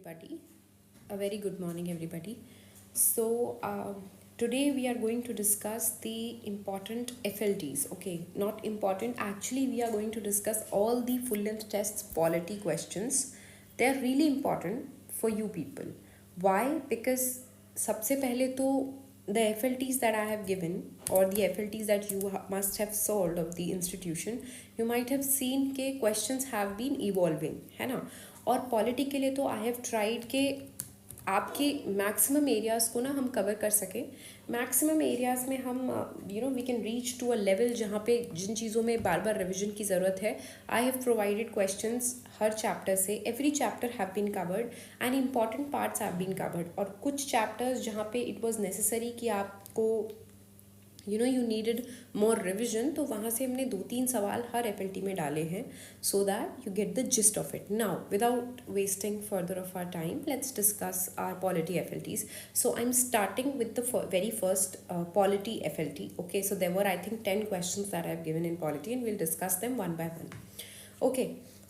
everybody. A very good morning, everybody. Today we are going to discuss the important FLTs. Okay, not important. Actually, we are going to discuss all the full length tests polity questions. They are really important for you people. Why? Because सबसे पहले तो the FLTs that I have given or the FLTs that you must have solved of the institution, you might have seen के questions have been evolving, है ना. और polity के लिए तो आई हैव ट्राइड के आपके मैक्सिमम एरियाज़ को ना हम कवर कर सकें. मैक्सिमम एरियाज़ में हम we can reach to a level जहाँ पे जिन चीज़ों में बार बार रिविजन की ज़रूरत है, आई हैव प्रोवाइडेड क्वेश्चंस हर चैप्टर से. Every chapter have been covered and important parts have been covered. और कुछ चैप्टर्स जहाँ पे इट वाज नेसेसरी कि आपको यू नीडेड मोर रिविजन, तो वहाँ से हमने 2-3 सवाल हर एफएलटी में डाले हैं so that you get the gist of it. Now without wasting further of our time, let's discuss our polity FLTs. So I am starting with the very first polity FLT. Okay, so there were I think 10 questions that I have given in polity and we'll discuss them one by one. Okay,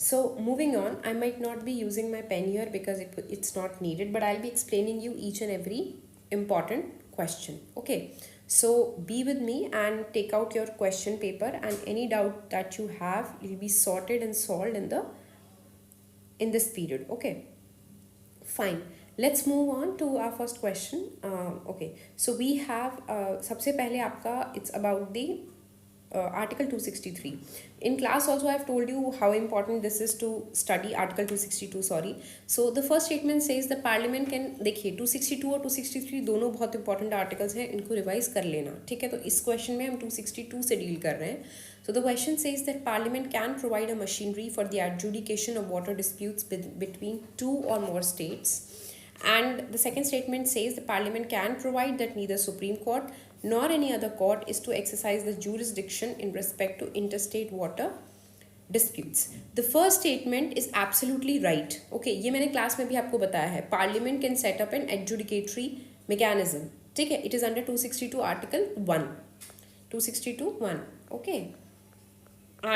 so moving on, I might not be using my pen here because it's not needed, but I'll be explaining you each and every important question. Okay, so be with me and take out your question paper, and any doubt that you have will be sorted and solved in this period. Okay, fine. Let's move on to our first question. Okay, so we have सबसे पहले आपका it's about the Article 263. In class also I have told you how important this is to study Article 262. Sorry. So the first statement says the Parliament can, देखिए 262 और 263 दोनों बहुत important articles हैं, इनको revise कर लेना. ठीक है, तो इस क्वेश्चन में हम 262 से डील कर रहे हैं. So the question says that Parliament can provide a machinery for the adjudication of water disputes between two or more states. And the second statement says the Parliament can provide that neither Supreme Court nor any other court is to exercise the jurisdiction in respect to interstate water disputes. The first statement is absolutely right. Okay, ये मैंने class में भी आपको बताया है. Parliament can set up an adjudicatory mechanism. ठीक है, it is under 262 Article 1. 262(1). Okay.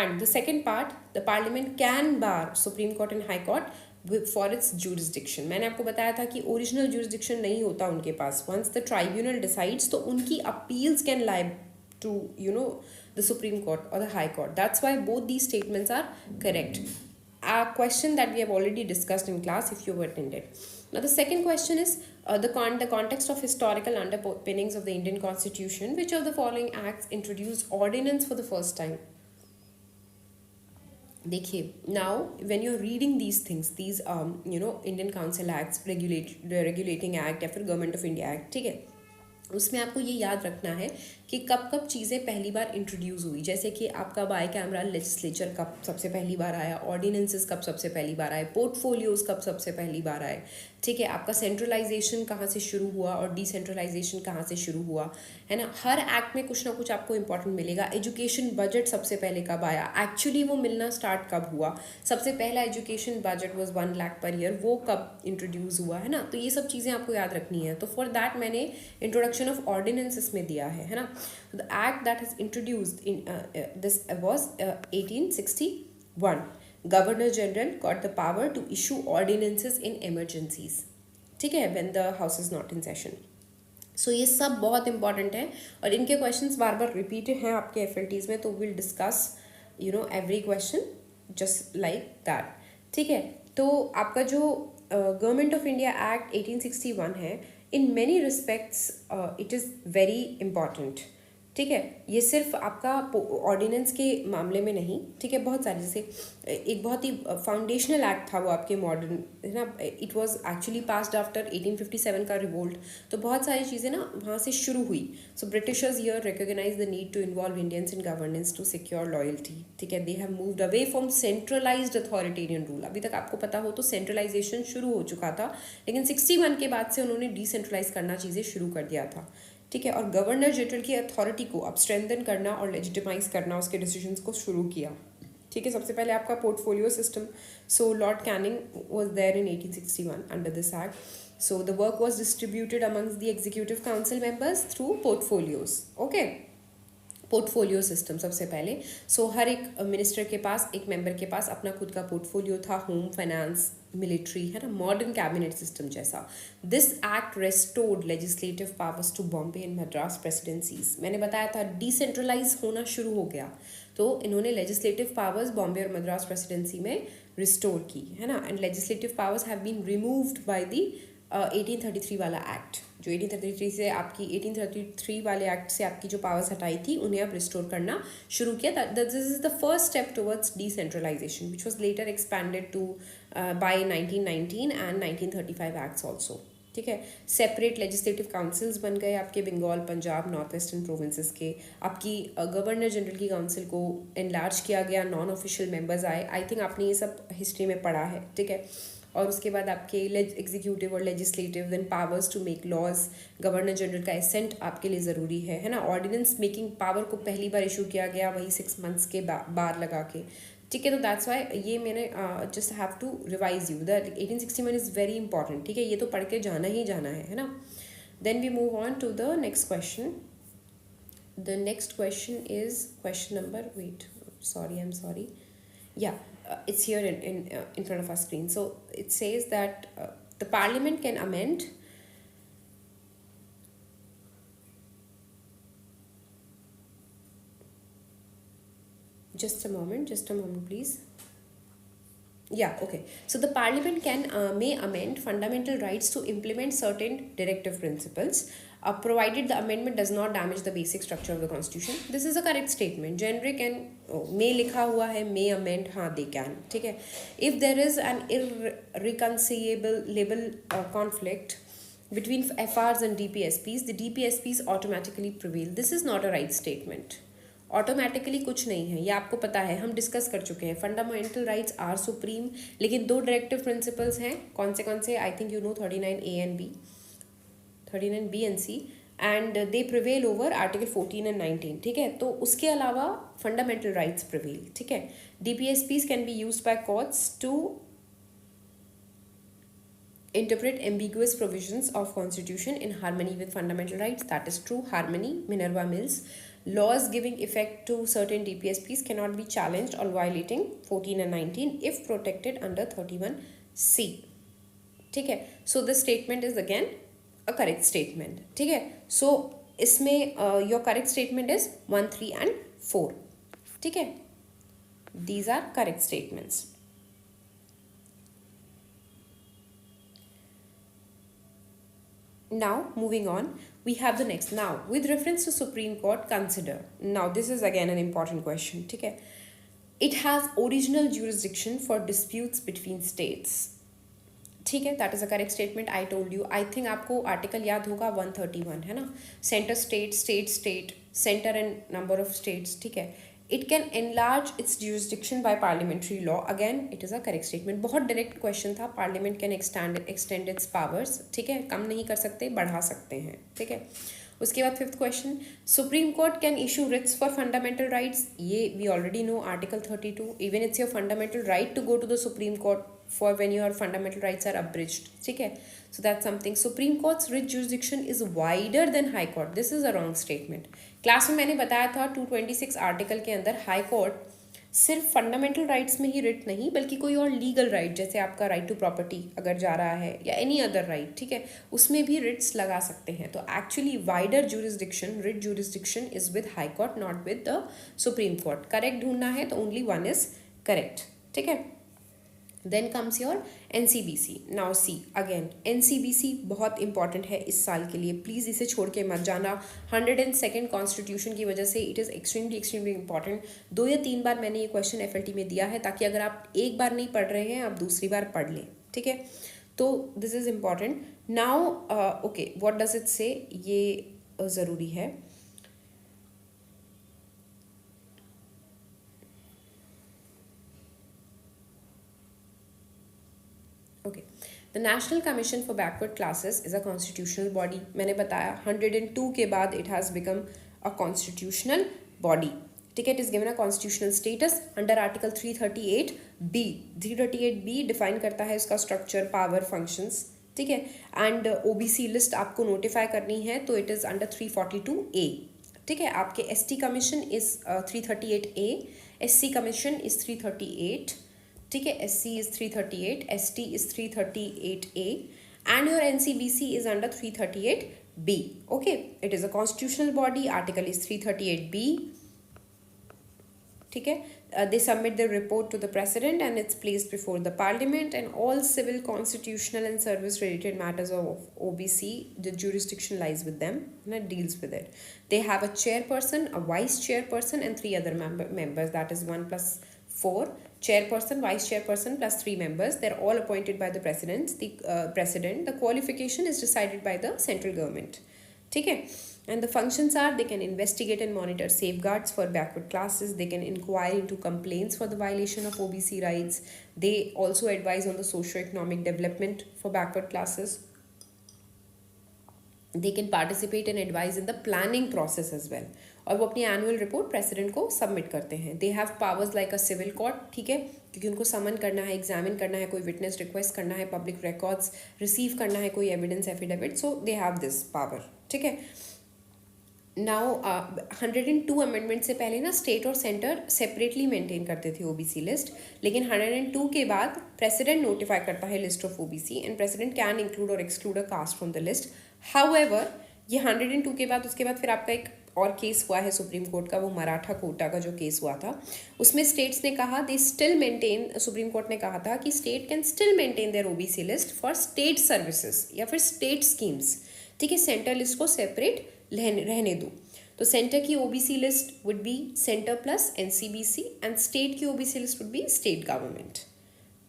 And the second part, the Parliament can bar Supreme Court and High Court for its jurisdiction. मैंने आपको बताया था कि ओरिजिनल jurisdiction नहीं होता उनके पास. Once the tribunal decides, तो उनकी appeals can lie to the Supreme Court or the High Court. That's why both these statements are correct. A question that we have already discussed in class if you attended. Now the second question is the context of historical underpinnings of the Indian Constitution. Which of the following acts introduced ordinance for the first time? देखिए, now when you are reading these things, these Indian council acts, regulating act या फिर government of India act, ठीक है, उसमें आपको ये याद रखना है कि कब कब चीज़ें पहली बार इंट्रोड्यूस हुई. जैसे कि आपका बाय कैमरा लेजिस्लेचर कब सबसे पहली बार आया, ऑर्डिनेंसेस कब सबसे पहली बार आए, पोर्टफोलियोज़ कब सबसे पहली बार आए. ठीक है, आपका सेंट्रलाइजेशन कहाँ से शुरू हुआ और डिसेंट्रलाइजेशन कहाँ से शुरू हुआ, है ना. हर एक्ट में कुछ ना कुछ आपको इंपॉर्टेंट मिलेगा. एजुकेशन बजट सबसे पहले कब आया, एक्चुअली वो मिलना स्टार्ट कब हुआ, सबसे पहला education budget was 1 lakh per year, वो कब इंट्रोड्यूस हुआ, है ना. तो ये सब चीज़ें आपको याद रखनी है. तो फॉर दैट मैंने इंट्रोडक्शन ऑफ ऑर्डिनेंसेस में दिया है ना. The act that has introduced in this was 1861. Governor General got the power to issue ordinances in emergencies. ठीक है, when the house is not in session. So ये सब बहुत इंपॉर्टेंट है और इनके क्वेश्चंस बार बार रिपीट हैं आपके एफएलटीज में, तो will discuss every question just like that. ठीक है, तो आपका जो गवर्नमेंट ऑफ इंडिया एक्ट 1861 है, in many respects it is very important. ठीक है, ये सिर्फ आपका ऑर्डिनेंस के मामले में नहीं, ठीक है, बहुत सारे, जैसे एक बहुत ही फाउंडेशनल एक्ट था वो आपके मॉडर्न, है ना. It was actually passed after 1857 का रिवोल्ट. तो बहुत सारी चीज़ें ना वहाँ से शुरू हुई. So Britishers here recognize the need to involve Indians in governance to secure loyalty. ठीक है, they have moved away from centralized authoritarian rule. अभी तक आपको पता हो तो सेंट्रलाइजेशन शुरू हो चुका था, लेकिन 61 के बाद से उन्होंने डिसेंट्रलाइज करना चीज़ें शुरू कर दिया था. ठीक है, और गवर्नर जनरल की अथॉरिटी को अब स्ट्रेंथन करना और लेजिटिमाइज करना उसके डिसीजंस को शुरू किया. ठीक है, सबसे पहले आपका portfolio system. So Lord Canning was there in 1861 under this act. So the work was distributed amongst the executive council members through portfolios. Okay, portfolio system सबसे पहले। सो हर एक मिनिस्टर के पास, एक मेंबर के पास अपना खुद का पोर्टफोलियो था, होम, फाइनेंस, मिलिट्री, है ना, मॉडर्न कैबिनेट सिस्टम जैसा। This act restored legislative powers to Bombay and Madras presidencies. मैंने बताया था डिसेंट्रलाइज होना शुरू हो गया, तो इन्होंने लेजिस्लेटिव पावर्स बॉम्बे और मद्रास प्रेसिडेंसी में रिस्टोर की, है ना। And legislative powers have been removed by the 1833 वाला एक्ट, जो 1833 से आपकी 1833 वाले एक्ट से आपकी जो पावर्स हटाई थी उन्हें अब रिस्टोर करना शुरू किया। This is the first step towards decentralisation which was later expanded to by 1919 and 1935 acts also. ठीक है, सेपरेट लेजिस्लेटिव काउंसिल्स बन गए आपके Bengal, Punjab, north western provinces के। आपकी गवर्नर जनरल की काउंसिल को एनलार्ज किया गया, नॉन ऑफिशियल मेंबर्स आए। आई थिंक आपने ये सब हिस्ट्री में पढ़ा है, ठीक है। और उसके बाद आपके एग्जीक्यूटिव और legislative then powers to make laws, governor general का एसेंट आपके लिए ज़रूरी है ना। ऑर्डिनेंस मेकिंग पावर को पहली बार इशू किया गया वही 6 मंथ्स के बार लगा के, ठीक है। तो दैट्स वाई ये मैंने just have to revise you the 1861 is very important, ठीक है, ये तो पढ़ के जाना ही जाना है ना। Then we move on to the next question. The next question is question number, wait, sorry, I'm sorry, yeah, it's here in front of our screen. So it says that the parliament can amend just a moment please. Yeah, okay. So the parliament may amend fundamental rights to implement certain directive principles, provided the amendment does not damage the basic structure of the constitution. This is a correct statement. Generic and may लिखा हुआ है, may amend, हाँ they can, ठीक है. If there is an irreconcilable conflict between FRs and DPSPs, the DPSPs automatically prevail. This is not a right statement. Automatically कुछ नहीं है, ये आपको पता है, हम डिस्कस कर चुके हैं। फंडामेंटल राइट्स आर सुप्रीम, लेकिन 2 डायरेक्टिव प्रिंसिपल्स हैं, कौन से I think you know, 39A and B, 39B and C, and they prevail over article 14 and 19, ठीक है। तो उसके अलावा फंडामेंटल राइट्स प्रिवेल, ठीक है। DPSPs can be used by courts to interpret ambiguous provisions of constitution in harmony with fundamental rights. That is true. Harmony, Minerva Mills. Laws giving effect to certain DPSPs cannot be challenged on violating 14 and 19 if protected under 31C. ठीक है, so the statement is again a correct statement, ठीक है। so इसमें your correct statement is 1, 3 and 4, ठीक है। these are correct statements. Now moving on, we have the next. Now with reference to Supreme Court, consider, now this is again an important question, ठीक है। It has original jurisdiction for disputes between states, ठीक है। That is a correct statement, I told you. I think आपको article याद होगा 131, है ना, centre state, state, centre and number of states, ठीक है। It can enlarge its jurisdiction by parliamentary law, again it is a correct statement. बहुत direct question था, parliament can extend its powers, ठीक है, कम नहीं कर सकते, बढ़ा सकते हैं, ठीक है। उसके बाद 5th question, Supreme Court can issue writs for fundamental rights, ये we already know, article 32, even it's your fundamental right to go to the supreme Court for when your fundamental rights are abridged, ठीक है। so that's something. Supreme Court's writ jurisdiction is wider than High Court. This is a wrong statement. Class में मैंने बताया था 226 article के अंदर high court सिर्फ fundamental rights में ही रिट नहीं, बल्कि कोई और लीगल राइट, जैसे आपका राइट टू प्रॉपर्टी अगर जा रहा है या एनी अदर राइट, ठीक है, उसमें भी रिट्स लगा सकते हैं। तो actually wider jurisdiction, writ jurisdiction is with high court, not with the supreme court. Correct ढूंढना है तो ओनली 1 इज करेक्ट, ठीक है। Then comes your NCBC. Now see again, NCBC बहुत इंपॉर्टेंट है इस साल के लिए, प्लीज़ इसे छोड़ के मत जाना। 102nd कॉन्स्टिट्यूशन की वजह से इट इज़ एक्सट्रीमली इंपॉर्टेंट। 2 या 3 बार मैंने ये क्वेश्चन FLT में दिया है, ताकि अगर आप एक बार नहीं पढ़ रहे हैं आप दूसरी बार पढ़ लें, ठीक है। तो this is important. Now okay, what does it से, ये ज़रूरी है। Okay, the national commission for backward classes is a constitutional body. मैंने बताया 102 के बाद it has become a constitutional body, ठीक है। It is given a constitutional status under article 338B। 338B define करता है इसका स्ट्रक्चर, पावर, फंक्शंस, ठीक है। एंड OBC लिस्ट आपको नोटिफाई करनी है तो इट इज़ अंडर 342A, ठीक है। आपके ST commission is 338A, SC commission is 338, ठीक है। SC is 338, ST is 338A, and your NCBC is under 338B. Okay, it is a constitutional body. Article is 338B. ठीक है। They submit the report to the president and it's placed before the parliament, and all civil, constitutional and service related matters of OBC, the jurisdiction lies with them and it deals with it. They have a chairperson, a vice chairperson and 3 other members, that is 1 plus 4, chairperson, vice chairperson plus 3 members. They're all appointed by the president. The qualification is decided by the central government. ठीक है। And the functions are, they can investigate and monitor safeguards for backward classes, they can inquire into complaints for the violation of OBC rights, they also advise on the socio-economic development for backward classes, they can participate and advise in the planning process as well, और वो अपनी annual report president को submit करते हैं. They have powers like a civil court, ठीक है, क्योंकि उनको समन करना है, एग्जामिन करना है, कोई विटनेस रिक्वेस्ट करना है, पब्लिक रिकॉर्ड्स रिसीव करना है, कोई evidence affidavit, so they have this power. ठीक है. नाउ 102 अमेंडमेंट से पहले ना स्टेट और सेंटर सेपरेटली मेंटेन करते थे ओबीसी लिस्ट, लेकिन 102 के बाद प्रेसिडेंट नोटिफाई करता है list of OBC and president can include और exclude a caste from the list. However ये 102 के बाद उसके बाद फिर आपका एक और केस हुआ है सुप्रीम कोर्ट का, वो मराठा कोटा का जो केस हुआ था, उसमें स्टेट्स ने कहा they still maintain, supreme court ने कहा था कि state can still maintain their OBC list for state services या फिर स्टेट स्कीम्स. ठीक है, सेंटर लिस्ट को सेपरेट रहने दो. तो सेंटर की OBC list would be centre plus NCBC and state की OBC list would be state government.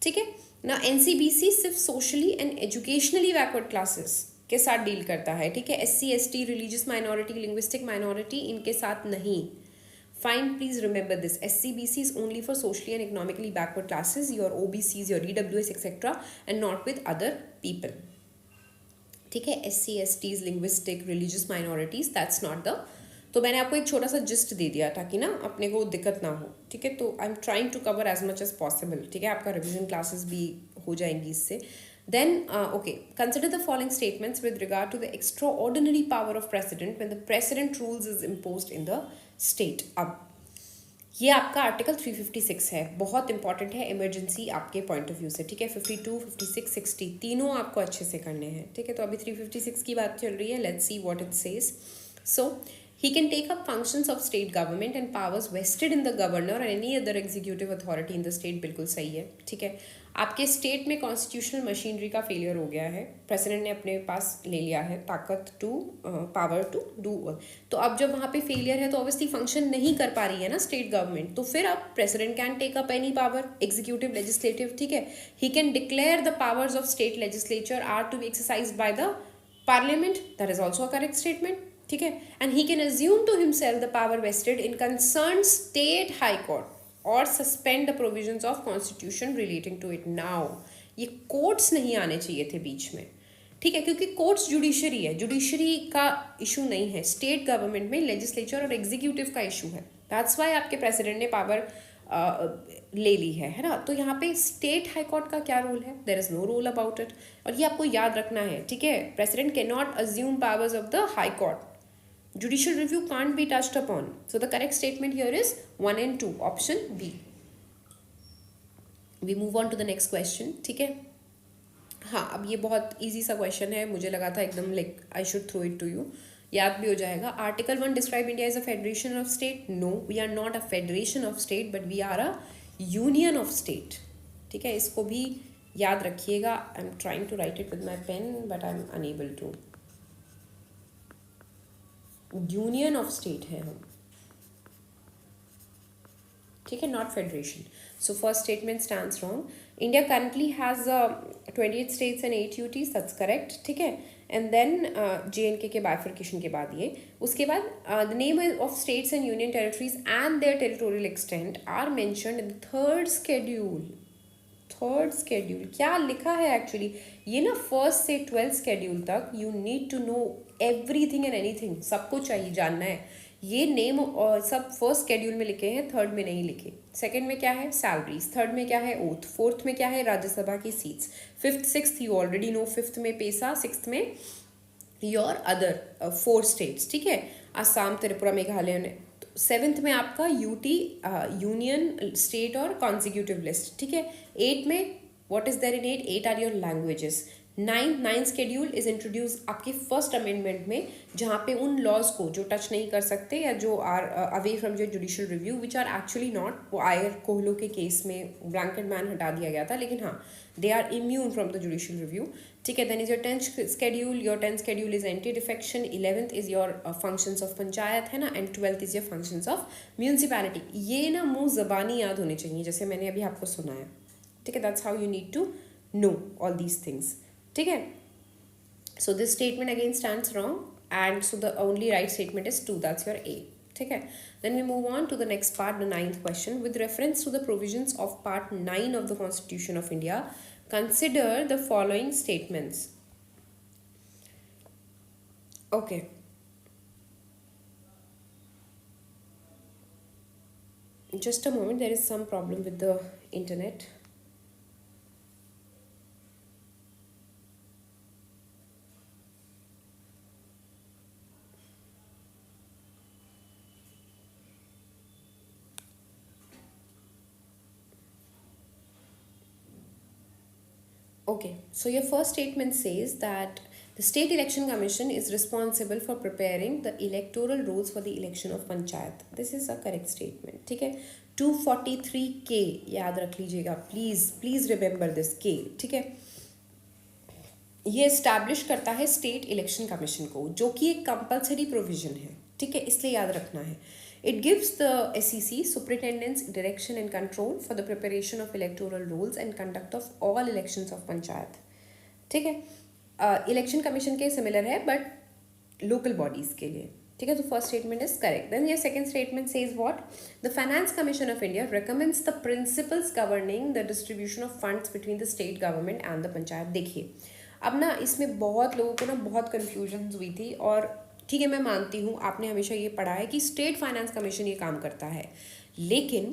ठीक है ना. एनसीबीसी सिर्फ socially and educationally backward classes के साथ डील करता है. ठीक है, SC ST, religious minority, linguistic minority, इनके साथ नहीं. Fine, please remember this. SCBC is only for socially and economically backward classes, your OBCs, your EWS et cetera, and not with other people. ठीक है, SC STs, linguistic, religious minorities, that's not the. तो मैंने आपको एक छोटा सा gist दे दिया ताकि ना अपने को दिक्कत ना हो. ठीक है, तो I am trying to cover as much as possible. ठीक है, आपका रिविजन क्लासेस भी हो जाएंगी इससे. Then, okay, consider the following statements with regard to the extraordinary power of president when the president rules is imposed in the state. अब ये आपका आर्टिकल 356 है, बहुत इंपॉर्टेंट है इमरजेंसी आपके पॉइंट ऑफ व्यू से. ठीक है, 52, 56, 60 तीनों आपको अच्छे से करने हैं. ठीक है, तो अभी 356 की बात चल रही है. Let's see what it says. So he can take up functions of state government and powers vested in the governor or any other executive authority in the state. बिल्कुल सही है. ठीक है, आपके स्टेट में कॉन्स्टिट्यूशनल मशीनरी का failure हो गया है, प्रेसिडेंट ने अपने पास ले लिया है ताकत टू पावर टू डू. तो अब जब वहाँ पे फेलियर है तो ऑब्वियसली फंक्शन नहीं कर पा रही है ना स्टेट गवर्नमेंट, तो फिर अब president can take up any power, executive, legislative. ठीक है, he can declare the powers of state legislature are to be exercised by the parliament. That is also a correct statement. ठीक है, and he can assume to himself the power vested in concern state high court और suspend the provisions of constitution relating to it. Now ये courts नहीं आने चाहिए थे बीच में. ठीक है, क्योंकि कोर्ट्स जुडिशरी है, जुडिशरी का इशू नहीं है. स्टेट गवर्नमेंट में लेजिस्लेचर और एग्जीक्यूटिव का इशू है. दैट्स वाई आपके प्रेसिडेंट ने पावर ले ली है ना. तो यहाँ पे स्टेट हाई कोर्ट का क्या रोल है? There is no role about it, और ये आपको याद रखना है. ठीक है, president can not assume powers of the high court. Judicial review can't be touched upon. So the correct statement here is 1 and 2, option B. We move on to the next question. ठीक है, हाँ, अब ये बहुत easy सा question है, मुझे लगा था एकदम like I should throw it to you. याद भी हो जाएगा. Article 1 describe India as a federation of state. No, we are not a federation of state, but we are a union of state. ठीक है, इसको भी याद रखिएगा. I'm trying to write it with my pen, but I'm unable to. Union of state है हम. ठीक है, not federation. So first statement stands wrong. India currently has 28 states and 8 UTs, that's correct. ठीक है, एंड देन JNK के bifurcation के बाद ये, उसके बाद the name of states and union territories and their territorial extent are mentioned in the third schedule. Third schedule क्या लिखा है एक्चुअली? ये ना फर्स्ट से 12th स्केड्यूल तक you need to know everything and anything, सबको चाहिए जानना है. ये नेम और सब फर्स्ट स्केड्यूल में लिखे हैं, थर्ड में नहीं लिखे. सेकंड में क्या है? सैलरीज. थर्ड में क्या है? ओथ. फोर्थ में क्या है? राज्यसभा की seats. Fifth sixth you already know. Fifth में पैसा, सिक्स्थ में योर अदर 4 स्टेट्स, ठीक है, असम, त्रिपुरा, मेघालय। 7th में आपका यूटी, यूनियन स्टेट और कॉन्जिक्यूटिव लिस्ट, ठीक है। 8 में what is there in 8? 8 are your languages. 9th schedule is introduce आपके फर्स्ट अमेंडमेंट में, जहाँ पे उन लॉज को जो टच नहीं कर सकते या जो आर अवे फ्रॉम जो judicial review which are actually not, वो आयर कोहलो के केस में ब्लैंकेट बैन हटा दिया गया था, लेकिन हाँ they are immune from the judicial review, ठीक है। Then is your 10th schedule, your 10th schedule is anti defection. 11th is your functions of panchayat, है ना, and 12th is your functions of municipality. ये ना मुंह जबानी याद होने चाहिए, जैसे मैंने अभी आपको सुनाया, ठीक है। That's how you need to know all these things, ठीक है। So this statement again stands wrong and so the only right statement is 2, that's your A, ठीक है। Then we move on to the next part, the 9th question. With reference to the provisions of part 9 of the constitution of India, consider the following statements. Okay, just a moment, there is some problem with the internet. Okay, so your first statement says that the State Election Commission is responsible for preparing the electoral rolls for the election of Panchayat. This is a correct statement, ठीक है। 243K याद रख लीजिएगा, please remember this K, ठीक है। ये establish करता है स्टेट इलेक्शन कमीशन को, जो कि एक कंपलसरी प्रोविजन है, ठीक है, इसलिए याद रखना है। It gives the SEC superintendence, direction and control for the preparation of electoral rolls and conduct of all elections of panchayat, ठीक है। इलेक्शन कमीशन के सिमिलर है बट लोकल बॉडीज के लिए, ठीक है। तो first statement is correct. Then your second statement says what? The finance commission of India recommends the principles governing the distribution of funds between the state government and the panchayat. देखिए, अब ना इसमें बहुत लोगों को ना बहुत कन्फ्यूजन हुई थी, और ठीक है, मैं मानती हूँ आपने हमेशा ये पढ़ा है कि स्टेट फाइनेंस कमीशन ये काम करता है, लेकिन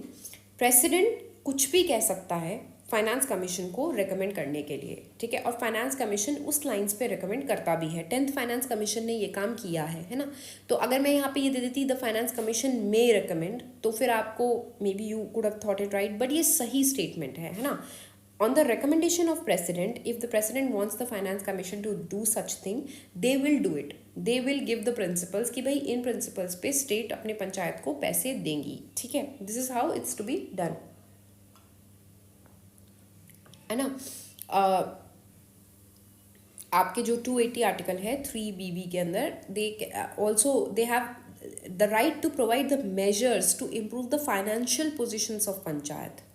प्रेसिडेंट कुछ भी कह सकता है फाइनेंस कमीशन को रेकमेंड करने के लिए, ठीक है। और फाइनेंस कमीशन उस लाइंस पे रेकमेंड करता भी है। 10th फाइनेंस कमीशन ने ये काम किया है ना। तो अगर मैं यहाँ पे ये दे देती the finance commission may recommend, तो फिर आपको may be you could have thought it right, but ये सही स्टेटमेंट है ना। On the recommendation of president, if the president wants the finance commission to do such thing, they will do it. They will give the principles कि भाई इन principles पे state अपने पंचायत को पैसे देंगी, ठीक है। This is how it's to be done, है ना। आपके जो 280 आर्टिकल है 3BB के अंदर, they have the right to provide the measures to improve the financial positions of panchayat,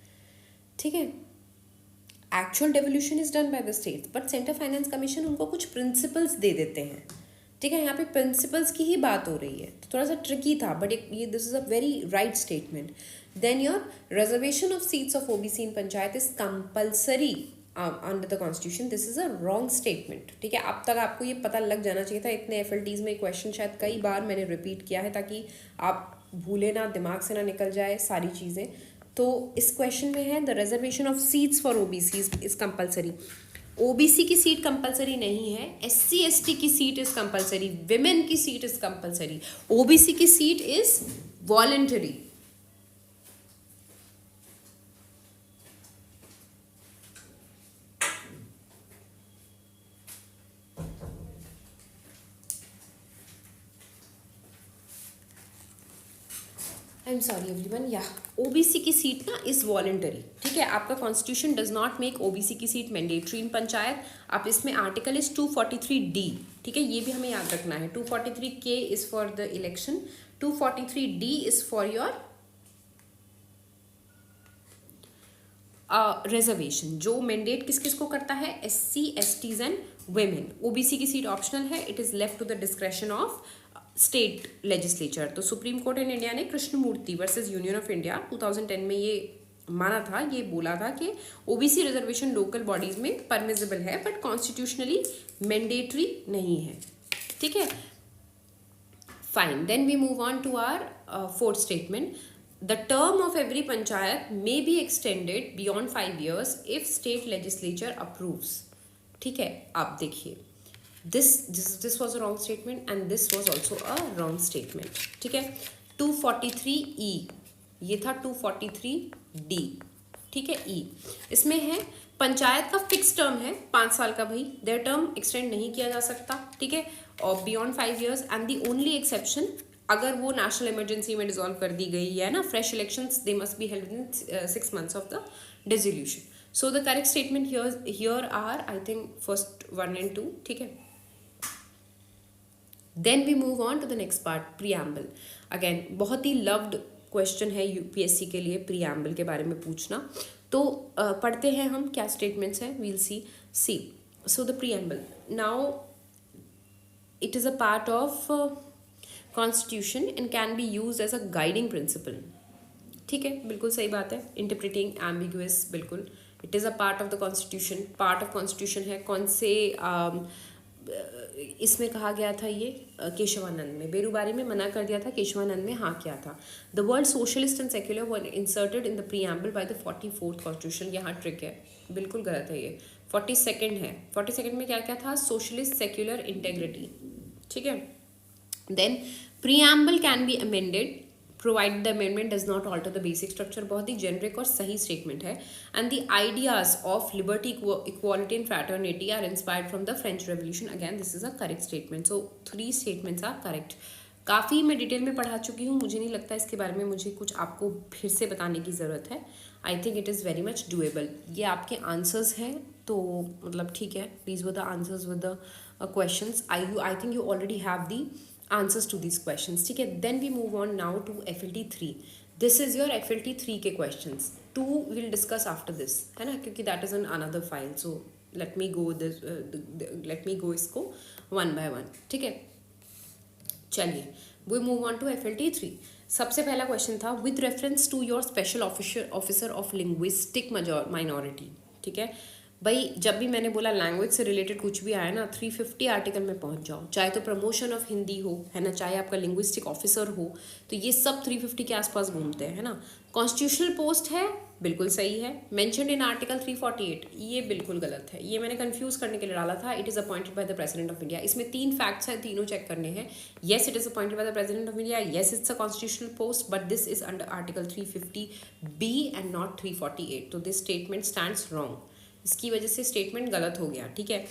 ठीक है। Actual devolution is done by the state, but centre finance commission उनको कुछ प्रिंसिपल्स दे देते हैं, ठीक है। यहाँ पे प्रिंसिपल्स की ही बात हो रही है, तो थोड़ा सा ट्रिकी था, बट ये this is a very right statement. Then your reservation of seats of OBC in panchayat is compulsory under the constitution. This is a wrong statement, ठीक है। अब तक आपको ये पता लग जाना चाहिए था। इतने FLTs में क्वेश्चन शायद कई बार मैंने रिपीट किया है, ताकि आप भूले ना, दिमाग से ना निकल जाए सारी चीज़ें। तो इस क्वेश्चन में है the reservation of seats for OBC is compulsory. OBC की सीट कंपलसरी नहीं है, SC ST की सीट इज कंपलसरी, विमेन की सीट इज कंपलसरी, ओबीसी की seat is voluntary. I am sorry everyone, या ओबीसी की सीट ना इज वॉलंटरी, ठीक है। आपका constitution does not make OBC की सीट मैंडेटरी इन पंचायत। आप इसमें आर्टिकल इज 243D, ठीक है, ये भी हमें याद रखना है। 243K is for the election, 243D is for your reservation, जो मैंडेट किस किस को करता है? SC STs and women. OBC की सीट ऑप्शनल है, it is left to the discretion of state legislature. तो सुप्रीम कोर्ट इन इंडिया ने Krishnamurthy versus union of India 2010 में ये माना था, ये बोला था कि ओबीसी रिजर्वेशन लोकल बॉडीज में परमिजिबल है, बट कॉन्स्टिट्यूशनली मैंडेटरी नहीं है, ठीक है। Fine, then we move on to our fourth statement. The term of every panchayat may be extended beyond 5 years if state legislature approves, ठीक है। आप देखिए, this was a wrong statement and this was also a wrong statement. ठीक है. 243E ये था 243D. ठीक है. ई इसमें है पंचायत का फिक्स टर्म है 5 साल का भाई. देयर टर्म एक्सटेंड नहीं किया जा सकता. ठीक है. और beyond 5 years and the only exception अगर वो नेशनल इमरजेंसी में डिसॉल्व कर दी गई है ना, fresh elections they must be held in 6 months of the dissolution. So the correct statement here are I think first 1 and 2. ठीक है. Then we move on to the next part, preamble. Again बहुत ही loved question है UPSC के लिए preamble के बारे में पूछना. तो पढ़ते हैं हम क्या स्टेटमेंट्स हैं. We'll see. So the preamble now it is a part of constitution and can be used as a guiding principle. ठीक है. बिल्कुल सही बात है. इंटरप्रिटिंग एम्बिगुअस, बिल्कुल. It is a part of the constitution. Part of constitution है. कौन से इसमें कहा गया था ये केशवानंद में. बेरुबारी में मना कर दिया था, केशवानंद में हाँ किया था. The word socialist and secular were inserted in the preamble by the 44th constitution. यहाँ ट्रिक है, बिल्कुल गलत है ये. 42nd है. 42nd में क्या क्या था? Socialist, secular, integrity. ठीक है. Then preamble can be amended provide the amendment does not alter the basic structure. बहुत ही जेनरिक और सही स्टेटमेंट है. And the ideas of liberty, equality and fraternity are inspired from the French revolution. Again this is a correct statement. So 3 statements are correct. काफ़ी मैं detail में पढ़ा चुकी हूँ, मुझे नहीं लगता इसके बारे में मुझे कुछ आपको फिर से बताने की ज़रूरत है. I think it is very much doable. ये आपके आंसर्स हैं तो मतलब ठीक है. These were the answers with the questions. I think you already have the answers to these questions. ठीक है. Then we move on now to FLT 3. This is your FLT 3 के questions. 2 we'll discuss after this, है ना, क्योंकि that is on another file. So let me go इसको one by one. ठीक है. चलिए we move on to FLT 3. सबसे पहला क्वेश्चन था with reference to your special officer of linguistic minority. ठीक है भाई. जब भी मैंने बोला लैंग्वेज से रिलेटेड कुछ भी आया ना, 350 आर्टिकल में पहुंच जाओ. चाहे तो प्रमोशन ऑफ हिंदी हो, है ना, चाहे आपका लिंग्विस्टिक ऑफिसर हो, तो ये सब 350 के आसपास घूमते हैं, है ना. कॉन्स्टिट्यूशनल पोस्ट है, बिल्कुल सही है. मेंशन्ड इन आर्टिकल 348, ये बिल्कुल गलत है. ये मैंने कंफ्यूज करने के लिए डाला था. It is appointed by the president of India. इसमें 3 फैक्ट्स हैं, तीनों चेक करने हैं. Yes it is appointed by the president of India. Yes it's a constitutional post, but this is under article 350B and not 348. तो this statement stands wrong. इसकी वजह से statement गलत हो गया. ठीक है.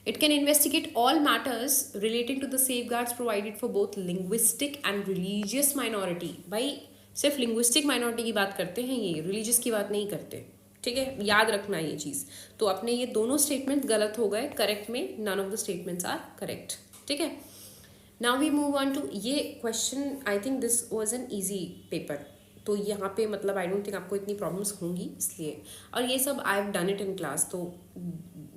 It can investigate all matters relating to the safeguards provided for both linguistic and religious minority. भाई सिर्फ लिंग्विस्टिक माइनॉरिटी की बात करते हैं, ये रिलीजियस की बात नहीं करते. ठीक है. याद रखना ये चीज़. तो अपने ये दोनों स्टेटमेंट गलत हो गए. करेक्ट में none of the statements are correct. ठीक है. Now we move on to ये question. I think this was an easy paper. तो यहाँ पे मतलब आई डोंट थिंक आपको इतनी प्रॉब्लम्स होंगी इसलिए. और ये सब I have done it in class, तो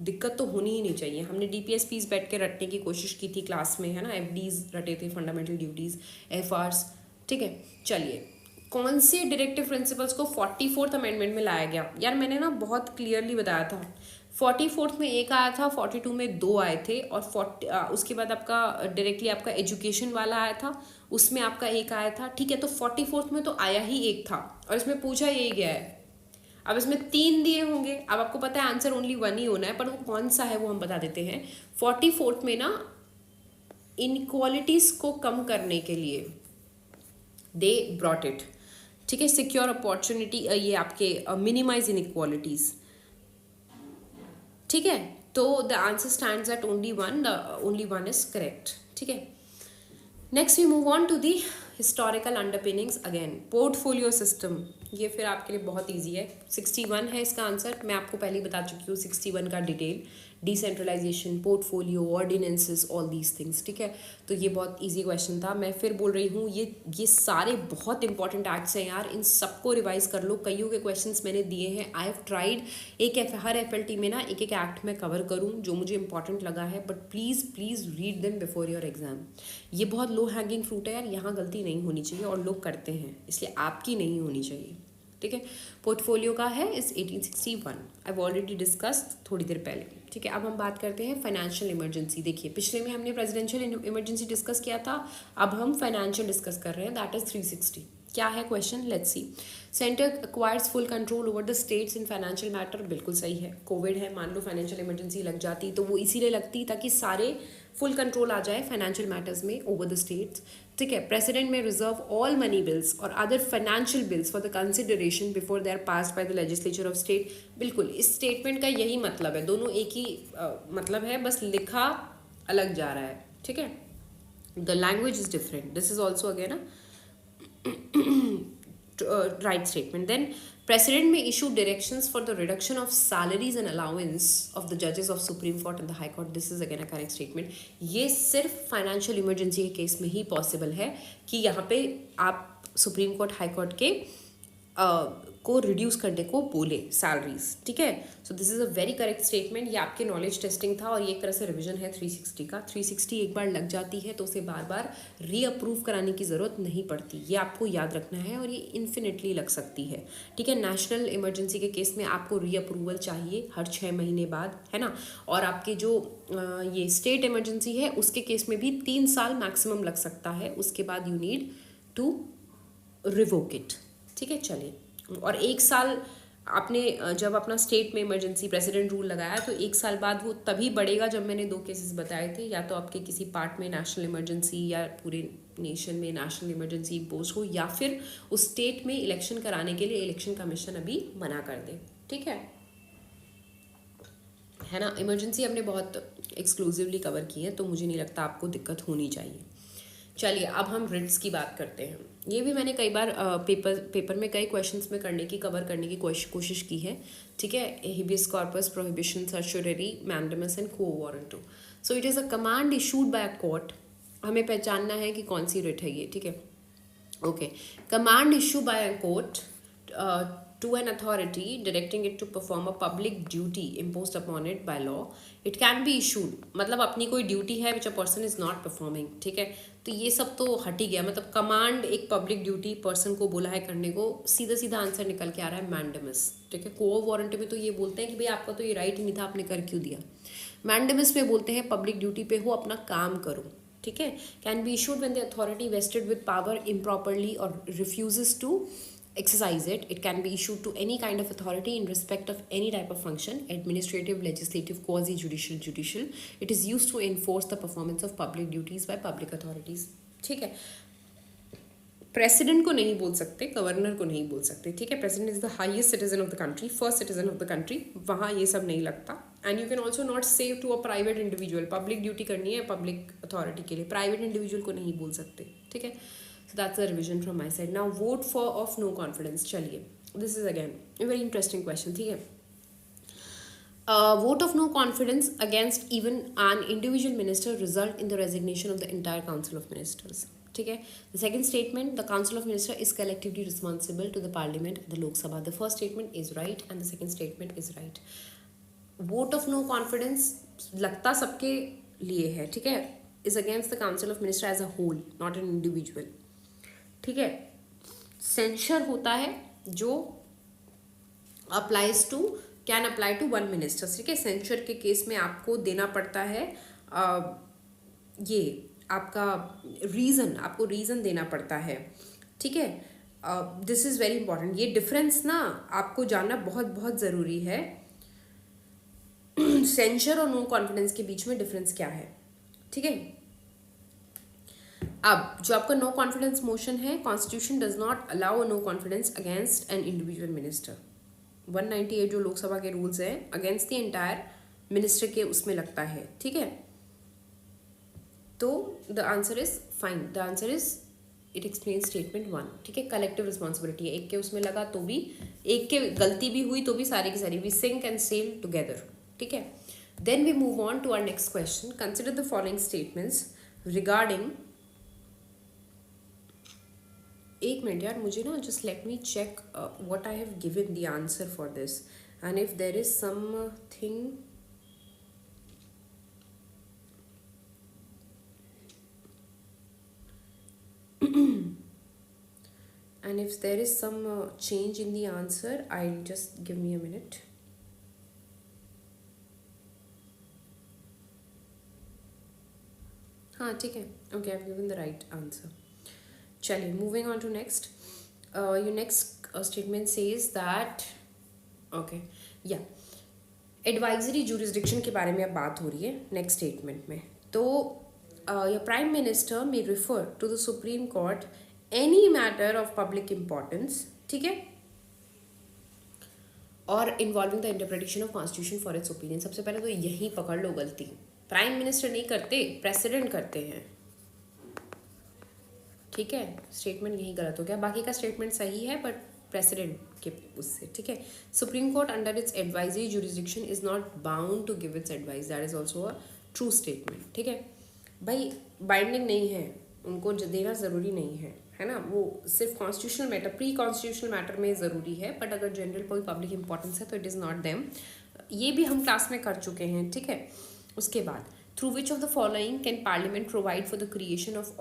दिक्कत तो होनी ही नहीं चाहिए. हमने DPSPs बैठ के रटने की कोशिश की थी क्लास में, है ना. FDs रटे थे, फंडामेंटल ड्यूटीज़, FRs. ठीक है. चलिए, कौन से डायरेक्टिव प्रिंसिपल्स को 44th अमेंडमेंट में लाया गया? यार मैंने ना बहुत क्लियरली बताया था. 44th में एक आया था, 42 में 2 आए थे, और उसके बाद आपका डायरेक्टली आपका एजुकेशन वाला आया था, उसमें आपका एक आया था. ठीक है. तो 44th में तो आया ही एक था और इसमें पूछा यही गया है. अब इसमें 3 दिए होंगे. अब आपको पता है आंसर ओनली 1 ही होना है, पर वो कौन सा है वो हम बता देते हैं. 44th में ना इनक्वालिटीज़ को कम करने के लिए दे ब्रॉट इट. ठीक है. सिक्योर अपॉर्चुनिटी, ये आपके मिनिमाइज इनइक्वालिटीज़. ठीक है. तो the answer stands at only 1. The only 1 is correct. ठीक है. Next we move on to the historical underpinnings. Again portfolio system, ये फिर आपके लिए बहुत इजी है. 61 है इसका आंसर. मैं आपको पहले ही बता चुकी हूँ 61 का detail. Decentralisation, portfolio, ordinances, all these things. ठीक है. तो ये बहुत इजी क्वेश्चन था. मैं फिर बोल रही हूँ ये सारे बहुत इंपॉर्टेंट एक्ट्स हैं यार. इन सबको रिवाइज कर लो. कईयों के क्वेश्चंस मैंने दिए हैं. आई हैव ट्राइड हर FLT में ना एक एक्ट में कवर करूँ जो मुझे इंपॉर्टेंट लगा है. But please read them before your exam. ये बहुत लो हैंगिंग फ्रूट है यार. यहाँ गलती नहीं होनी चाहिए और लोग करते हैं, इसलिए आपकी नहीं होनी चाहिए. ठीक है. पोर्टफोलियो का है इस 1861. आई ऑलरेडी डिस्कस थोड़ी देर पहले. ठीक है. अब हम बात करते हैं फाइनेंशियल इमरजेंसी. देखिए पिछले में हमने प्रेसिडेंशियल इमरजेंसी डिस्कस किया था, अब हम फाइनेंशियल डिस्कस कर रहे हैं. That is 360. क्या है question, let's see. Centre acquires full control over the states in financial matter, बिल्कुल सही है। कोविड है, मान लो फाइनेंशियल इमरजेंसी लग जाती तो वो इसीलिए लगती ताकि सारे फुल कंट्रोल आ जाए फाइनेंशियल मैटर्स में ओवर द स्टेट्स। ठीक है, प्रेसिडेंट में रिजर्व ऑल मनी बिल्स और other financial bills for the consideration before they are passed by the legislature of state. बिल्कुल, इस स्टेटमेंट का यही मतलब है, दोनों एक ही मतलब है, बस लिखा अलग जा रहा है। ठीक है, the language is different, this is also again right statement. Then president may issue directions for the reduction of salaries and allowance of the judges of supreme court and the high court. This is again a correct statement. ये सिर्फ financial emergency के case में ही possible है कि यहाँ पे आप supreme court high court के को रिड्यूस करने को बोले सैलरीज। ठीक है, so this is a very correct statement. ये आपके नॉलेज टेस्टिंग था और ये एक तरह से रिवीजन है 360 का। 360 एक बार लग जाती है तो उसे बार बार रीअप्रूव कराने की ज़रूरत नहीं पड़ती, ये आपको याद रखना है और ये इन्फिनिटली लग सकती है। ठीक है, नेशनल इमरजेंसी के केस में आपको रीअप्रूवल चाहिए हर 6 महीने बाद, है ना। और आपके जो ये स्टेट इमरजेंसी है उसके केस में भी 3 साल मैक्सिमम लग सकता है, उसके बाद you need to revoke it. ठीक है, चलिए। और 1 साल आपने जब अपना स्टेट में इमरजेंसी प्रेसिडेंट रूल लगाया तो 1 साल बाद वो तभी बढ़ेगा जब मैंने 2 केसेस बताए थे, या तो आपके किसी पार्ट में नेशनल इमरजेंसी या पूरे नेशन में नेशनल इमरजेंसी इम्पोज हो, या फिर उस स्टेट में इलेक्शन कराने के लिए इलेक्शन कमीशन अभी मना कर दे। ठीक है ना। इमरजेंसी हमने बहुत एक्सक्लूसिवली कवर की है तो मुझे नहीं लगता आपको दिक्कत होनी चाहिए। चलिए, अब हम रिट्स की बात करते हैं। ये भी मैंने कई बार पेपर में कई क्वेश्चंस में कवर करने की कोशिश की है। ठीक है, habeas corpus, prohibition, सर्चुररी, mandamus and को warranto. So it is a command issued by a court. हमें पहचानना है कि कौन सी रिट है ये। ठीक है, okay. Command issue bye a court to an authority directing it to perform a public duty imposed upon it by law. It can be issued, मतलब अपनी कोई ड्यूटी है which a person is not performing। ठीक है, तो ये सब तो हट ही गया। मतलब कमांड एक पब्लिक ड्यूटी पर्सन को बोला है करने को, सीधा सीधा आंसर निकल के आ रहा है मैंडेमस। ठीक है, को वारंट में तो ये बोलते हैं कि भाई आपका तो ये राइट ही नहीं था, आपने कर क्यों दिया। मैंडेमस में बोलते हैं पब्लिक ड्यूटी पे हो, अपना काम करो। ठीक है, can be issued when the authority wasted with power improperly or refuses to exercise it. It can be issued to any kind of authority in respect of any type of function, administrative, legislative, quasi-judicial, judicial. It is used to enforce the performance of public duties by public authorities. ठीक है, president को नहीं बोल सकते, governor को नहीं बोल सकते। ठीक है, president is the highest citizen of the country, first citizen of the country, वहाँ ये सब नहीं लगता। And you can also not say to a private individual, public duty करनी है पब्लिक अथॉरिटी के लिए, प्राइवेट इंडिविजुअल को नहीं बोल सकते। ठीक है, so that's a revision from my side. Now vote for of no confidence. चलिए, this is again a very interesting question. ठीक है, vote of no confidence against even an individual minister result in the resignation of the entire council of ministers. ठीक है, the second statement, the council of minister is collectively responsible to the parliament, the Lok Sabha. The first statement is right and the second statement is right. vote of no confidence लगता सबके लिए है। ठीक है, is against the council of minister as a whole, not an individual. ठीक है, सेंशर होता है जो applies to, can apply to 1 minister. ठीक है, सेंशर के केस में आपको देना पड़ता है ये आपका रीज़न, आपको रीज़न देना पड़ता है। ठीक है, दिस इज़ वेरी इंपॉर्टेंट। ये डिफरेंस ना आपको जानना बहुत बहुत ज़रूरी है। सेंशर और नो कॉन्फिडेंस के बीच में डिफरेंस क्या है। ठीक है, अब जो आपका नो कॉन्फिडेंस मोशन है, constitution does not allow no confidence against an individual minister. 198 जो लोकसभा के रूल्स हैं अगेंस्ट द एंटायर मिनिस्टर के उसमें लगता है। ठीक है, तो the answer is fine, the answer is it explain statement 1। ठीक है, कलेक्टिव रिस्पॉन्सिबिलिटी है, एक के उसमें लगा तो भी, एक के गलती भी हुई तो भी सारी की सारी we sink and sail together. ठीक है, then we move on to our next question. Consider the following statements regarding, एक मिनट यार, मुझे ना just let me check what I have given the answer for this and if there is something and if there is some change in the answer, I'll just give me a minute. हाँ ठीक है, okay, I've given the right answer. चलिए, moving on to next. Your next statement says that, okay, yeah, advisory jurisdiction के बारे में अब बात हो रही है नेक्स्ट स्टेटमेंट में. तो your prime minister may refer to the supreme court any matter of public importance, ठीक है, और involving the interpretation of constitution for its opinion. सबसे पहले तो यही पकड़ लो गलती, प्राइम मिनिस्टर नहीं करते, प्रेसिडेंट करते हैं. ठीक है, स्टेटमेंट यही गलत हो गया. बाकी का स्टेटमेंट सही है बट प्रेसिडेंट के उससे. ठीक है, supreme court under its advisory jurisdiction is not bound to give its advice. That is also a true statement. ठीक है भाई, बाइंडिंग नहीं है, उनको देना ज़रूरी नहीं है ना. वो सिर्फ constitutional matter, pre constitutional matter में ज़रूरी है, बट अगर जनरल कोई पब्लिक इंपॉर्टेंस है तो इट इज़ नॉट देम. ये भी हम क्लास में कर चुके हैं. ठीक है, उसके बाद through which of the following can parliament provide for the creation of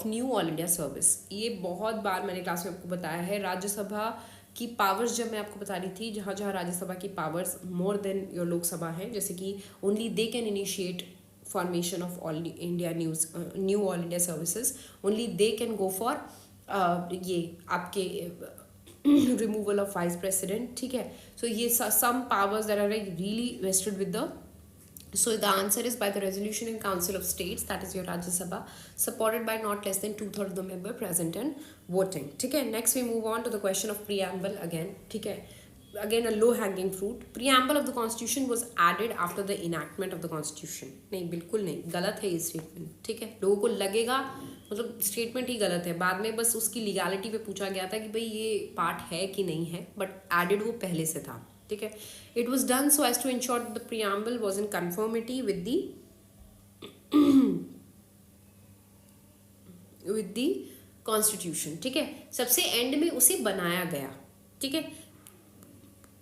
knew all India service. ये बहुत बार मैंने क्लास में आपको बताया है. राज्यसभा की पावर्स जब मैं आपको बता रही थी, जहाँ जहाँ राज्यसभा की powers more than your Lok Sabha है, जैसे कि only they can initiate formation of all India knew all India services, only they can go for ये आपके रिमूवल ऑफ वाइस प्रेसिडेंट. ठीक है, सो ये some powers that are really vested with the. So the answer is by the resolution in Council of States, that is your Rajya Sabha, supported by not less than 2/3 of the member present and voting. ठीक है, next we move on to the question of preamble again. ठीक है, again a low hanging fruit. Preamble of the Constitution was added after the enactment of the Constitution. नहीं, बिल्कुल नहीं, गलत है ये स्टेटमेंट. ठीक है, लोगों को लगेगा मतलब स्टेटमेंट ही गलत है, बाद में बस उसकी लीगैलिटी पे पूछा गया था कि भाई ये पार्ट है कि नहीं है, बट एडेड वो पहले से था. ठीक है, it was done so as to ensure the preamble was in conformity with the constitution. ठीक है, सबसे एंड में उसे बनाया गया. ठीक है,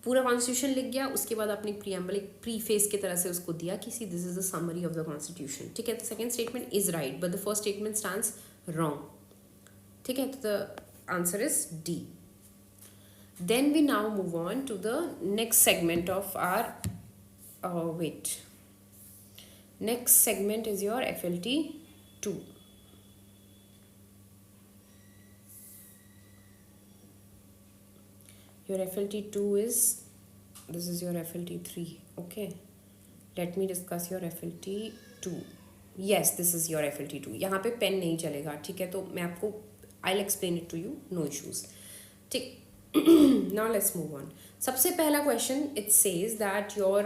पूरा कॉन्स्टिट्यूशन लिख गया, उसके बाद अपनी प्रियम्बल एक प्रीफेस की तरह से उसको दिया कि see this is the summary of the constitution. ठीक है, the second statement is right but the first statement stands wrong. ठीक है, तो the answer is D. Then we now move on to the next segment of our next segment is your FLT 2. Your FLT 2 is, this is your FLT 3. Okay, let me discuss your FLT 2. Yes, this is your FLT 2. यहाँ पे pen नहीं चलेगा. ठीक है, तो मैं आपको I'll explain it to you, no issues. ठीक. Now let's move on. सबसे पहला question, it says that your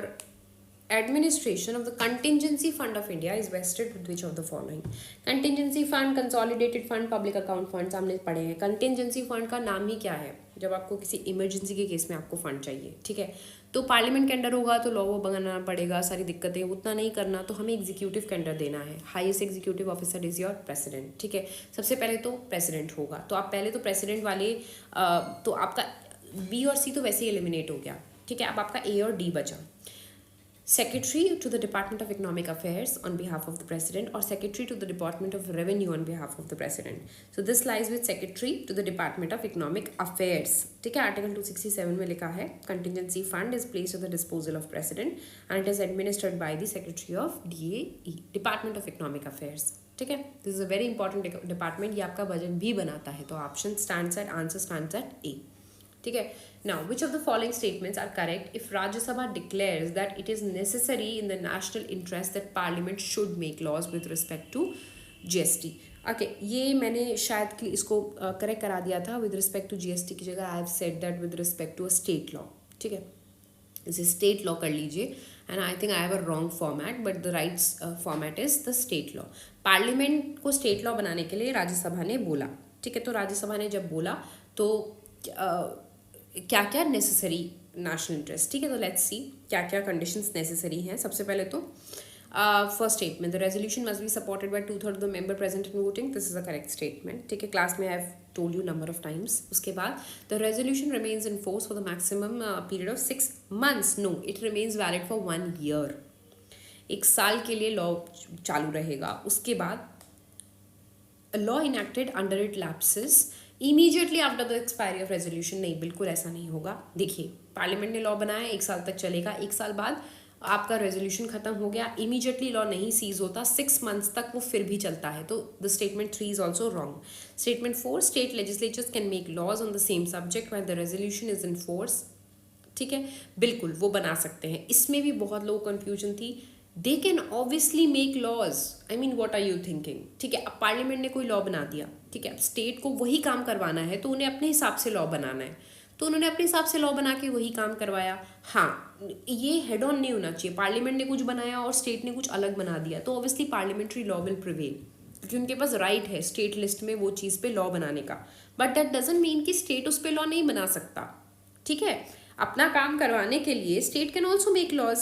administration of the contingency fund of India is vested with which of the following? Contingency fund, consolidated fund, public account funds हमने पढ़े हैं. contingency fund का नाम ही क्या है? जब आपको किसी इमरजेंसी के केस में आपको फंड चाहिए. ठीक है, तो पार्लियामेंट के अंडर होगा तो लॉ वो बनाना पड़ेगा, सारी दिक्कतें, उतना नहीं करना तो हमें एग्जीक्यूटिव के अंडर देना है. Highest executive officer is your president. ठीक है, सबसे पहले तो प्रेसिडेंट होगा, तो आप पहले तो प्रेसिडेंट वाले तो आपका बी और सी तो वैसे ही एलिमिनेट हो गया. ठीक है, अब आपका ए और डी बचा. Secretary to the Department of Economic Affairs on behalf of the President, or Secretary to the Department of Revenue on behalf of the President. So this lies with Secretary to the Department of Economic Affairs. ठीक है, article 267 में लिखा है Contingency Fund is placed at the disposal of President and it is administered by the Secretary of DAE, Department of Economic Affairs. ठीक है, this is a very important department. ये आपका budget भी बनाता है, तो option stands at, answer stands at A. ठीक है, now which of the following statements are correct if Rajya Sabha declares that it is necessary in the national interest that Parliament should make laws with respect to GST? Okay, ये मैंने शायद इसको correct करा दिया था. with respect to GST की जगह I have said that with respect to a state law. ठीक है, इसे स्टेट लॉ कर लीजिए, and I think I have a wrong format but the right format is the state law. Parliament को state law बनाने के लिए राज्यसभा ने बोला. ठीक है, तो राज्यसभा ने जब बोला तो क्या क्या नेसेसरी नेशनल इंटरेस्ट. ठीक है, तो लेट्स सी क्या क्या कंडीशंस नेसेसरी हैं. सबसे पहले तो first statement, the resolution must be supported by 2/3 of the member present in voting. This is a correct statement. ठीक है, क्लास में I have told you number of times. उसके बाद the resolution remains in force for the maximum period of 6 months. No, it remains valid for 1 year. 1 साल के लिए law चालू रहेगा. उसके बाद law enacted under it lapses immediately after the expiry of resolution. नहीं, बिल्कुल ऐसा नहीं होगा. देखिए, पार्लियामेंट ने लॉ बनाया, 1 साल तक चलेगा. 1 साल बाद आपका रेजोल्यूशन खत्म हो गया, इमीडिएटली लॉ नहीं सीज होता, 6 मंथ्स तक वो फिर भी चलता है, तो the statement 3 is also wrong. Statement 4, state legislatures can make laws on the same subject when the resolution is in force. ठीक है, बिल्कुल वो बना सकते हैं. इसमें भी बहुत लोग कन्फ्यूजन थी. They can obviously make laws, I mean what are you thinking. ठीक है, अब पार्लियामेंट ने कोई लॉ बना दिया, ठीक है, अब स्टेट को वही काम करवाना है तो उन्हें अपने हिसाब से लॉ बनाना है, तो उन्होंने अपने हिसाब से लॉ बना के वही काम करवाया. हाँ, ये हेड ऑन नहीं होना चाहिए. पार्लियामेंट ने कुछ बनाया और स्टेट ने कुछ अलग बना दिया, तो obviously parliamentary law will prevail, क्योंकि उनके पास राइट है स्टेट लिस्ट में वो चीज़ पे लॉ बनाने का. बट दैट डजंट मीन कि स्टेट उस पर लॉ नहीं बना सकता. ठीक है, अपना काम करवाने के लिए state can also make laws.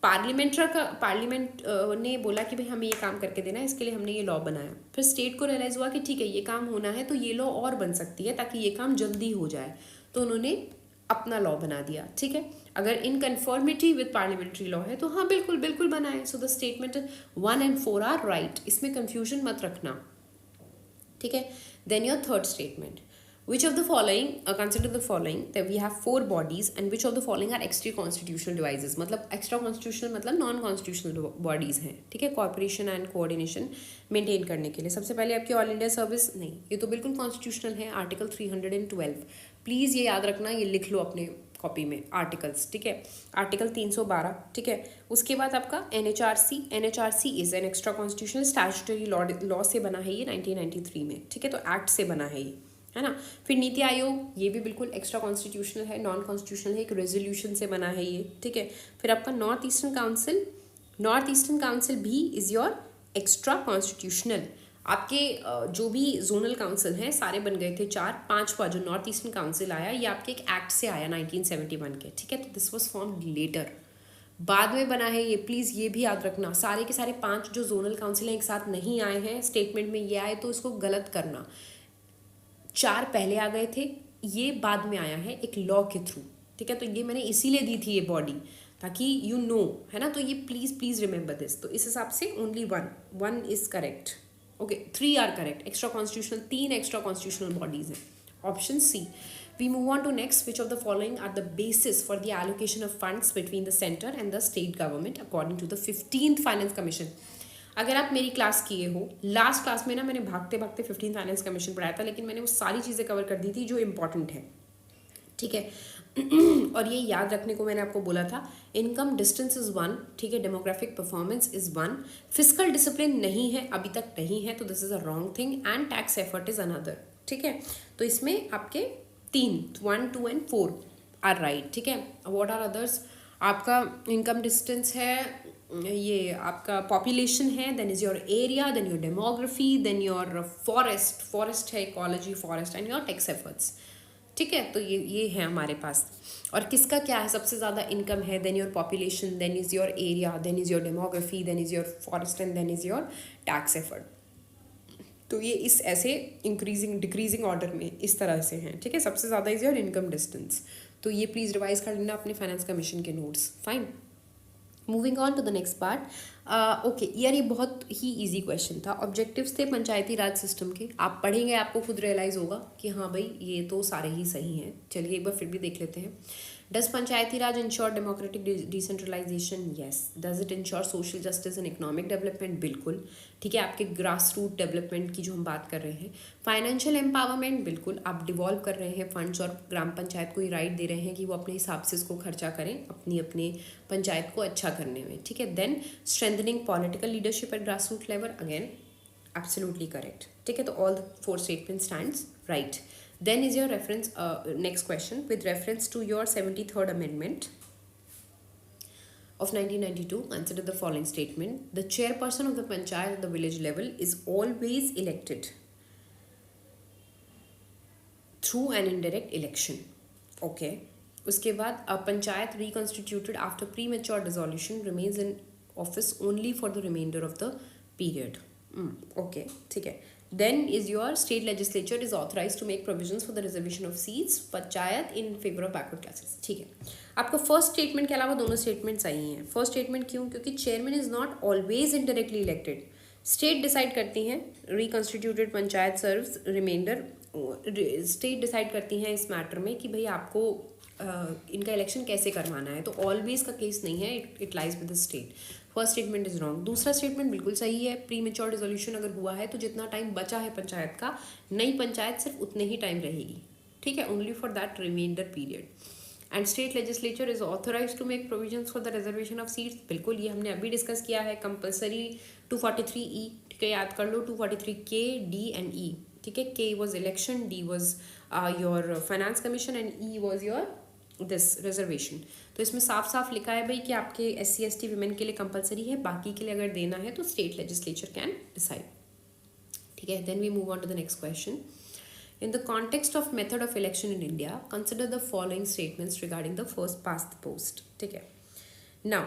Parliament ने बोला कि भाई हमें ये काम करके देना है, इसके लिए हमने ये लॉ बनाया. फिर स्टेट को रियलाइज़ हुआ कि ठीक है ये काम होना है तो ये लॉ और बन सकती है ताकि ये काम जल्दी हो जाए, तो उन्होंने अपना लॉ बना दिया. ठीक है, अगर in conformity with parliamentary law है तो हाँ बिल्कुल बिल्कुल बनाए. So the statement 1 and 4 are right, इसमें कन्फ्यूजन मत रखना. ठीक है, then your third statement, which of the following consider the following that we have 4 bodies and which of the following are extra constitutional devices. मतलब extra constitutional मतलब non constitutional bodies हैं. ठीक है, कॉर्पोरेशन एंड कोऑर्डिनेशन मेंटेन करने के लिए. सबसे पहले आपकी ऑल इंडिया सर्विस, नहीं ये तो बिल्कुल कॉन्स्टिट्यूशनल है, आर्टिकल 312. प्लीज़ ये याद रखना, ये लिख लो अपने कॉपी में आर्टिकल्स. ठीक है, आर्टिकल 312. ठीक है, उसके बाद आपका NHRC is an extra constitutional statutory law से बना है ये 1993 में. ठीक है, तो एक्ट से बना है ये, है ना. फिर नीति आयोग, ये भी बिल्कुल एक्स्ट्रा कॉन्स्टिट्यूशनल है, नॉन कॉन्स्टिट्यूशनल है, एक रेजोल्यूशन से बना है ये. ठीक है, फिर आपका नॉर्थ ईस्टर्न काउंसिल भी इज योर एक्स्ट्रा कॉन्स्टिट्यूशनल. आपके जो भी जोनल काउंसिल हैं सारे बन गए थे 4. 5वां जो नॉर्थ ईस्टर्न काउंसिल आया ये आपके एक एक्ट से आया 1971 के. ठीक है, तो दिस वॉज फॉर्म लेटर, बाद में बना है ये. प्लीज़ ये भी याद रखना, सारे के सारे 5 जो जोनल काउंसिल हैं एक साथ नहीं आए हैं, स्टेटमेंट में ये आए तो इसको गलत करना. 4 पहले आ गए थे, ये बाद में आया है एक लॉ के थ्रू. ठीक है, तो ये मैंने इसीलिए दी थी ये बॉडी ताकि यू नो, है ना. तो ये प्लीज़ रिमेंबर दिस. तो इस हिसाब से only one is correct. Okay, 3 are correct. Extra constitutional 3 extra constitutional bodies हैं. Option C. We move on to next. Which of the following are the basis for the allocation of funds between the center and the state government according to the 15th Finance Commission? अगर आप मेरी class किए हो, last class में ना मैंने भागते भागते 15th फाइनेंस कमीशन पढ़ाया था, लेकिन मैंने वो सारी चीज़ें कवर कर दी थी जो इम्पॉर्टेंट है. ठीक है, और ये याद रखने को मैंने आपको बोला था, इनकम डिस्टेंस इज़ 1. ठीक है, demographic performance is 1. Physical discipline नहीं है, अभी तक नहीं है, तो this is a wrong thing. And tax effort is another. ठीक है, तो इसमें आपके 3 1 2 and 4 आर राइट. ठीक है, व्हाट आर अदर्स. आपका इनकम डिस्टेंस है, ये आपका पॉपुलेशन है, then is your area, then your demography, then your forest है, ecology forest, and your tax efforts. ठीक है, तो ये है हमारे पास. और किसका क्या है, सबसे ज़्यादा इनकम है, then your population, then is your area, then is your demography, then is your forest, and then is your tax effort. तो ये इस ऐसे इंक्रीजिंग डिक्रीजिंग ऑर्डर में इस तरह से हैं. ठीक है, सबसे ज़्यादा इज़ योर इनकम डिस्टेंस. तो ये प्लीज़ रिवाइज कर लेना अपने फाइनेंस कमीशन के notes. Fine, moving on to the next part. Okay यार, ये बहुत ही इजी क्वेश्चन था. ऑब्जेक्टिव्स थे पंचायती राज सिस्टम के. आप पढ़ेंगे आपको खुद रियलाइज़ होगा कि हाँ भाई ये तो सारे ही सही हैं. चलिए एक बार फिर भी देख लेते हैं. Does Panchayati Raj ensure democratic decentralisation? Yes. Does it ensure social justice and economic development? बिल्कुल. ठीक है, आपके ग्रास रूट डेवलपमेंट की जो हम बात कर रहे हैं. फाइनेंशियल एम्पावरमेंट, बिल्कुल. आप डिवॉल्व कर रहे हैं फंड्स और ग्राम पंचायत को ये राइट दे रहे हैं कि वो अपने हिसाब से इसको खर्चा करें अपनी पंचायत को अच्छा करने में. ठीक है, देन strengthening political leadership at grass root level, again absolutely correct. ठीक है, तो all the 4 statement stands right. Then is your reference, next question, with reference to your 73rd Amendment of 1992, consider the following statement. The chairperson of the panchayat at the village level is always elected through an indirect election. Okay. उसके बाद a panchayat reconstituted after premature dissolution remains in office only for the remainder of the period. Okay, ठीक है. Then is your state legislature is authorized to make provisions for the reservation of seats panchayat in favor of backward classes. ठीक है, आपका first statement के अलावा दोनों statement सही हैं. फर्स्ट स्टेटमेंट क्यों? क्योंकि chairman is not always indirectly elected. State decide करती हैं. Reconstituted panchayat serves remainder, state decide करती हैं इस मैटर में कि भाई आपको इनका इलेक्शन कैसे करवाना है, तो ऑलवेज का केस नहीं है, it lies with the state. First statement is wrong. दूसरा स्टेटमेंट बिल्कुल सही है, प्री मेच्योर डिसोल्यूशन अगर हुआ है तो जितना टाइम बचा है पंचायत का, नई पंचायत सिर्फ उतने ही टाइम रहेगी, ठीक है, only for that remainder period. And state legislature is authorise to make provisions for the reservation of seats, बिल्कुल ये हमने अभी डिस्कस किया है, कंपलसरी 243E, ठीक है, याद कर लो 243K, D एंड E, ठीक है, K was election, D was your finance commission and E was your this reservation. तो इसमें साफ साफ लिखा है भाई कि आपके SC ST वीमेन के लिए कंपलसरी है, बाकी के लिए अगर देना है तो स्टेट लेजिस्लेचर कैन डिसाइड, ठीक है। Then we move on to the next question. In the context of method of election in India, consider the following statements regarding the first past the post. ठीक है. Now,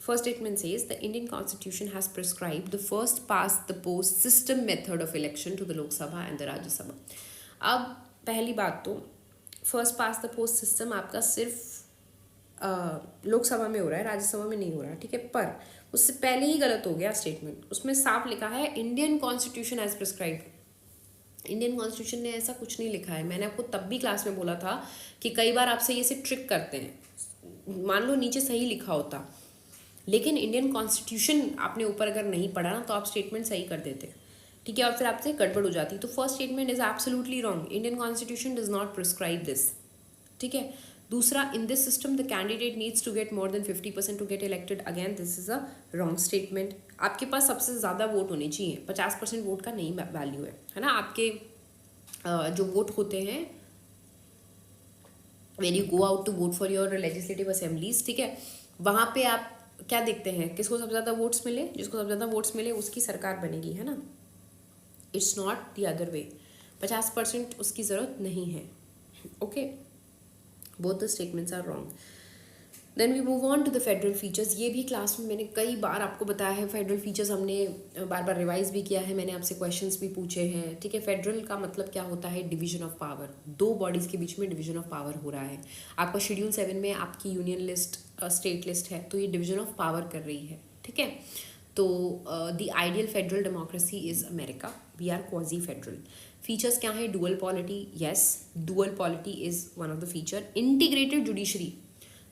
first statement says the Indian Constitution has prescribed the first past the post system method of election to the Lok Sabha and the Rajya Sabha. अब पहली बात तो first pass the post system आपका सिर्फ लोकसभा में हो रहा है, राज्यसभा में नहीं हो रहा, ठीक है, पर उससे पहले ही गलत हो गया स्टेटमेंट। उसमें साफ लिखा है Indian constitution as prescribed. Indian constitution ने ऐसा कुछ नहीं लिखा है। मैंने आपको तब भी क्लास में बोला था कि कई बार आपसे ये से ट्रिक करते हैं, मान लो नीचे सही लिखा होता, लेकिन इंडियन कॉन्स्टिट्यूशन आपने ऊपर अगर नहीं पढ़ा ना तो आप स्टेटमेंट सही कर देते, ठीक है, और फिर आपसे गड़बड़ हो जाती। तो first statement is absolutely wrong, Indian constitution does not prescribe this, ठीक है। दूसरा, in this system the candidate needs to get more than 50% to get elected, again this is a wrong statement. आपके पास सबसे ज़्यादा वोट होने चाहिए, 50% vote का नहीं वैल्यू है ना। आपके जो वोट होते हैं when you go out to vote for your legislative assemblies, ठीक है, वहाँ पे आप क्या देखते हैं, किसको सबसे ज़्यादा वोट्स मिले, जिसको सबसे ज़्यादा वोट्स मिले उसकी सरकार बनेगी, है ना। It's not the other way, 50% उसकी ज़रूरत नहीं है, okay. Both the statements are wrong. Then we move on to the federal features. ये भी क्लास में मैंने कई बार आपको बताया है, फेडरल फीचर्स हमने बार बार रिवाइज भी किया है, मैंने आपसे क्वेश्चंस भी पूछे हैं, ठीक है। फेडरल का मतलब क्या होता है, डिवीजन ऑफ पावर, दो बॉडीज़ के बीच में डिवीजन ऑफ पावर हो रहा है। आपका शेड्यूल 7 में आपकी यूनियन लिस्ट स्टेट लिस्ट है, तो ये डिवीजन ऑफ पावर कर रही है, ठीक है। तो the ideal federal democracy is America, we are quasi federal. Features क्या है, dual polity, yes, dual polity is one of the feature. Integrated judiciary,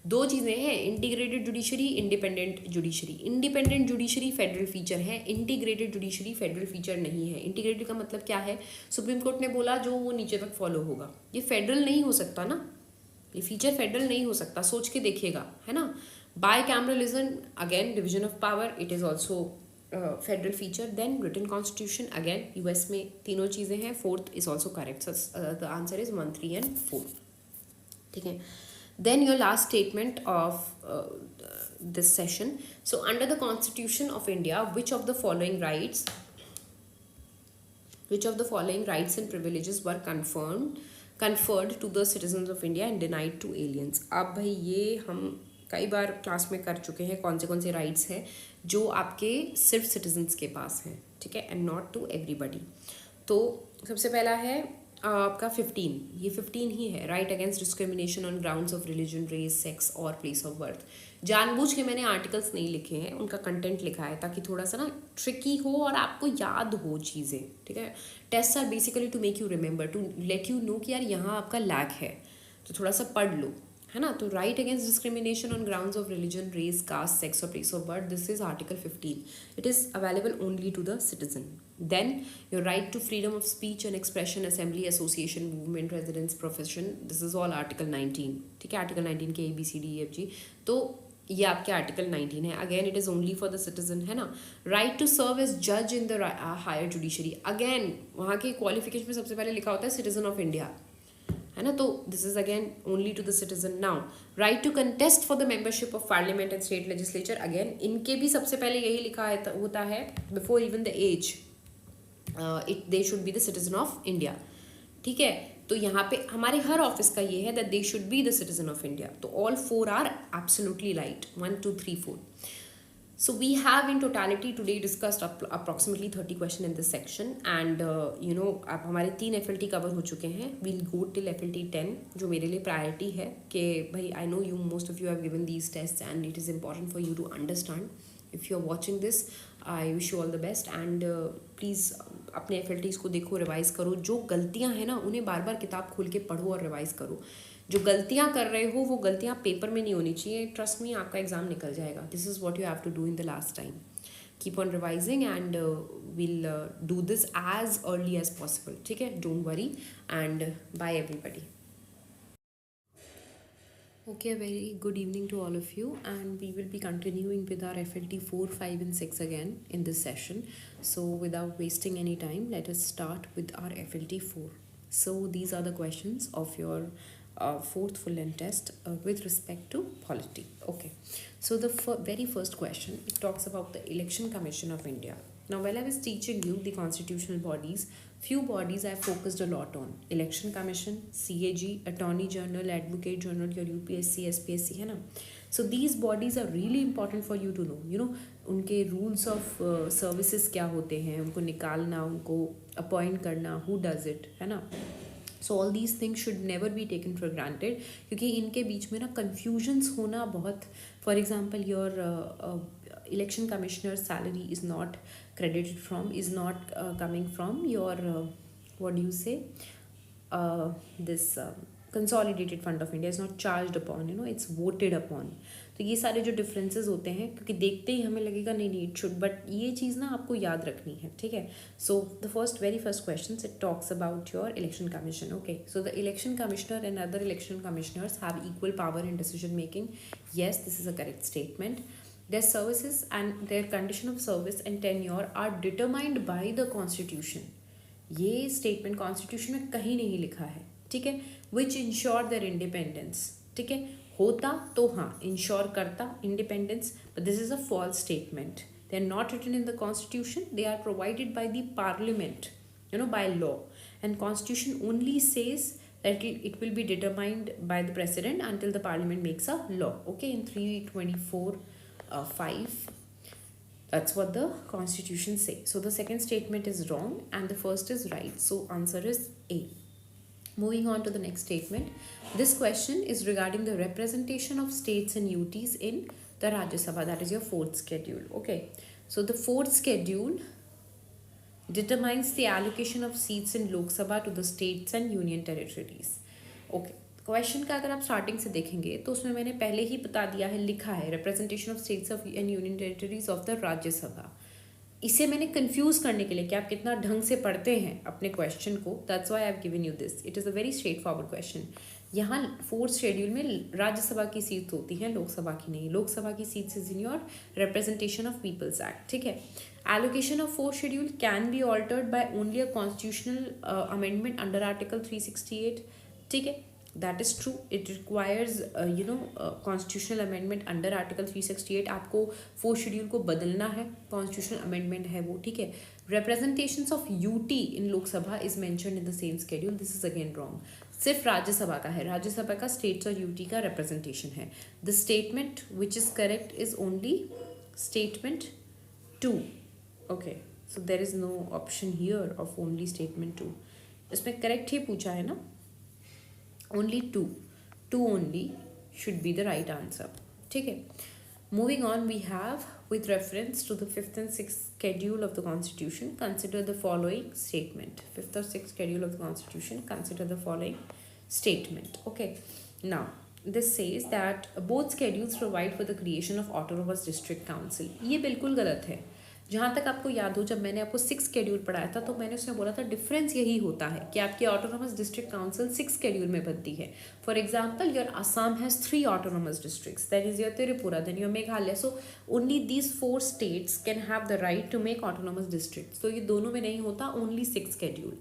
दो चीज़ें हैं, integrated judiciary, independent judiciary. Independent judiciary federal feature है, integrated judiciary federal feature नहीं है। Integrated का मतलब क्या है, सुप्रीम कोर्ट ने बोला जो वो नीचे तक फॉलो होगा, ये फेडरल नहीं हो सकता ना, ये फीचर फेडरल नहीं हो सकता, सोच के देखिएगा, है ना। Bicameralism, again division of power, it is also federal feature. Then written constitution, again US में तीनों चीज़ें हैं, fourth is also correct, the answer is 1, 3 and 4, ठीक है। Then your last statement of this session. So under the Constitution of India, which of the following rights and privileges were conferred to the citizens of India and denied to aliens? अब भाई ये हम कई बार class में कर चुके हैं, कौन से राइट्स हैं जो आपके सिर्फ सिटीजन्स के पास हैं, ठीक है, एंड नॉट टू एवरीबडी। तो सबसे पहला है आपका 15, ये 15 ही है, right against discrimination on grounds of religion, race, sex और प्लेस ऑफ बर्थ। जानबूझ के मैंने आर्टिकल्स नहीं लिखे हैं, उनका कंटेंट लिखा है ताकि थोड़ा सा ना ट्रिकी हो और आपको याद हो चीज़ें, ठीक है। Test are basically to make you remember, to let you know कि यार यहाँ आपका लैक है, तो थोड़ा सा पढ़ लो, है ना। तो right against discrimination on grounds of religion, race, caste, sex और place of birth, this is article 15, it is available only to the citizen. Then your right to freedom of speech and expression, assembly, association, movement, residence, profession, this is all article 19, ठीक है। article 19 के ABCDEFG, तो ये आपके article 19 है, again it is only for the citizen, है ना। right to serve as judge in the higher judiciary, again वहाँ के qualification में सबसे पहले लिखा होता है citizen of India, है ना, तो this is again only to the citizen। now right to contest for the membership of parliament and state legislature, again इनके भी सबसे पहले यही लिखा होता है before even the age, they should be the citizen of India, ठीक है। तो यहाँ पे हमारे हर ऑफिस का ये है that they should be the citizen of India, तो all 4 are absolutely right, 1, 2, 3, 4। So we have in totality today discussed approximately 30 questions in this section, and अब हमारे 3 FLT कवर हो चुके हैं। we'll go till FLT 10, जो मेरे लिए priority है कि भाई I know you most of you have given these tests and it is important for you to understand. If you are watching this, I wish you all the best, and please अपने FLTs को देखो, revise करो, जो गलतियां हैं ना उन्हें बार बार किताब खोल के पढ़ो और रिवाइज़ करो। जो गलतियाँ कर रहे हो वो गलतियाँ पेपर में नहीं होनी चाहिए. ट्रस्ट मी, आपका एग्ज़ाम निकल जाएगा. This is what you have to do in the last time. Keep on revising and we'll do this as early as possible. ठीक है, don't worry and bye everybody. Okay, a very good evening to all of you, and we will be continuing with our FLT 4, 5 and 6 again in this session. So without wasting any time, let us start with our FLT 4. So these are the questions of your fourth full length test with respect to polity. Okay, so the very first question, it talks about the Election Commission of India. Now, while I was teaching you the constitutional bodies, few bodies I focused a lot on: Election Commission, CAG, Attorney General, Advocate General, your UPSC, SPSC, है ना. So these bodies are really important for you to know. You know, उनके rules of services क्या होते हैं, उनको निकालना, उनको appoint करना, who does it, है ना. So all these things should never be taken for granted, क्योंकि इनके बीच में ना कन्फ्यूजन्स होना बहुत. For example, your election commissioner salary is not credited from, is not coming from your what do you say, this consolidated fund of India, is not charged upon, you know, it's voted upon. तो ये सारे जो differences होते हैं, क्योंकि देखते ही हमें लगेगा नहीं नहीं इट शुड, बट ये चीज़ ना आपको याद रखनी है. ठीक है. So the very first question it talks about your election commission. Okay, so the election commissioner and other election commissioners have equal power in decision making. Yes, this is a correct statement. Their services and their condition of service and tenure are determined by the constitution. ये statement constitution में कहीं नहीं लिखा है. ठीक है. Which ensure their independence. ठीक है. होता तो हाँ ensure करता independence, but this is a false statement. They are not written in the constitution. They are provided by the parliament, you know, by law. And constitution only says that it will be determined by the president until the parliament makes a law. Okay, in 324 5, that's what the constitution says. So the second statement is wrong and the first is right. So answer is A. Moving on to the next statement. This question is regarding the representation of states and UTs in the Rajya Sabha. That is your fourth schedule. Okay, so the fourth schedule determines the allocation of seats in Lok Sabha to the states and union territories. Okay, question का अगर आप starting से देखेंगे तो उसमें मैंने पहले ही बता दिया है, लिखा है representation of states of and union territories of the Rajya Sabha. इसे मैंने कंफ्यूज करने के लिए कि आप कितना ढंग से पढ़ते हैं अपने क्वेश्चन को, that's why I have given you this. It is a very straight forward question. यहाँ फोर्थ शेड्यूल में राज्यसभा की सीट होती हैं, लोकसभा की नहीं. लोकसभा की seats is in your representation of people's act. ठीक है. Allocation of fourth schedule can be altered by only a constitutional amendment under Article 368. ठीक है. That is true. It requires constitutional amendment under Article 368. आपको fourth schedule को बदलना है, constitutional amendment है वो. ठीक है. Representations of UT in Lok Sabha is mentioned in the same schedule. This is again wrong. सिर्फ राज्यसभा का है, राज्यसभा का स्टेट्स और यूटी का representation है. The statement which is correct is only statement 2. Okay, so there is no option here of only statement 2. इसमें correct ही पूछा है ना. Only 2 only should be the right answer. ठीक है. Moving on, we have with reference to the 5th and 6th schedule of the constitution, consider the following statement. 5th or 6th schedule of the constitution, consider the following statement. Okay, now this says that both schedules provide for the creation of autonomous district council. ये बिल्कुल गलत है. जहाँ तक आपको याद हो, जब मैंने आपको 6 शेड्यूल पढ़ाया था तो मैंने उसमें बोला था डिफरेंस यही होता है कि आपकी ऑटोनोमस डिस्ट्रिक्ट काउंसिल 6 शेड्यूल में बनती है. For example, your Assam has 3 autonomous districts, that is your Tripura, then your Meghalaya. So only these 4 states can have the right to make autonomous district. तो ये दोनों में नहीं होता, only 6 schedule.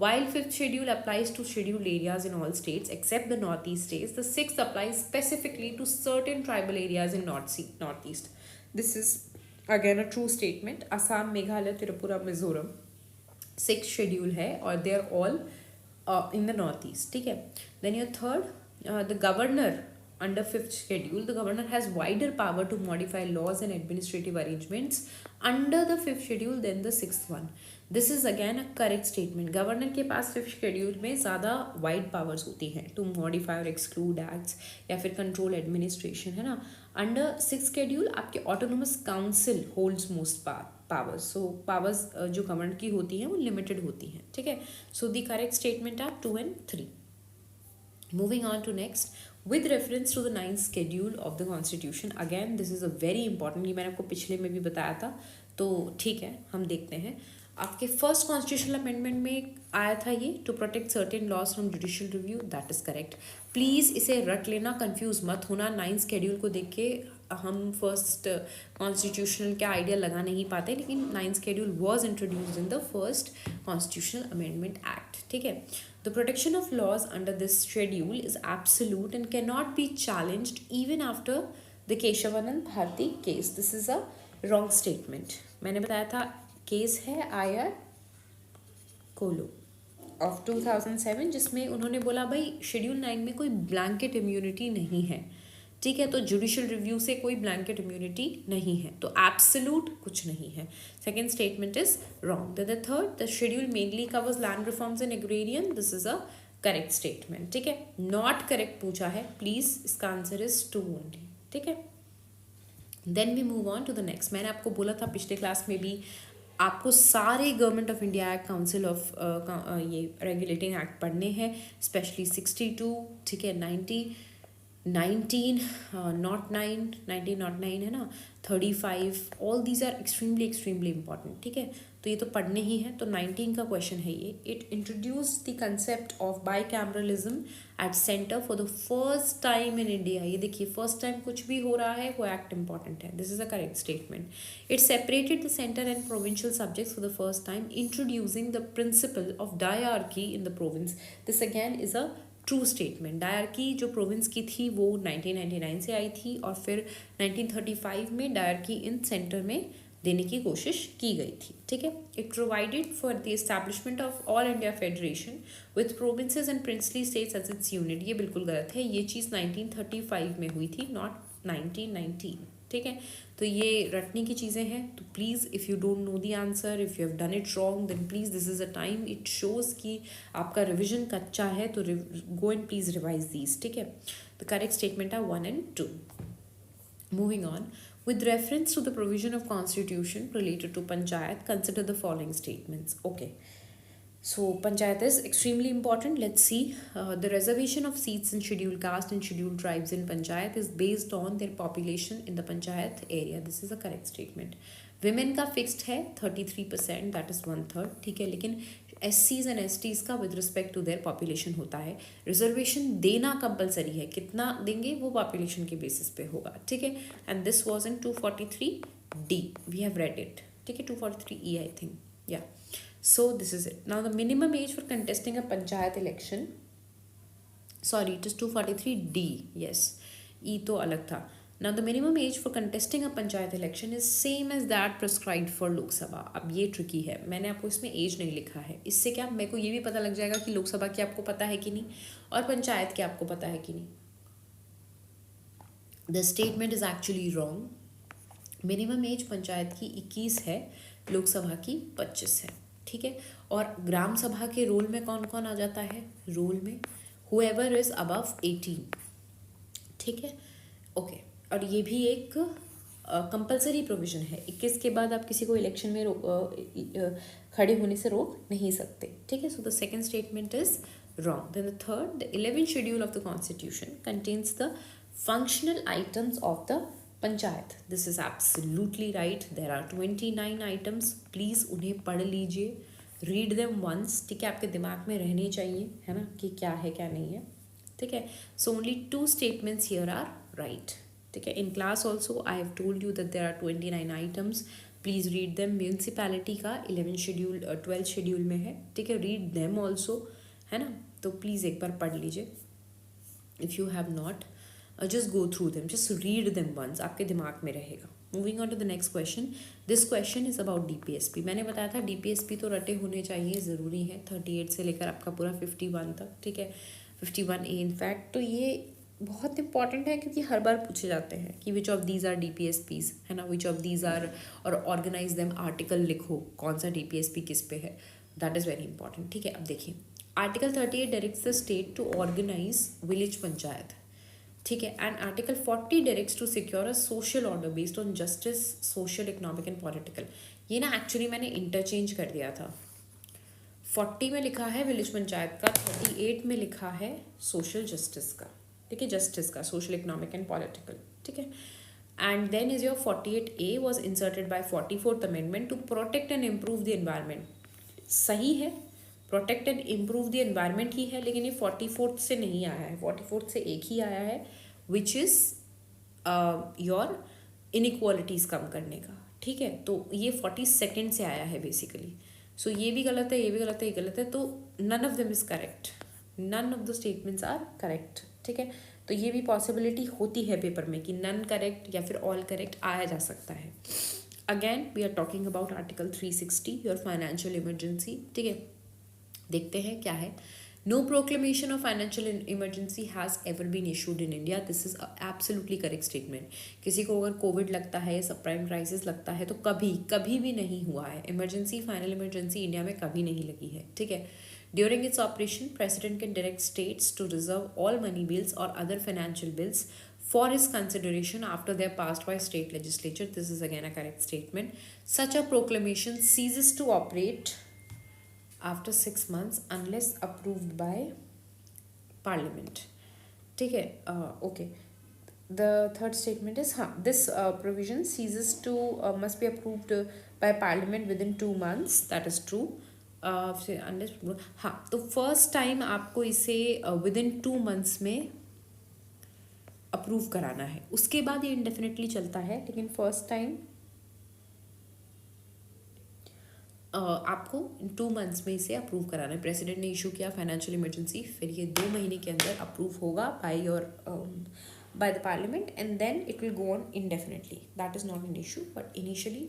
While 5th schedule applies to scheduled areas in all states except the northeast states, the 6th applies specifically to certain tribal areas in northeast. This is again a true statement. Assam, Meghalaya, Tripura, Mizoram 6th schedule है और they are all in the northeast. ठीक है. Then your third, the governor under 5th schedule, the governor has wider power to modify laws and administrative arrangements under the 5th schedule than the 6th one. This is again a correct statement. Governor के पास 5th schedule में ज़्यादा wide powers होती हैं to modify और exclude acts या फिर control administration, है ना. अंडर 6th शेड्यूल आपके autonomous council holds most powers. So powers जो गवर्नर की होती हैं वो लिमिटेड होती हैं. ठीक है. So the correct statement are 2 and 3. Moving on to next, with reference to the ninth schedule of the constitution, again this is a very important, ये मैंने आपको पिछले में भी बताया था, तो ठीक है हम देखते हैं. आपके फर्स्ट कॉन्स्टिट्यूशनल अमेंडमेंट में आया था ये, to protect certain laws from judicial review, that is correct. Please इसे रट लेना, कंफ्यूज मत होना. नाइन्थ शेड्यूल को देख के हम फर्स्ट कॉन्स्टिट्यूशनल का आइडिया लगा नहीं पाते, लेकिन ninth schedule was introduced in the first constitutional amendment act. ठीक है. The protection of laws under this schedule is absolute and cannot be challenged even after the Keshavanand Bharti case. This is a wrong statement. मैंने बताया था case है आयर कोलो of 2007, जिसमें उन्होंने बोला भाई शेड्यूल 9 में कोई ब्लैंकेट इम्यूनिटी नहीं है. ठीक है, तो जुडिशियल रिव्यू से कोई ब्लैंकेट इम्यूनिटी नहीं है, तो एब्सोल्यूट कुछ नहीं है. Second statement is wrong. The third, the schedule mainly covers land reforms in agrarian. This is a correct statement. ठीक है, नॉट करेक्ट पूछा है, प्लीज इसका आंसर इज 2 ओनली. ठीक है. Then we move on to the next. मैंने आपको बोला था पिछले क्लास में भी, आपको सारे government of India act, council of ये रेगुलेटिंग एक्ट पढ़ने हैं, स्पेशली 62. ठीक है, 19 नॉट 9 है ना, 35, all these are extremely important. ठीक है, तो ये तो पढ़ने ही है. तो 19 का क्वेश्चन है ये. It introduce the concept of by cameralism at centre for the first time in India. ये देखिए, फर्स्ट टाइम कुछ भी हो रहा है, वो एक्ट इंपॉर्टेंट है. This is a correct statement. It separated the centre and provincial subjects for the first time, introducing the principle of dyarchy in the province. This again is a true statement. Dyarchy जो province की थी वो 1999 से आई थी, और फिर 1935 में dyarchy इन centre में देने की कोशिश की गई थी. ठीक है. It provided for the establishment of all India federation with provinces and princely states as its unit. ये बिल्कुल गलत है, ये चीज़ 1935 में हुई थी, नॉट 1919. ठीक है, तो ये रटने की चीज़ें हैं. तो please if you don't know the answer, if you have done it wrong, then please this is a time. It shows कि आपका रिविजन कच्चा है, तो go and please revise these. ठीक है. The correct statement are 1 and 2. Moving on, with reference to the provision of constitution related to panchayat, consider the following statements. Okay. So panchayat is extremely important. Let's see. The reservation of seats in scheduled caste and scheduled tribes in panchayat is based on their population in the panchayat area. This is a correct statement. Women का fixed है 33%, that is 1/3. ठीक है, लेकिन SCs and STs का with respect to their population होता है. Reservation देना compulsory है, कितना देंगे वो पॉपुलेशन के बेसिस पे होगा. ठीक है. And this was in 243D. We have read it. ठीक है, 243E I think. Yeah. So this is it. Now the minimum age for contesting a panchayat election, sorry, it is 243D. Yes, E तो अलग था. Now the minimum age for contesting a panchayat election is same as that prescribed for Lok Sabha. अब ये tricky है, मैंने आपको इसमें as नहीं लिखा है. इससे क्या मेरे को ये भी पता लग जाएगा कि लोकसभा की आपको पता है कि नहीं, और पंचायत की आपको पता है कि नहीं. The statement is actually wrong. Minimum age panchayat की 21 है, लोकसभा की 25 है. ठीक है. और ग्राम सभा के रोल में कौन कौन आ जाता है? रोल में whoever is above 18. ठीक है. ओके. और ये भी एक कंपलसरी प्रोविजन है. 21 के बाद आप किसी को इलेक्शन में खड़े होने से रोक नहीं सकते. ठीक है. So the second statement is wrong. Then the third, the 11th schedule of the constitution contains the functional items of the panchayat. This is absolutely right. There are 29 items. Please उन्हें पढ़ लीजिए, रीड देम वंस. ठीक है, आपके दिमाग में रहने चाहिए, है ना, कि क्या है क्या नहीं है. ठीक है. So only 2 statements here are right. ठीक है. In class also I have told you that there are 29 items. Please read them. Municipality का 11th शेड्यूल 12th शेड्यूल में है. ठीक है. रीड देम ऑल्सो, है ना. तो प्लीज़ एक बार पढ़ लीजिए if you have not. Just go through them, just read them once, आपके दिमाग में रहेगा. Moving on to the next question. This question is about DPSP. मैंने बताया था DPSP तो रटे होने चाहिए, ज़रूरी है. 38 से लेकर आपका पूरा 51 तक. ठीक है, 51A इनफैक्ट. तो ये बहुत इंपॉर्टेंट है क्योंकि हर बार पूछे जाते हैं कि which of these are DPSPs, है ना, विच ऑफ दीज आर, और ऑर्गेनाइज देम. आर्टिकल लिखो कौन सा DPSP किस पे है. That is very important. ठीक है. अब देखिए, article 38 directs the state to organise village panchayat. ठीक है. And article 40 directs to secure a social order based on justice, social, economic and political. ये ना एक्चुअली मैंने इंटरचेंज कर दिया था. 40 में लिखा है विलेज पंचायत का, 38 में लिखा है सोशल जस्टिस का, ठीक है, जस्टिस का, सोशल इकोनॉमिक एंड पॉलिटिकल, ठीक है. And then is your 48A was inserted by 44th amendment to protect and improve the environment. सही है, protect and improve the environment ही है, लेकिन ये 44th से नहीं आया है, 44th से एक ही आया है विच इज़ योर इनइक्वालिटीज़ कम करने का, ठीक है. तो ये 42nd से आया है बेसिकली. सो ये भी गलत है, ये भी गलत है, ये गलत है, तो none of them is correct, none of the statements are correct, ठीक है. तो ये भी पॉसिबिलिटी होती है पेपर में कि नन करेक्ट या फिर ऑल करेक्ट आया जा सकता है. Again we are talking about article 360 your financial emergency, ठीक है. देखते हैं क्या है. No proclamation of financial emergency has ever been issued in India. This is absolutely correct statement. किसी को अगर कोविड लगता है या सब प्राइम क्राइसिस लगता है तो कभी कभी भी नहीं हुआ है. इमरजेंसी, फाइनल इमरजेंसी इंडिया में कभी नहीं लगी है, ठीक है. During its operation president can direct states to reserve all money bills और other financial bills for his consideration after they are passed by state legislature. This is again a correct statement. Such a proclamation ceases to operate after 6 months unless approved by parliament, ठीक है. Okay, the third statement is this provision ceases to must be approved by parliament within 2 months. That is true. Unless हाँ, तो first time आपको इसे within 2 months में approve कराना है, उसके बाद ये इंडेफिनेटली चलता है, लेकिन फर्स्ट टाइम आपको 2 मंथ्स में इसे अप्रूव कराना है. प्रेसिडेंट ने इशू किया फाइनेंशियल इमरजेंसी, फिर ये 2 महीने के अंदर अप्रूव होगा by your by the parliament and then it will go on indefinitely. That is not an issue, but initially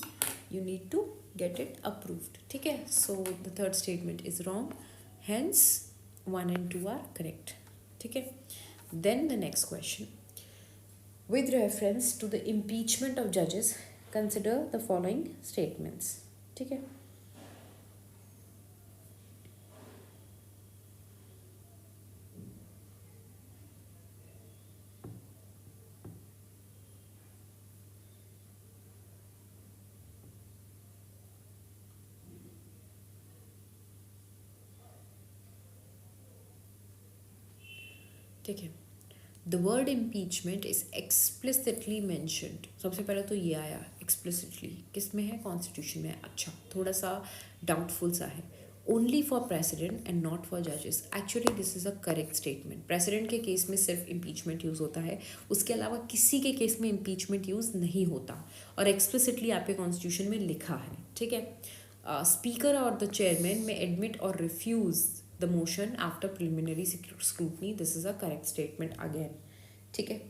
you need to get it approved, ठीक है. So the third statement is wrong, hence 1 and 2 are correct, ठीक है. Then the next question. With reference to the impeachment of judges, consider the following statements, ठीक है. ठीक है. The word impeachment is explicitly mentioned. सबसे पहले तो ये आया एक्सप्लिसिटली, किस में है, कॉन्स्टिट्यूशन में. अच्छा, थोड़ा सा डाउटफुल सा है. Only for president and not for जजेस. Actually this is a correct statement. President के केस में सिर्फ इम्पीचमेंट यूज़ होता है, उसके अलावा किसी के केस में इम्पीचमेंट यूज़ नहीं होता, और एक्सप्लिसिटली आपके कॉन्स्टिट्यूशन में लिखा है, ठीक है. स्पीकर और द चेयरमैन में एडमिट और refuse the motion after preliminary scrutiny. This is a correct statement again, ठीक है.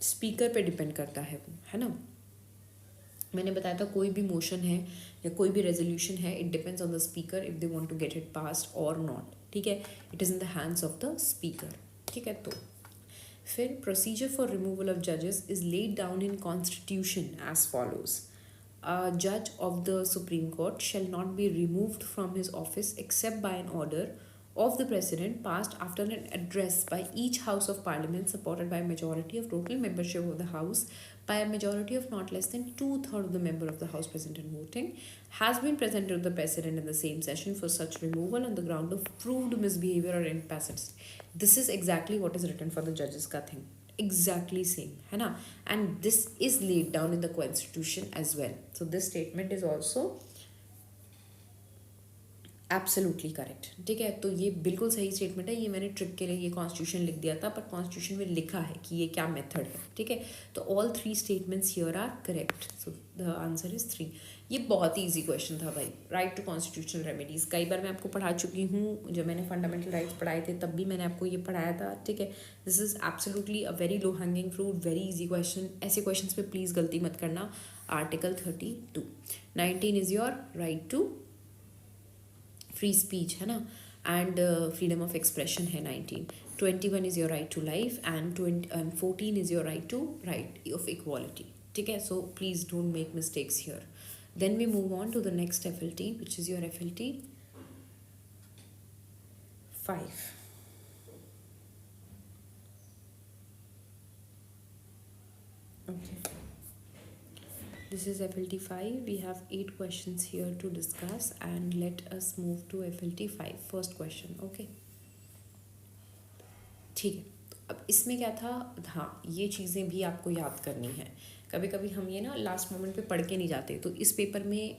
स्पीकर पे डिपेंड करता है ना. मैंने बताया था कोई भी मोशन है या कोई भी रेजोल्यूशन है, it depends on the speaker if they want to get it passed or not, ठीक है. It is in the hands of the speaker, ठीक है. तो फिर प्रोसीजर फॉर रिमूवल ऑफ जजेस is laid down in constitution as follows. A judge of the Supreme Court shall not be removed from his office except by an order of the President passed after an address by each House of Parliament supported by a majority of total membership of the House by a majority of not less than 2/3 of the member of the House present and voting, has been presented to the President in the same session for such removal on the ground of proved misbehavior or incapacity. This is exactly what is written for the judges का thing. Exactly same, है ना. And this is laid down in the constitution as well. So this statement is also absolutely correct, ठीक है. तो ये बिल्कुल सही statement है. ये मैंने ट्रिक के लिए ये कॉन्स्टिट्यूशन लिख दिया था, पर कॉन्स्टिट्यूशन में लिखा है कि ये क्या मेथड है, ठीक है. तो all 3 statements here are correct. So the answer is 3. ये बहुत ही ईजी क्वेश्चन था भाई. राइट टू कॉन्स्टिट्यूशनल रेमेडीज़ कई बार मैं आपको पढ़ा चुकी हूँ. जब मैंने फंडामेंटल राइट्स पढ़ाए थे तब भी मैंने आपको ये पढ़ाया था, ठीक है. This is absolutely a very low hanging fruit, very easy question. ऐसे क्वेश्चन पे प्लीज़ गलती मत करना. Article 32. 19 is your right to free speech, है ना, एंड फ्रीडम ऑफ एक्सप्रेशन है 19. 21 is your right to life and 14 is your right of equality, ठीक है. So please don't make mistakes here. Then we move on to the next FLT which is your FLT 5. Okay. This is FLT 5. We have 8 questions here to discuss and let us move to FLT 5. First question. Okay. ठीक है. अब इसमें क्या था, हाँ ये चीज़ें भी आपको याद करनी है. कभी कभी हम ये ना लास्ट मोमेंट पे पढ़ के नहीं जाते, तो इस पेपर में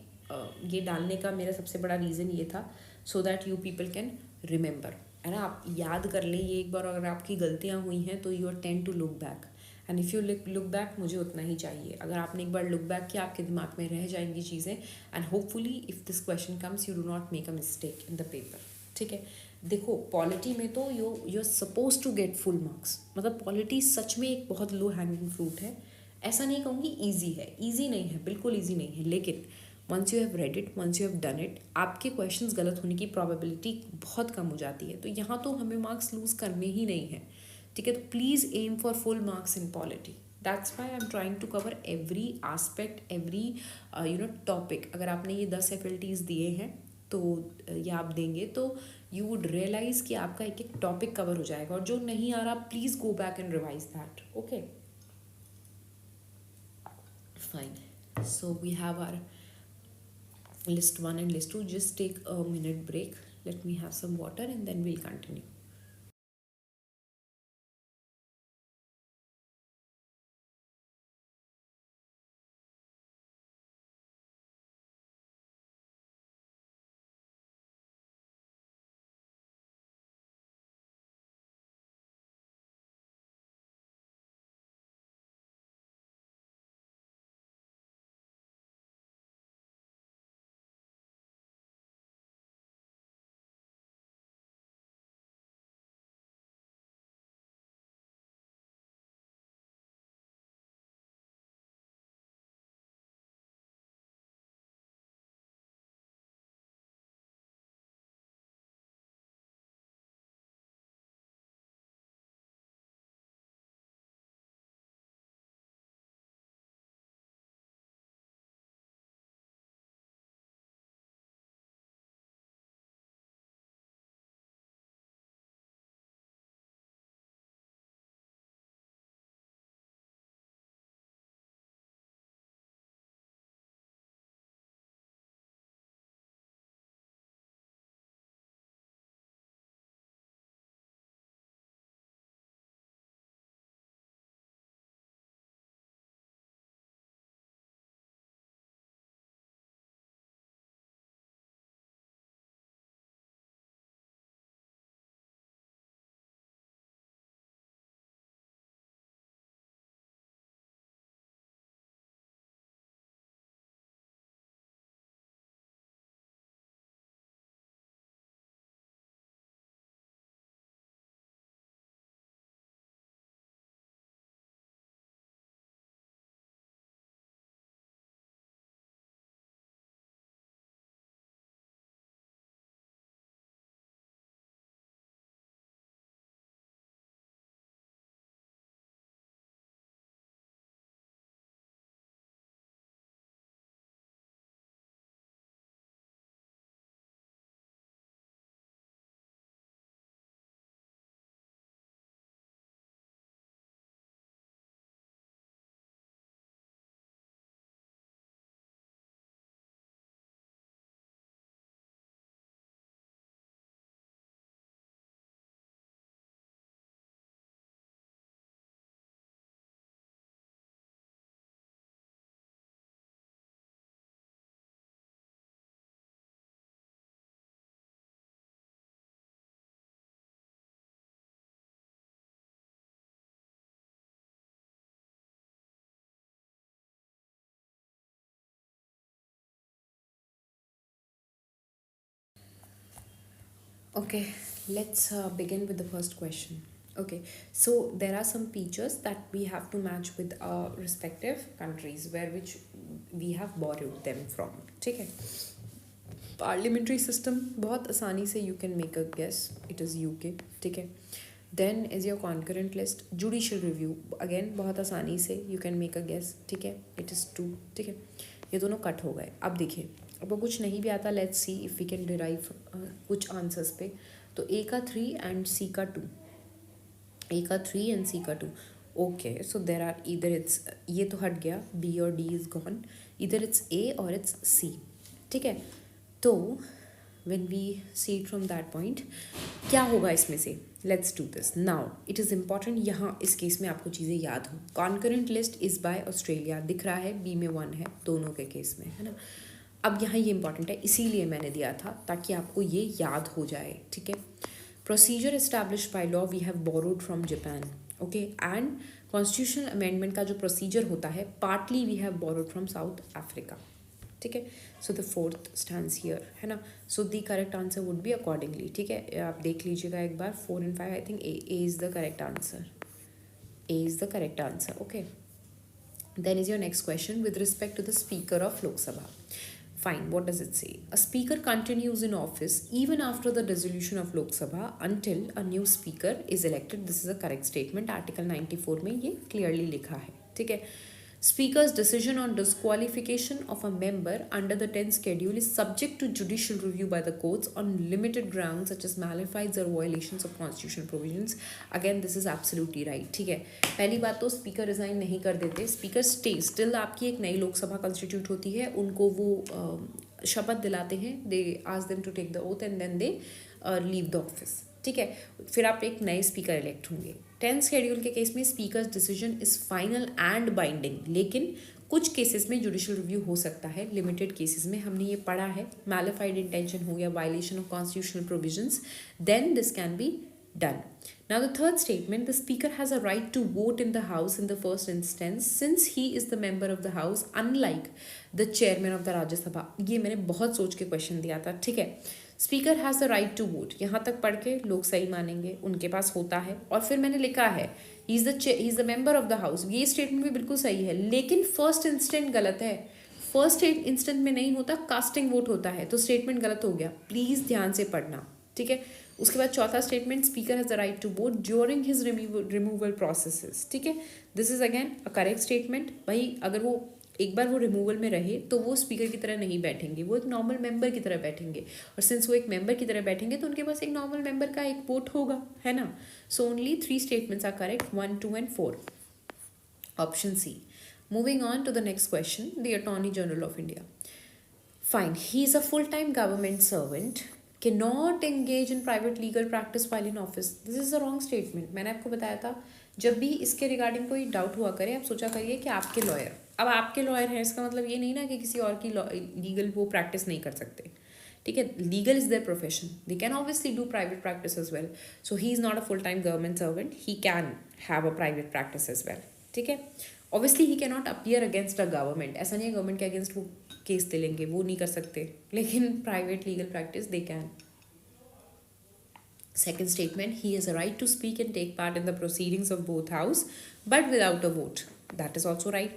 ये डालने का मेरा सबसे बड़ा रीज़न ये था, सो that you people can remember, है ना. आप याद कर लें ये एक बार. अगर आपकी गलतियाँ हुई हैं तो you are tend to look back, and if you look back, मुझे उतना ही चाहिए. अगर आपने एक बार लुक बैक किया, आपके दिमाग में रह जाएंगी चीज़ें, and hopefully if this question comes you do not make a mistake in the paper. ठीक है. देखो पॉलिटी में तो you are suppose to get full marks. मतलब पॉलिटी सच में एक बहुत लो हैंगिंग फ्रूट है. ऐसा नहीं कहूँगी ईजी है, ईजी नहीं है, बिल्कुल ईजी नहीं है, लेकिन once you have read it, once you have done it, आपके क्वेश्चंस गलत होने की प्रोबेबिलिटी बहुत कम हो जाती है. तो यहाँ तो हमें मार्क्स लूज़ करने ही नहीं है. ठीक है. तो please aim for full marks in polity. That's why I am trying to cover every aspect, every topic. अगर आपने ये 10 FLTs दिए हैं तो या आप देंगे तो यू वुड रियलाइज़ कि आपका एक एक टॉपिक कवर हो जाएगा. और जो नहीं आ रहा, please go back and revise that. Okay fine. So we have our list 1 and list 2. Just take a minute break. Let me have some water and then we'll continue. Okay, let's begin with the first question. Okay, so there are some features that we have to match with our respective countries where which we have borrowed them from. ठीक है. Parliamentary system बहुत आसानी से you can make a guess. It is UK. ठीक है. Then is your concurrent list. Judicial review again बहुत आसानी से you can make a guess. ठीक है. It is 2. ठीक है. ये दोनों कट हो गए. अब देखिए, अब कुछ नहीं भी आता, let's see if we can derive कुछ आंसर्स पे. तो ए का 3 एंड सी का 2. ए का 3 एंड सी का 2. ओके, सो देर आर इधर इट्स, ये तो हट गया, बी और डी इज गॉन, इधर इट्स ए और इट्स सी, ठीक है। तो when we see it from that point, क्या होगा इसमें से, let's do this now. It is important यहाँ इस केस में आपको चीज़ें याद हो। Concurrent list is by Australia दिख रहा है, बी में 1 है दोनों के केस में, है ना। अब यहाँ ये इंपॉर्टेंट है, इसीलिए मैंने दिया था ताकि आपको ये याद हो जाए, ठीक है। Procedure established by law we have borrowed from Japan, okay, and constitutional amendment का जो प्रोसीजर होता है partly we have borrowed from South Africa, ठीक है। So the fourth stands here, है ना। So the correct answer would be accordingly, ठीक है। आप देख लीजिएगा एक बार, 4 and 5, I think A is the correct answer, A is the correct answer, okay. Then is your next question with respect to the Speaker of Lok Sabha. Fine, what does it say? A speaker continues in office even after the dissolution of Lok Sabha until a new speaker is elected. This is a correct statement. Article 94 में ये clearly लिखा है, ठीक है। Speaker's decision on disqualification of a member under the 10th schedule is subject to judicial review by the courts on limited grounds such as malafide or violations of constitutional provisions. Again, this is absolutely right, ठीक है। पहली बात तो speaker resign नहीं कर देते, speaker stay still, आपकी एक नई लोकसभा कंस्टिट्यूट होती है, उनको वो शपथ दिलाते हैं, they ask them to take the oath and then they leave the office, ठीक है। फिर आप एक नए स्पीकर इलेक्ट होंगे। 10th शेड्यूल के केस में speaker decision is final and binding, लेकिन कुछ केसेस में जुडिशियल रिव्यू हो सकता है, लिमिटेड केसेस में, हमने ये पढ़ा है, मैलिफाइड इंटेंशन हो या violation of constitutional provisions, then this can be done. Now the third statement, the speaker has a right to vote in the house in the first instance since he is the member of the house unlike the chairman of the Rajya Sabha. ये मैंने बहुत सोच के question दिया था, ठीक है। Speaker has the right to vote, यहाँ तक पढ़ के लोग सही मानेंगे, उनके पास होता है। और फिर मैंने लिखा है ही is the member of the house, ये स्टेटमेंट भी बिल्कुल सही है, लेकिन फर्स्ट इंस्टेंट गलत है। फर्स्ट इंस्टेंट में नहीं होता, कास्टिंग वोट होता है, तो स्टेटमेंट गलत हो गया, प्लीज़ ध्यान से पढ़ना, ठीक है। उसके बाद चौथा statement, speaker has the right to vote during his removal processes, ठीक है। This is again a correct statement. भाई अगर वो एक बार वो रिमूवल में रहे तो वो स्पीकर की तरह नहीं बैठेंगे, वो एक नॉर्मल मेंबर की तरह बैठेंगे, और सिंस वो एक मेंबर की तरह बैठेंगे तो उनके पास एक नॉर्मल मेंबर का एक वोट होगा, है ना। So only 3 statements are correct, 1, 2 and 4, option C. Moving on to the next question, the attorney general of India, fine, he is a full time government servant, cannot engage in private legal practice while in office. This is a wrong statement. मैंने आपको बताया था, जब भी इसके regarding कोई doubt हुआ करे, आप सोचा करिए कि आपके लॉयर, अब आपके लॉयर हैं, इसका मतलब ये नहीं ना कि किसी और की लीगल वो प्रैक्टिस नहीं कर सकते, ठीक है। Legal is their profession, they can obviously do private practice as well, so he is not a full time government servant, he can have a private practice as well, ठीक है। Obviously he can not appear against a government, ऐसा नहीं है government के against वो case दे लेंगे, वो नहीं कर सकते, लेकिन private legal practice they can. Second statement, he has a right to speak and take part in the proceedings of both house but without a vote. That is also right.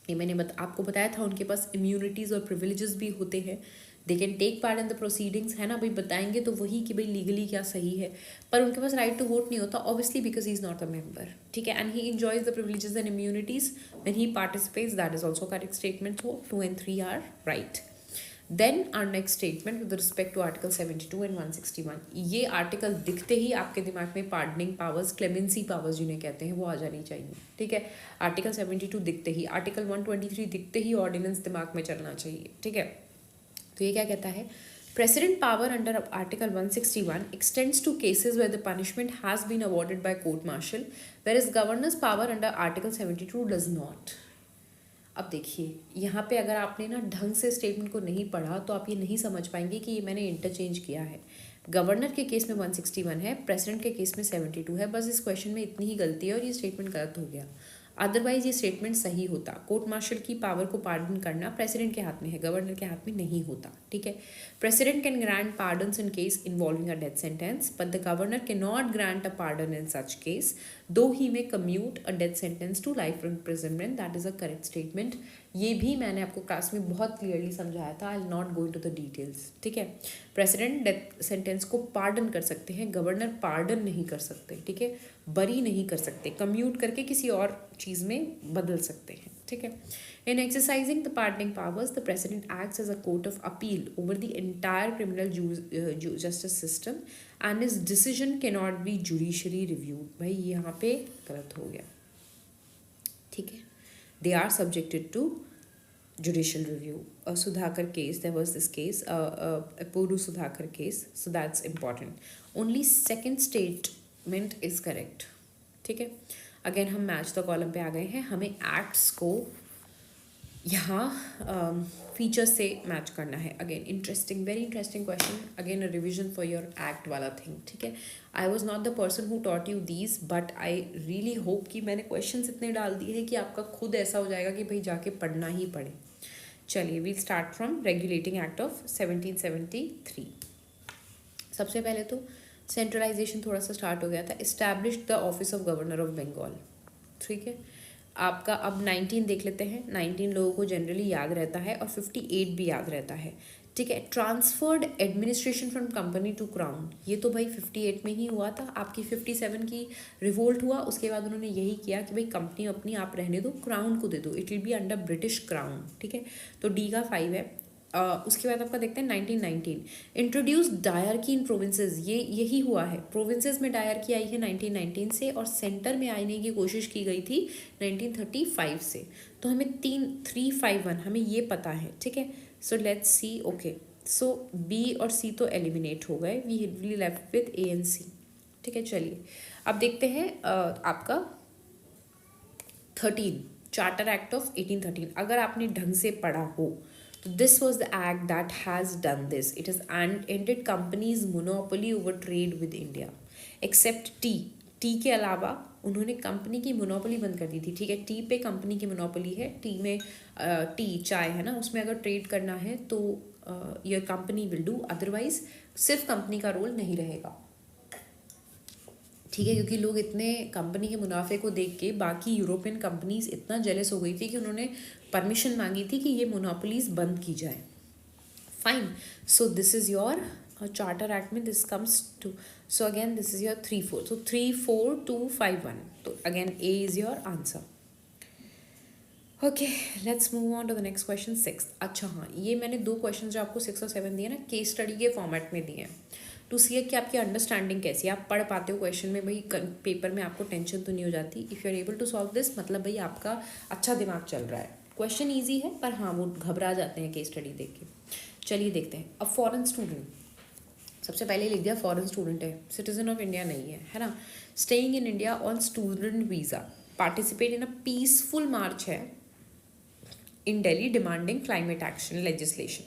ये मैंने आपको बताया था, उनके पास इम्यूनिटीज़ और privileges भी होते हैं, they can take part in the proceedings, है ना। भाई बताएंगे तो वही कि भाई लीगली क्या सही है, पर उनके पास राइट टू वोट नहीं होता, obviously because he is not a member, ठीक है। And he enjoys the privileges and immunities when he participates, that is also correct statement, हो 2 and 3 are right. Then our next statement with respect to Article 72 and 161, ये article दिखते ही आपके दिमाग में pardoning powers, clemency powers जिन्हें कहते हैं, वो आ जानी चाहिए, ठीक है। आर्टिकल 72 दिखते ही, आर्टिकल 123 दिखते ही ऑर्डिनेंस दिमाग में चलना चाहिए, ठीक है। तो ये क्या कहता है, Precedent power under Article 161 extends to cases where the punishment has been awarded by court martial, whereas governor's power under Article 72 does not. अब देखिए यहाँ पे अगर आपने ना ढंग से स्टेटमेंट को नहीं पढ़ा तो आप ये नहीं समझ पाएंगे कि ये मैंने इंटरचेंज किया है। गवर्नर के केस में 161 है, प्रेसिडेंट के केस में 72 है, बस इस क्वेश्चन में इतनी ही गलती है और ये स्टेटमेंट गलत हो गया, अदरवाइज ये स्टेटमेंट सही होता। कोर्ट मार्शल की पावर को पार्डन करना प्रेसिडेंट के हाथ में है, गवर्नर के हाथ में नहीं होता, ठीक है। President can grant pardons in case involving a death sentence, but the governor can not grant a pardon in such case, though he may commute a death sentence to life imprisonment, that is a correct statement. ये भी मैंने आपको class में बहुत clearly समझाया था, I will not go into the details, ठीक है। प्रेसिडेंट डेथ सेंटेंस को पार्डन कर सकते हैं, गवर्नर पार्डन नहीं कर सकते, ठीक है, बरी नहीं कर सकते, कम्यूट करके किसी और चीज़ में बदल सकते हैं, ठीक है। In exercising the pardoning powers the president acts as a court of appeal over the entire criminal justice system and his decision can not be judiciary reviewed. भाई यहाँ पे गलत हो गया, ठीक है, they are subjected to judicial review. Sudhakar case, there was this case, Puru Sudhakar case, so that's important. Only second statement is correct. ठीक है, अगेन हम मैच द कॉलम पे आ गए हैं. हमें एक्ट्स को यहाँ फीचर से मैच करना है. Again interesting, very interesting question. Again a revision for your act वाला थिंग. ठीक है, I was not the person who taught you these, but I really hope कि मैंने क्वेश्चन इतने डाल दिए हैं कि आपका खुद ऐसा हो जाएगा कि भाई जाके पढ़ना ही पड़े. चलिए, we'll start from regulating act of 1773. सबसे पहले तो सेंट्रलाइजेशन थोड़ा सा स्टार्ट हो गया था. Establish the office of governor of Bengal. ठीक है, आपका अब 19 देख लेते हैं. 19 लोगों को जनरली याद रहता है और 58 भी याद रहता है. ठीक है, transferred administration from company to crown. ये तो भाई 58 में ही हुआ था. आपकी 57 की रिवोल्ट हुआ, उसके बाद उन्होंने यही किया कि भाई कंपनी अपनी आप रहने दो, क्राउन को दे दो, it will be under British crown. ठीक है, तो डी का 5 है. उसके बाद आपका देखते हैं 1919. इंट्रोड्यूस डायरकी इन प्रोविंसेस. ये यही हुआ है, प्रोविंसेस में डायरकी आई है 1919 से, और सेंटर में आने की कोशिश की गई थी 1935 से. तो हमें 351 हमें ये पता है. ठीक है, so let's see. Okay, so B और सी तो एलिमिनेट हो गए, we left with A and C. ठीक है, चलिए अब देखते हैं आपका 13 चार्टर एक्ट ऑफ 1813. अगर आपने ढंग से पढ़ा हो, this was the act that has done this. It has ended companies' monopoly over trade with India, except T के अलावा उन्होंने कंपनी की मोनोपोली बंद कर दी थी. ठीक है, टी पे कंपनी की मोनोपोली है. टी में टी चाय है ना, उसमें अगर ट्रेड करना है तो your company will do, otherwise सिर्फ कंपनी का रोल नहीं रहेगा. ठीक है, क्योंकि लोग इतने कंपनी के मुनाफे को देख के बाकी यूरोपियन कंपनीज इतना जेलस हो गई थी कि उन्होंने परमिशन मांगी थी कि ये मोनोपोलीज बंद की जाए. Fine, so this is your charter act में this comes to. So again this is your 3-4. So 3-4-2-5-1. तो again A is your answer. Okay, let's move on to the next question 6. अच्छा हाँ, ये मैंने 2 क्वेश्चन जो आपको 6 और 7 दिए ना, केस स्टडी के फॉर्मेट में दिए हैं टू सी कि आपकी अंडरस्टैंडिंग कैसी है, आप पढ़ पाते हो क्वेश्चन में. भाई पेपर में आपको टेंशन तो नहीं हो जाती. If you are able to solve this, मतलब भाई आपका अच्छा दिमाग चल रहा है. क्वेश्चन ईजी है, पर हाँ वो घबरा जाते हैं केस स्टडी देख के. चलिए देखते हैं. अब फॉरेन स्टूडेंट, सबसे पहले लिख दिया फॉरेन स्टूडेंट है, सिटीजन ऑफ इंडिया नहीं है ना. Staying in India on student visa, participate in a peaceful march है in Delhi demanding climate action legislation.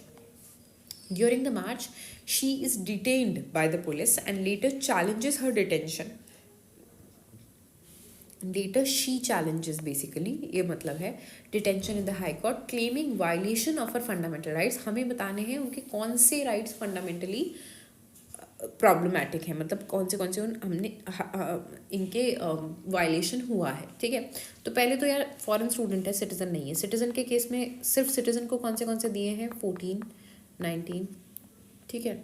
During the march, she is detained by the police and later challenges her detention. Later she challenges basically, ये मतलब है detention in the High Court, claiming violation of her fundamental rights. हमें बताने हैं उनके कौन से rights fundamentally problematic है, मतलब कौन से हमने इनके वायलेशन हुआ है. ठीक है, तो पहले तो यार फॉरेन स्टूडेंट है, सिटीज़न नहीं है. सिटीज़न के केस में सिर्फ सिटीज़न को कौन से दिए हैं, 14, 19. ठीक है,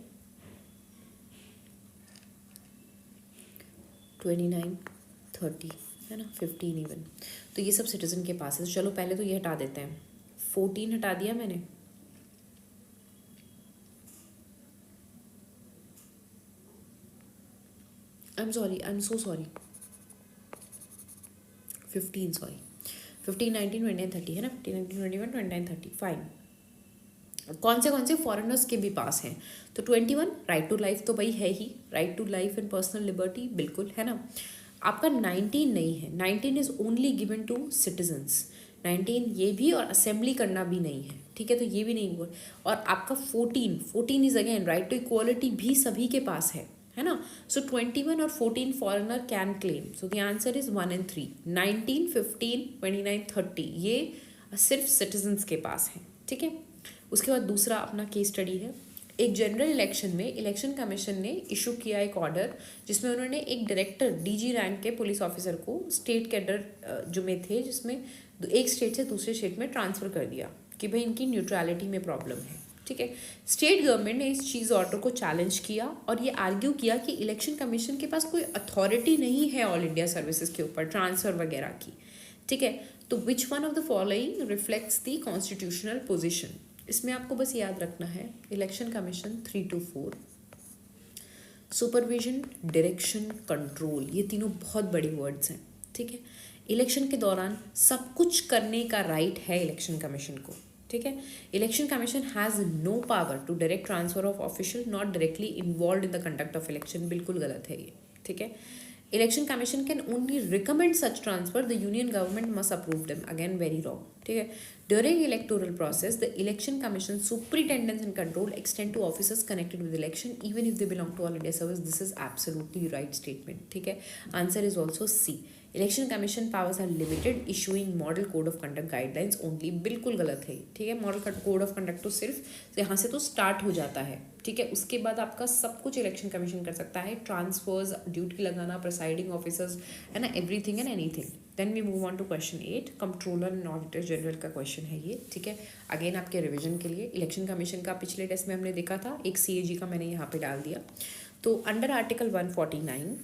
29, 30 है ना, 15 इवन. तो ये सब सिटीज़न के पास है. तो चलो पहले तो ये हटा देते हैं. 14 हटा दिया मैंने. I'm so sorry. 15, sorry. 15, 19, 29, 30 है ना. 15, 19, 21, 29, 30. फाइन. कौन से फॉरेनर्स के भी पास हैं, तो 21 राइट टू लाइफ तो भाई है ही, right to life and personal liberty बिल्कुल है ना. आपका 19 नहीं है, 19 is only given to citizens. 19 ये भी, और असेंबली करना भी नहीं है. ठीक है, तो ये भी नहीं हुआ. और आपका 14 is again right to equality भी सभी के पास है ना. सो 21 और 14 foreigner can claim. So the answer is 1 and 3. 19, 15, 29, 30 ये सिर्फ सिटीजन्स के पास हैं. ठीक है, उसके बाद दूसरा अपना केस स्टडी है. एक जनरल इलेक्शन में इलेक्शन कमीशन ने इशू किया एक ऑर्डर, जिसमें उन्होंने एक डायरेक्टर डीजी रैंक के पुलिस ऑफिसर को स्टेट कैडर जो में थे, जिसमें एक स्टेट से दूसरे स्टेट में ट्रांसफ़र कर दिया कि भाई इनकी न्यूट्रलिटी में प्रॉब्लम है. ठीक है, स्टेट गवर्नमेंट ने इस चीज़ ऑर्डर को चैलेंज किया और ये आर्ग्यू किया कि इलेक्शन कमीशन के पास कोई अथॉरिटी नहीं है ऑल इंडिया सर्विसेज के ऊपर ट्रांसफ़र वगैरह की. ठीक है, तो which one of the following reflects the constitutional position. इसमें आपको बस याद रखना है election commission 3 to 4, supervision, direction, control, ये तीनों बहुत बड़ी वर्ड्स हैं. ठीक है, इलेक्शन के दौरान सब कुछ करने का राइट है इलेक्शन कमीशन को, ठीक है। Election commission has no power to direct transfer of official not directly involve in the conduct of election, बिल्कुल गलत है ये, ठीक है। Election commission can only recommend such transfer, the union government must approve them, again very wrong, ठीक है। During electoral process the election commission superintendence and control extend to officers connected with election even if they belong to all India service, this is absolutely right statement, ठीक है। Answer is also C, election commission powers are limited, issuing model code of conduct guidelines only, बिल्कुल गलत है, ठीक है। Model code of conduct तो सिर्फ यहाँ से तो स्टार्ट हो जाता है, ठीक है। उसके बाद आपका सब कुछ इलेक्शन कमीशन कर सकता है, ट्रांसफर्स, ड्यूटी लगाना, प्रिसाइडिंग ऑफिसर्स, है ना, everything and anything. Then we move on to question 8, controller and auditor general का क्वेश्चन है ये, ठीक है। अगेन आपके रिविजन के लिए, इलेक्शन कमीशन का पिछले टेस्ट में हमने देखा था, एक CAG का मैंने यहाँ पे डाल दिया। तो under article 149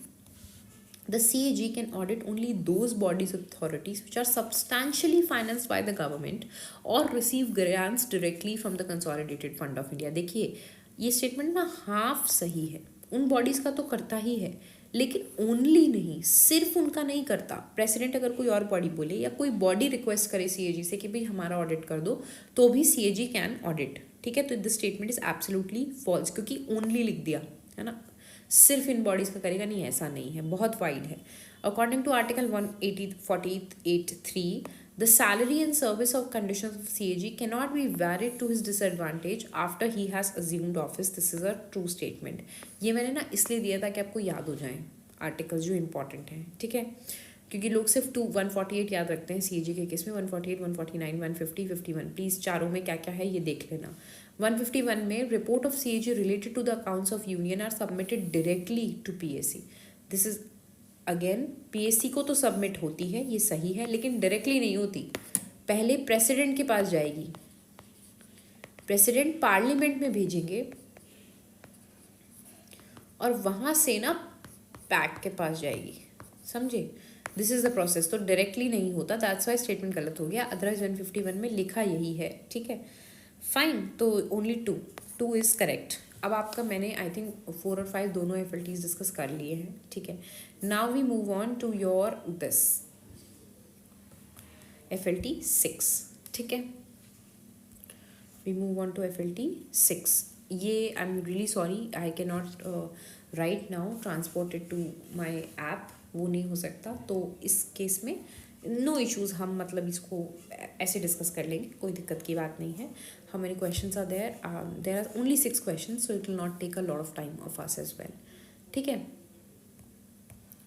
the CAG can audit only those bodies authorities which are substantially financed by the government or receive grants directly from the consolidated fund of India। देखिए ये स्टेटमेंट ना हाफ सही है, उन बॉडीज का तो करता ही है, लेकिन ओनली नहीं, सिर्फ उनका नहीं करता। प्रेसिडेंट अगर कोई और बॉडी बोले या कोई बॉडी रिक्वेस्ट करे CAG से कि भाई हमारा ऑडिट कर दो, तो भी CAG कैन ऑडिट, ठीक है। तो this statement is absolutely false, क्योंकि ओनली लिख दिया है ना, सिर्फ इन बॉडीज का करेगा नहीं, ऐसा नहीं है, बहुत वाइड है। According to article 148(3) the salary and service of conditions of CAG cannot be varied to his disadvantage after he has assumed office, this is a true statement. ये मैंने ना इसलिए दिया था कि आपको याद हो जाए आर्टिकल्स जो इंपॉर्टेंट हैं, ठीक है, क्योंकि लोग सिर्फ 148 याद रखते हैं CAG के केस में, 148, 149, 150, 51, प्लीज़ चारों में क्या क्या है ये देख लेना। 151 में report of CAG related to the accounts of union are submitted directly to PAC, this is again PAC को तो सबमिट होती है, ये सही है, लेकिन डायरेक्टली नहीं होती, पहले प्रेसिडेंट के पास जाएगी, प्रेसिडेंट पार्लियामेंट में भेजेंगे और वहाँ से ना पैक के पास जाएगी, समझे, दिस इज द प्रोसेस। तो डायरेक्टली नहीं होता, दैट्स वाई स्टेटमेंट गलत हो गया, अदरवाइज 151 में लिखा यही है, ठीक है, फाइन। तो ओनली टू इज़ करेक्ट। अब आपका मैंने आई थिंक 4 और 5 दोनों FLTs डिस्कस कर लिए हैं, ठीक है। Now we move on to your this FLT 6, ठीक है। We move on to FLT 6। ये I am really sorry, I can not right now transport it to my app, वो नहीं हो सकता, तो इस केस में नो इश्यूज़, हम मतलब इसको ऐसे डिस्कस कर लेंगे, कोई दिक्कत की बात नहीं है। How many questions are there are only 6 questions, so it will not take a lot of time of us as well, ठीक है,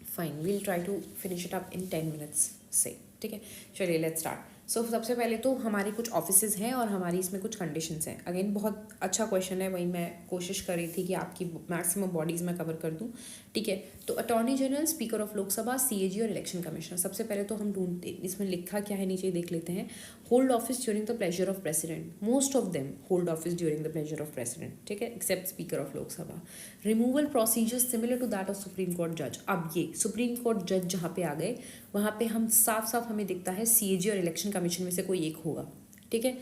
fine, we'll try to finish it up in 10 minutes से, ठीक है। चलिए लेट्स स्टार्ट। सो सबसे पहले तो हमारे कुछ ऑफिसेज हैं और हमारी इसमें कुछ कंडीशंस हैं। अगेन बहुत अच्छा क्वेश्चन है, वही मैं कोशिश कर रही थी कि आपकी मैक्सिमम बॉडीज़ में कवर कर दूं, ठीक है। तो attorney general, speaker of Lok Sabha, CAG और इलेक्शन कमिश्नर। सबसे पहले तो हम ढूंढते, इसमें लिखा क्या है नीचे देख लेते हैं। Hold office during the pleasure of president, most of them hold office during the pleasure of president, ठीक है, except speaker of Lok Sabha. Removal procedures similar to that of Supreme Court जज। अब ये सुप्रीम कोर्ट जज जहाँ पे आ गए, वहाँ पे हम साफ साफ हमें दिखता है CAG और इलेक्शन कमीशन में से कोई एक होगा, ठीक है।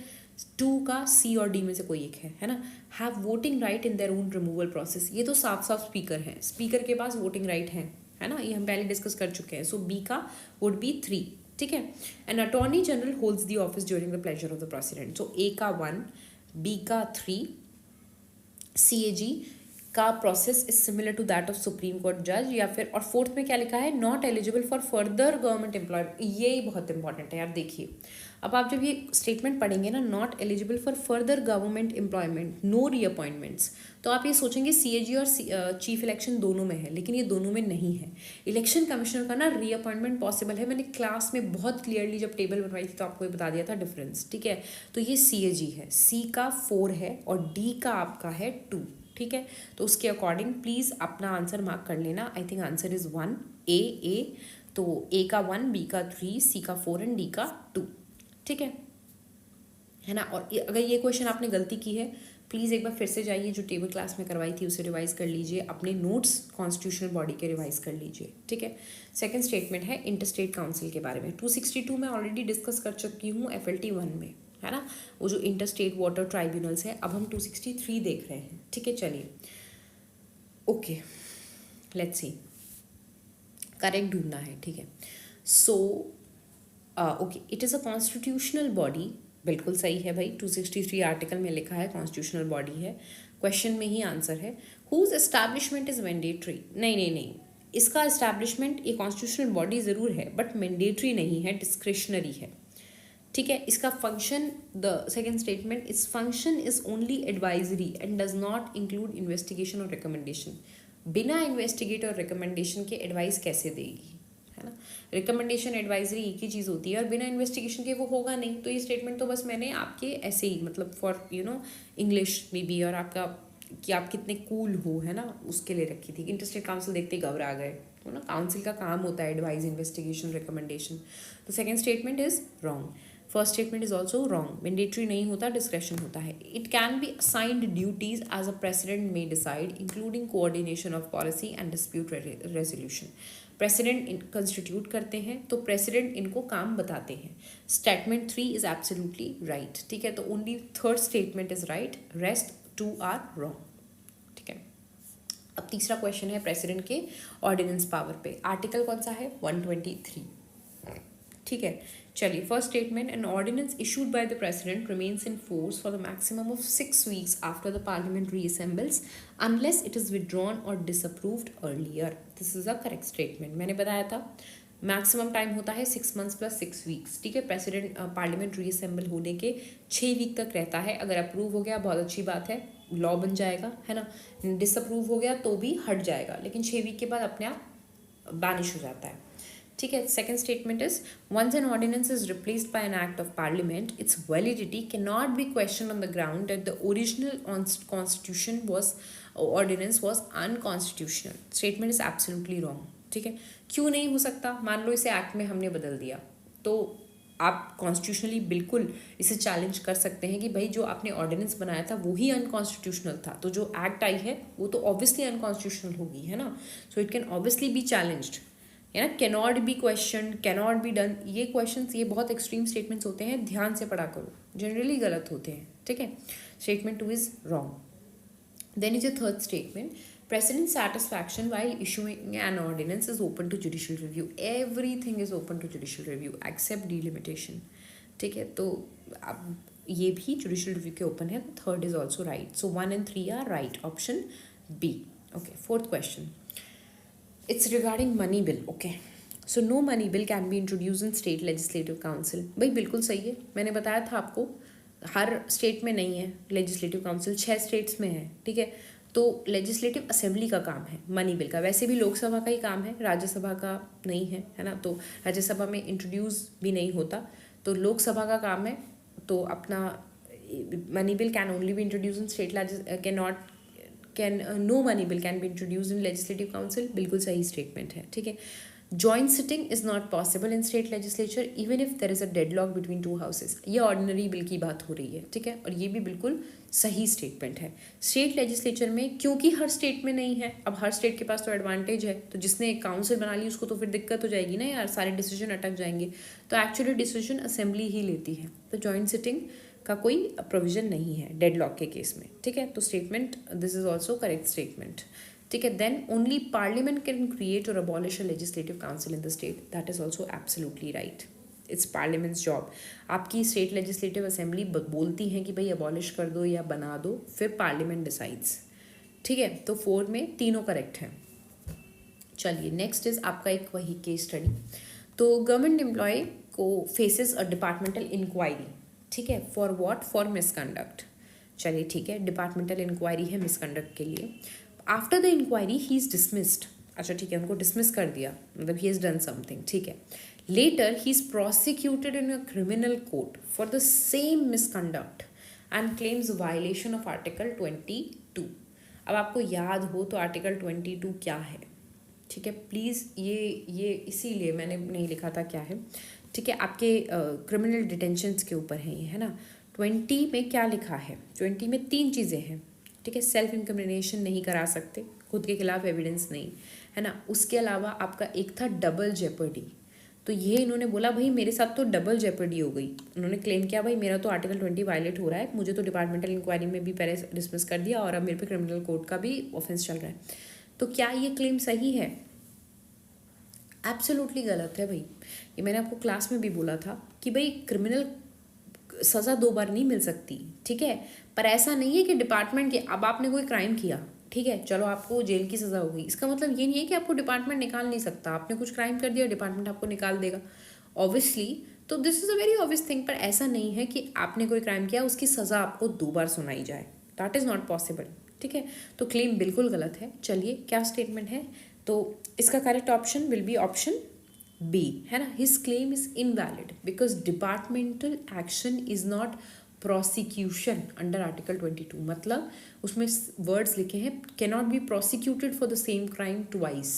2 का C और D में से कोई एक है ना। Have voting right in their own removal process, ये तो साफ साफ स्पीकर है, स्पीकर के पास वोटिंग राइट है ना, ये हम पहले डिस्कस कर चुके हैं। सो B का वुड बी 3, ठीक है। And attorney general holds the office during the pleasure of the president. So A का 1, B का 3, CAG का process is similar to that of Supreme Court जज, या फिर, और 4th में क्या लिखा है, not eligible for further government employment. ये बहुत इंपॉर्टेंट है यार, देखिए अब आप जब ये स्टेटमेंट पढ़ेंगे ना, not eligible for further government employment, no reappointments, तो आप ये सोचेंगे CAG और चीफ इलेक्शन दोनों में है, लेकिन ये दोनों में नहीं है। इलेक्शन कमिश्नर का ना रीअपॉइंटमेंट पॉसिबल है, मैंने क्लास में बहुत क्लियरली जब टेबल बनवाई थी तो आपको ये बता दिया था डिफरेंस, ठीक है। तो ये CAG है, C का 4 है और D का आपका है 2, ठीक है। तो उसके अकॉर्डिंग प्लीज़ अपना आंसर मार्क कर लेना। I think answer is 1 A। तो A का 1, B का 3, C का 4 एंड D का 2, ठीक है ना। और अगर ये क्वेश्चन आपने गलती की है, प्लीज़ एक बार फिर से जाइए, जो टेबल क्लास में करवाई थी उसे रिवाइज कर लीजिए, अपने नोट्स कॉन्स्टिट्यूशनल बॉडी के रिवाइज कर लीजिए, ठीक है। सेकंड स्टेटमेंट है इंटरस्टेट काउंसिल के बारे में। 262 में ऑलरेडी डिस्कस कर चुकी हूँ FLT 1 में, है ना, वो जो इंटरस्टेट वाटर ट्राइब्यूनल्स है। अब हम 263 देख रहे हैं, ठीक है। चलिए ओके, लेट्स सी, करेक्ट ढूंढना है, ठीक है। So okay, it is a constitutional body, बिल्कुल सही है भाई, 263 आर्टिकल में लिखा है कॉन्स्टिट्यूशनल बॉडी है, क्वेश्चन में ही आंसर है। हुज एस्टैब्लिशमेंट इज़ मैंडेटरी, नहीं नहीं नहीं, इसका एस्टैब्लिशमेंट ये कॉन्स्टिट्यूशनल बॉडी ज़रूर है बट मैंडेटरी नहीं है, डिस्क्रिशनरी है। ठीक है, इसका function, the second statement, its function is only advisory and does not include investigation और रिकमेंडेशन। बिना इन्वेस्टिगेट और रिकमेंडेशन के एडवाइस कैसे देगी, है ना। रिकमेंडेशन एडवाइजरी एक ही चीज़ होती है और बिना इन्वेस्टिगेशन के वो होगा नहीं। तो ये स्टेटमेंट तो बस मैंने आपके ऐसे ही, मतलब फॉर इंग्लिश में भी, और आपका कि आप कितने कूल हो, है ना, उसके लिए रखी थी। इंटरस्टेट काउंसिल देखते ही घबरा गए, तो ना काउंसिल का काम होता है एडवाइस, इन्वेस्टिगेशन, रिकमेंडेशन। तो second statement is wrong. First statement is also wrong, mandatory नहीं होता, डिस्क्रेशन होता है। It can be assigned duties as a president may decide, including coordination of policy and dispute resolution. President constitute करते हैं तो president इनको काम बताते हैं। Statement 3 is absolutely right. ठीक है, तो only third statement is right, rest 2 are wrong. ठीक है, अब तीसरा क्वेश्चन है प्रेसिडेंट के ऑर्डिनेंस पावर पे। आर्टिकल कौन सा है, 123। ठीक है, चलिए, first statement, an ordinance issued by the president remains in force for the maximum of 6 weeks after the parliament reassembles unless it is withdrawn और disapproved earlier. This is a correct statement. मैंने बताया था maximum time होता है 6 months plus 6 weeks. ठीक है, president parliament reassemble होने के 6 वीक तक रहता है। अगर अप्रूव हो गया बहुत अच्छी बात है, लॉ बन जाएगा, है ना। डिसअप्रूव हो गया तो भी हट जाएगा, लेकिन 6 वीक के बाद अपने आप बैनिश हो जाता है। ठीक है, second statement is, once an ordinance is replaced by an act of parliament, its validity can not be question on the ground that the original constitution was ordinance was unconstitutional. Statement is absolutely wrong. ठीक है, क्यों नहीं हो सकता, मान लो इसे act में हमने बदल दिया, तो आप कॉन्स्टिट्यूशनली बिल्कुल इसे चैलेंज कर सकते हैं कि भाई जो आपने ऑर्डिनेंस बनाया था वो ही अनकॉन्स्टिट्यूशनल था, तो जो एक्ट आई है वो तो ऑब्वियसली अनकॉन्स्टिट्यूशनल होगी, है ना। So it can obviously B challenged, है ना। Cannot be question, cannot be done, ये क्वेश्चंस, ये बहुत एक्सट्रीम स्टेटमेंट्स होते हैं, ध्यान से पढ़ा करो, जनरली गलत होते हैं। ठीक है, statement 2 is wrong. Then is a third statement, president's satisfaction while issuing an ordinance is open to judicial review. Everything is open to judicial review except delimitation. ठीक है, तो अब ये भी judicial review के open है, तो third is also right. So 1 and 3 are right. Option B. Okay, fourth question. It's regarding money bill. Okay. So no money bill can be introduced in state legislative council. भाई बिल्कुल सही है, मैंने बताया था आपको हर स्टेट में नहीं है लेजिस्लेटिव काउंसिल, 6 स्टेट्स में है। ठीक है, तो लेजिस्लेटिव असेंबली का काम है मनी बिल का, वैसे भी लोकसभा का ही काम है, राज्यसभा का नहीं है ना। तो राज्यसभा में इंट्रोड्यूस भी नहीं होता, तो लोकसभा का काम है। तो अपना money bill can only be introduce in state, no money bill can be introduce in legislative council, बिल्कुल सही स्टेटमेंट है। ठीक है, joint sitting is not possible in state legislature even if there is a deadlock between 2 houses. ये ordinary bill की बात हो रही है। ठीक है, और ये भी बिल्कुल सही स्टेटमेंट है। स्टेट लेजिस्लेचर में, क्योंकि हर स्टेट में नहीं है, अब हर स्टेट के पास तो एडवांटेज है, तो जिसने एक काउंसिल बना ली उसको तो फिर दिक्कत हो जाएगी ना यार, सारे डिसीजन अटक जाएंगे, तो एक्चुअली डिसीजन असेंबली ही लेती है, तो जॉइंट सिटिंग का कोई प्रोविजन नहीं है डेडलॉक के केस में। ठीक है, तो statement this is also correct statement. ठीक है, then only parliament can create और abolish a legislative council in the state, that is also absolutely right. It's parliament's job. आपकी स्टेट लेजिस्लेटिव असेंबली बोलती हैं कि भाई अबॉलिश कर दो या बना दो, फिर पार्लियामेंट डिसाइड्स। ठीक है, तो 4 में तीनों करेक्ट हैं। चलिए, नेक्स्ट इज आपका एक वही केस स्टडी। तो गवर्नमेंट एम्प्लॉय को फेसेस अ डिपार्टमेंटल इंक्वायरी। ठीक है, फॉर व्हाट, फॉर मिसकंडक्ट। चलिए ठीक है, डिपार्टमेंटल इंक्वायरी है मिसकंडक्ट के लिए। After the inquiry he is dismissed. अच्छा ठीक है, उनको डिसमिस कर दिया, मतलब ही हैज़ डन समथिंग। ठीक है, later he is prosecuted in a criminal court for the same misconduct and claims violation of article 22। अब आपको याद हो तो आर्टिकल 22 क्या है। ठीक है, प्लीज़ ये इसीलिए मैंने नहीं लिखा था क्या है। ठीक है, आपके क्रिमिनल डिटेंशंस के ऊपर है ये, है ना। 20 में क्या लिखा है, 20 में 3 चीज़ें हैं। ठीक है, सेल्फ इंक्रिमिनेशन नहीं करा सकते, खुद के खिलाफ एविडेंस नहीं, है ना। उसके अलावा आपका एक था डबल जेपर्डी। तो ये इन्होंने बोला भाई मेरे साथ तो डबल जेपर्डी हो गई, उन्होंने क्लेम किया भाई मेरा तो आर्टिकल 20 वायलेट हो रहा है, मुझे तो डिपार्टमेंटल इंक्वायरी में भी पहले डिसमिस कर दिया और अब मेरे पे क्रिमिनल कोर्ट का भी ऑफेंस चल रहा है। तो क्या ये क्लेम सही है? एब्सोल्युटली गलत है भाई। ये मैंने आपको क्लास में भी बोला था कि भाई क्रिमिनल सज़ा 2 बार नहीं मिल सकती, ठीक है। पर ऐसा नहीं है कि डिपार्टमेंट के, अब आपने कोई क्राइम किया, ठीक है, चलो आपको जेल की सज़ा होगी, इसका मतलब ये नहीं है कि आपको डिपार्टमेंट निकाल नहीं सकता। आपने कुछ क्राइम कर दिया, डिपार्टमेंट आपको निकाल देगा ऑब्वियसली। तो this is a very obvious thing. पर ऐसा नहीं है कि आपने कोई क्राइम किया उसकी सज़ा आपको 2 बार सुनाई जाए, दैट इज़ नॉट पॉसिबल, ठीक है। तो क्लेम बिल्कुल गलत है। चलिए क्या स्टेटमेंट है, तो इसका correct option will be option B, है ना। His claim is invalid because departmental action is not prosecution under article 22। मतलब उसमें वर्ड्स लिखे हैं can not be prosecuted for the same crime twice,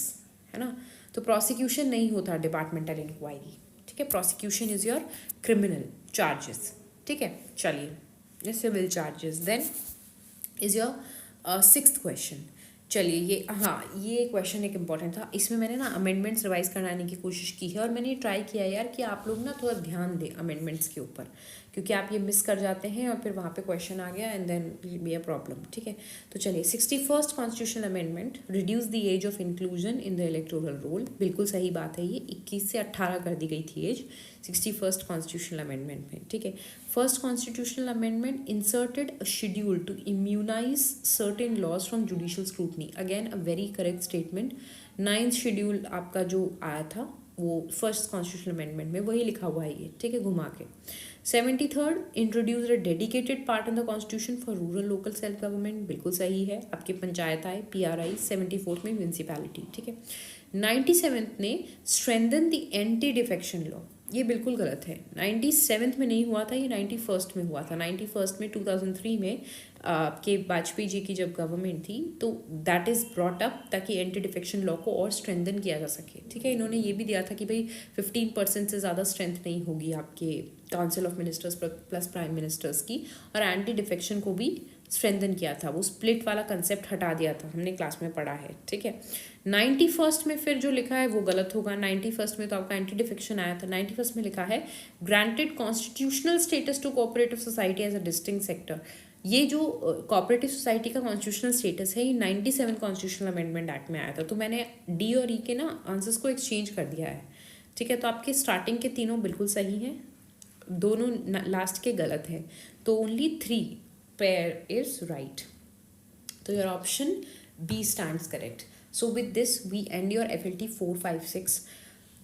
है ना। तो प्रोसिक्यूशन नहीं होता डिपार्टमेंटल इंक्वायरी, ठीक है। Prosecution is your criminal charges, ठीक है। चलिए civil charges then is your sixth question. चलिए ये, हाँ ये क्वेश्चन एक इम्पॉर्टेंट था। इसमें मैंने ना अमेंडमेंट्स रिवाइज कराने की कोशिश की है और मैंने ये ट्राई किया यार कि आप लोग ना थोड़ा ध्यान दें अमेंडमेंट्स के ऊपर, क्योंकि आप ये मिस कर जाते हैं और फिर वहाँ पे क्वेश्चन आ गया and then will be a problem, ठीक है। तो चलिए 61st constitutional amendment reduce the age of inclusion in the electoral roll. बिल्कुल सही बात है, ये 21 से 18 कर दी गई थी एज 61st कॉन्स्टिट्यूशनल अमेंडमेंट में, ठीक है। First constitutional amendment inserted a schedule to immunise certain laws from judicial scrutiny. Again a very correct statement. 9th schedule आपका जो आया था वो फर्स्ट कॉन्स्टिट्यूशनल अमेंडमेंट में वही लिखा हुआ है ये, ठीक है, घुमा के। 73rd introduce a dedicated part in the constitution for rural local self government. बिल्कुल सही है, आपकी पंचायत आए PRI। 74th में म्यूनसिपैलिटी, ठीक है। 97th ने strengthen the anti defection law. ये बिल्कुल गलत है। 97th में नहीं हुआ था, ये 91st में हुआ था। 91st में 2003 में के वाजपेयी जी की जब गवर्नमेंट थी तो दैट इज़ ब्रॉट अप ताकि एंटी डिफेक्शन लॉ को और स्ट्रेंथन किया जा सके, ठीक है। इन्होंने ये भी दिया था कि भाई 15% से ज़्यादा स्ट्रेंथ नहीं होगी आपके council of ministers plus prime ministers की, और एंटी डिफेक्शन को भी स्ट्रेंथन किया था, वो स्प्लिट वाला कंसेप्ट हटा दिया था, हमने क्लास में पढ़ा है, ठीक है। 91st में फिर जो लिखा है वो गलत होगा। 91st में तो आपका एंटी डिफेक्शन आया था। 91st में लिखा है granted constitutional status to cooperative society as a distinct sector. ये जो कोऑपरेटिव सोसाइटी का कॉन्स्टिट्यूशनल स्टेटस है ये 97 कॉन्स्टिट्यूशनल अमेंडमेंट एक्ट में आया था। तो मैंने डी और ई के ना आंसर्स को एक्सचेंज कर दिया है, ठीक है। तो आपके स्टार्टिंग के तीनों बिल्कुल सही हैं, दोनों लास्ट के गलत हैं, तो ओनली 3 पेयर इज राइट। तो your option B stands correct. So with this we end your FLT 4, 5, 6.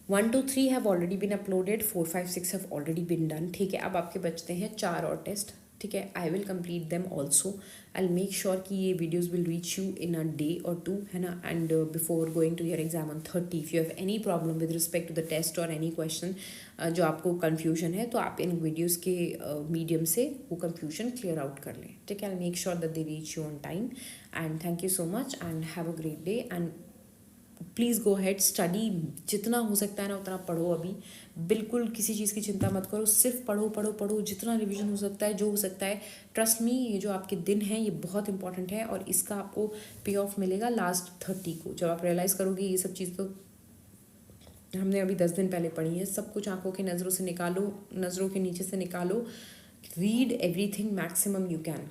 1 to 3 have already been uploaded, 4, 5, 6 have already been done, ठीक है। अब आपके बचते हैं 4 और टेस्ट, ठीक है। I will complete them also. I will make sure कि ये videos will reach you in a day और 2, है ना। And before going to your exam on 30, if you have any problem with respect to the test और any question जो आपको confusion है, तो आप इन वीडियोज़ के मीडियम से वो कन्फ्यूजन क्लियर आउट कर लें, ठीक है। I make sure that they reach you on time and thank you so much and have a great day and please go head study. जितना हो सकता है ना उतना पढ़ो। अभी बिल्कुल किसी चीज़ की चिंता मत करो, सिर्फ पढ़ो पढ़ो पढ़ो, जितना रिवीजन हो सकता है, जो हो सकता है। ट्रस्ट मी, ये जो आपके दिन हैं ये बहुत इंपॉर्टेंट है और इसका आपको पे ऑफ मिलेगा लास्ट 30 को, जब आप रियलाइज़ करोगे ये सब चीज़ तो हमने अभी 10 दिन पहले पढ़ी है। सब कुछ आंखों की नज़रों से निकालो, नज़रों के नीचे से निकालो, read everything maximum you can.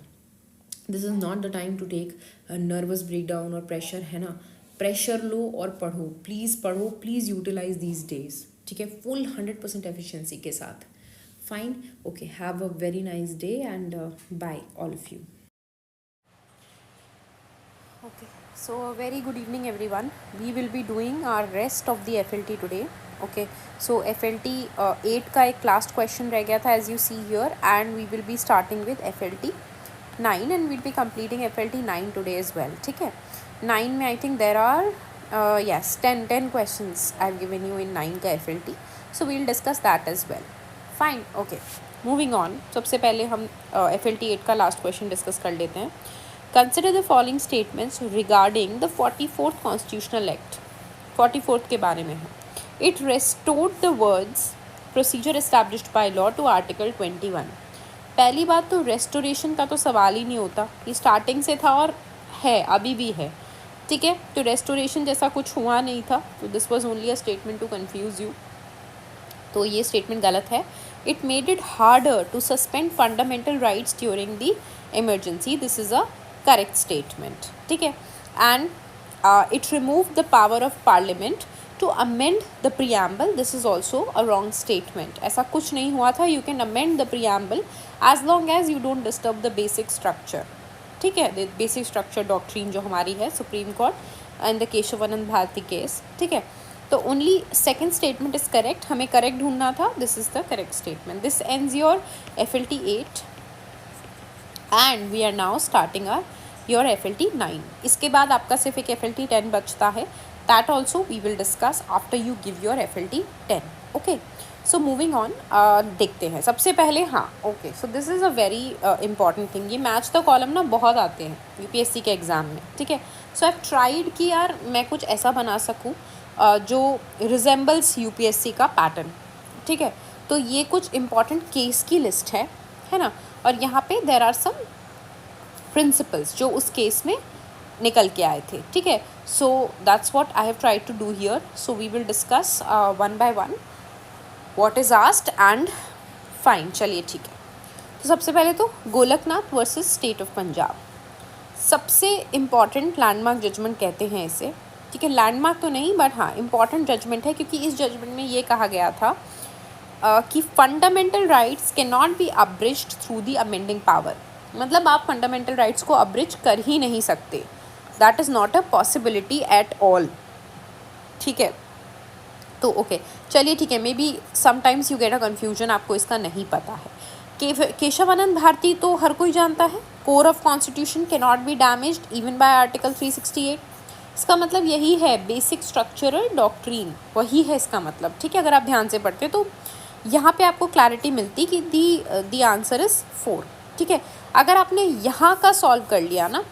This is not the time to take nervous breakdown और प्रेशर, है ना। प्रेशर लो और पढ़ो, प्लीज़ पढ़ो, प्लीज़ यूटिलाइज दीज डेज, ठीक है, फुल 100% एफिशिएंसी के साथ। Fine, okay, have a very nice day and bye all of you. Okay, so a very good evening everyone. We will be doing our rest of the FLT today. Okay, so FLT 8 का एक last question रह गया था as you see here, and we will be starting with FLT 9 and we'll be completing FLT 9 today as well. ठीक है, 9 में I think there are yes 10 questions I've given you in 9 का FLT, so we'll discuss that as well. Fine, okay, moving on. सबसे पहले हम FLT 8 का last question discuss कर लेते हैं. Consider the following statements regarding the 44th Constitutional Act. 44th के बारे में है. It restored the words procedure established by law to Article 21. पहली बात तो रेस्टोरेशन का तो सवाल ही नहीं होता, ये स्टार्टिंग से था और है, अभी भी है, ठीक है। तो रेस्टोरेशन जैसा कुछ हुआ नहीं था, तो this was only a statement to confuse you, तो ये स्टेटमेंट गलत है. It made it harder to suspend fundamental rights during the emergency. This is a correct statement, ठीक है. And it remove the power of parliament to amend the preamble, this is also a wrong statement. ऐसा कुछ नहीं हुआ था. You can amend the preamble as long as you don't disturb the basic structure. ठीक है, the basic structure doctrine जो हमारी है supreme Court and the Kesavananda Bharati case. ठीक है, तो only second statement is correct. हमें करेक्ट ढूंढना था. This is the correct statement. This ends your FLT 8 and we are now starting your FLT 9. इसके बाद आपका सिर्फ एक FLT 10 बचता है. That also we will discuss after you give your FLT 10. Okay, so moving on. देखते हैं सबसे पहले. हाँ, okay, so this is a very important thing. ये मैच द कॉलम ना बहुत आते हैं UPSC के एग्ज़ाम में. ठीक है, सो आई हैव ट्राइड कि यार मैं कुछ ऐसा बना सकूँ जो रिजेंबल्स UPSC का पैटर्न. ठीक है, तो ये कुछ इंपॉर्टेंट केस की लिस्ट है ना. और यहाँ पे देर आर सम प्रिंसिपल्स जो उस केस में निकल के आए थे. ठीक है, so that's what I have tried to do here. So we will discuss one by one what is asked and fine. चलिए ठीक है, तो सबसे पहले तो Golaknath versus state of Punjab. सबसे इम्पॉर्टेंट लैंडमार्क जजमेंट कहते हैं इसे. ठीक है, लैंडमार्क तो नहीं बट हाँ इम्पॉर्टेंट जजमेंट है, क्योंकि इस जजमेंट में ये कहा गया था कि fundamental rights can not be abridged through the amending power. मतलब आप फंडामेंटल राइट्स को अब्रिज कर ही नहीं सकते. That is not a possibility at all. ठीक है, तो ओके चलिए ठीक है. May be sometimes you get a confusion, आपको इसका नहीं पता है. केशवानंद भारती तो हर कोई जानता है. Core of constitution can not B damaged even bye article 368. इसका मतलब यही है, बेसिक स्ट्रक्चरल डॉक्ट्रीन वही है इसका मतलब. ठीक है, अगर आप ध्यान से पढ़ते तो यहाँ पे आपको क्लैरिटी मिलती कि दी आंसर इज़ 4. ठीक है, अगर आपने यहाँ का सॉल्व कर लिया ना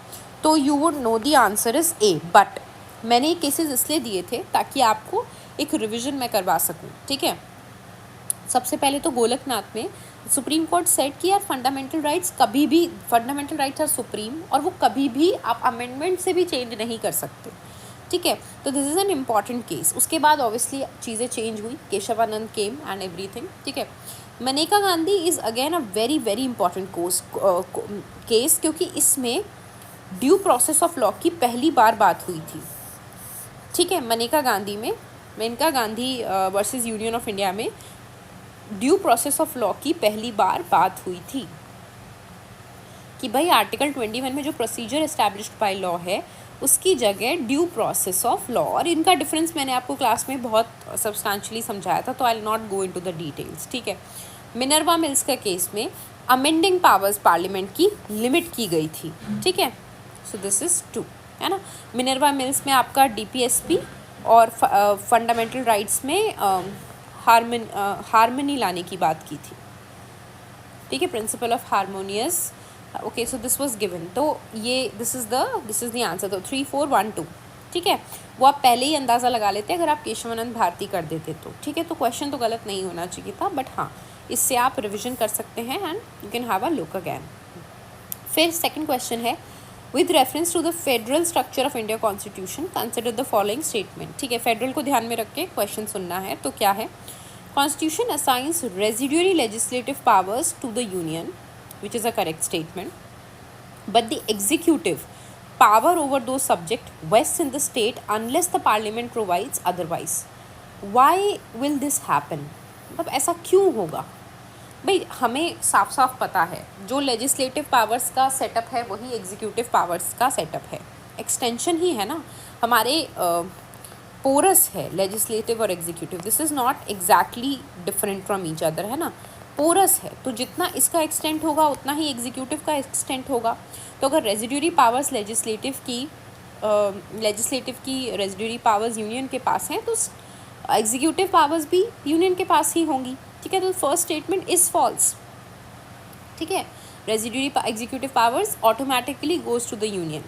तो you would know the answer is A. But मैंने ये केसेस इसलिए दिए थे ताकि आपको एक रिविजन मैं करवा सकूँ. ठीक है, सबसे पहले तो गोलकनाथ में सुप्रीम कोर्ट सेट कि यार फंडामेंटल राइट्स कभी भी, फंडामेंटल राइट्स आर सुप्रीम और वो कभी भी आप अमेंडमेंट से भी चेंज नहीं कर सकते. ठीक है, तो this is an important case. उसके बाद ऑब्वियसली चीज़ें चेंज हुई. Kesavananda came and everything. ठीक है, Maneka Gandhi is again a very very important case, क्योंकि इसमें ड्यू प्रोसेस ऑफ लॉ की पहली बार बात हुई थी. ठीक है, Maneka Gandhi versus union of India में ड्यू प्रोसेस ऑफ लॉ की पहली बार बात हुई थी कि भाई आर्टिकल 21 में जो प्रोसीजर एस्टैब्लिश्ड बाय लॉ है उसकी जगह ड्यू प्रोसेस ऑफ लॉ. और इनका डिफरेंस मैंने आपको क्लास में बहुत सब्सटेंशियली समझाया था, तो I will not go into the details. ठीक है, मिनर्वा मिल्स का केस में अमेंडिंग पावर्स पार्लियामेंट की लिमिट की गई थी. ठीक है, सो दिस इज़ 2 है ना. मिनर्वा मिल्स में आपका DPSP और फंडामेंटल राइट्स में हारमनी लाने की बात की थी. ठीक है, principle of harmonious. Okay, so this was given. तो ये दिस इज़ द आंसर. तो 3 4 1 2. ठीक है, वो आप पहले ही अंदाज़ा लगा लेते अगर आप केशवानंद भारती कर देते तो. ठीक है, तो क्वेश्चन तो गलत नहीं होना चाहिए था, बट हाँ इससे आप रिविजन कर सकते हैं and you can have a look again. फिर सेकंड क्वेश्चन है, with reference to the federal structure of India constitution consider the following statement. ठीक है, फेडरल को ध्यान में रख के क्वेश्चन सुनना है. तो क्या है, constitution assigns residuary legislative powers to the union, which is a correct statement, but the executive power over those subject vests in the state unless the parliament provides otherwise. Why will this happen? मतलब ऐसा क्यों होगा भाई? हमें साफ साफ पता है जो लेजिस्लेटिव पावर्स का सेटअप है वही एग्जीक्यूटिव पावर्स का सेटअप है. एक्सटेंशन ही है ना, हमारे पोरस है लेजिस्लेटिव और executive. This is not exactly different from each other, है ना. पोरस है तो जितना इसका एक्सटेंट होगा उतना ही एग्जीक्यूटिव का एक्सटेंट होगा. तो अगर रेजिड्यूरी पावर्स लेजिस्लेटिव की रेजिड्यूरी पावर्स यूनियन के पास हैं तो एग्जीक्यूटिव पावर्स भी यूनियन के पास ही होंगी. ठीक है, तो फर्स्ट स्टेटमेंट इज़ फॉल्स. ठीक है, residuary executive powers automatically goes to the union.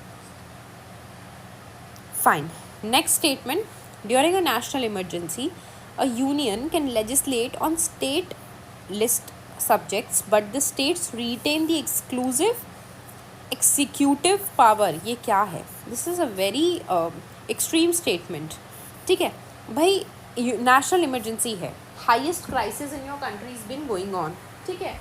Fine. Next statement, during a national emergency a union can legislate on state list subjects but the states retain the exclusive executive power. ये क्या है? This is a very extreme statement. ठीक है भाई, national emergency है, highest crisis in your country has been going on. ठीक है,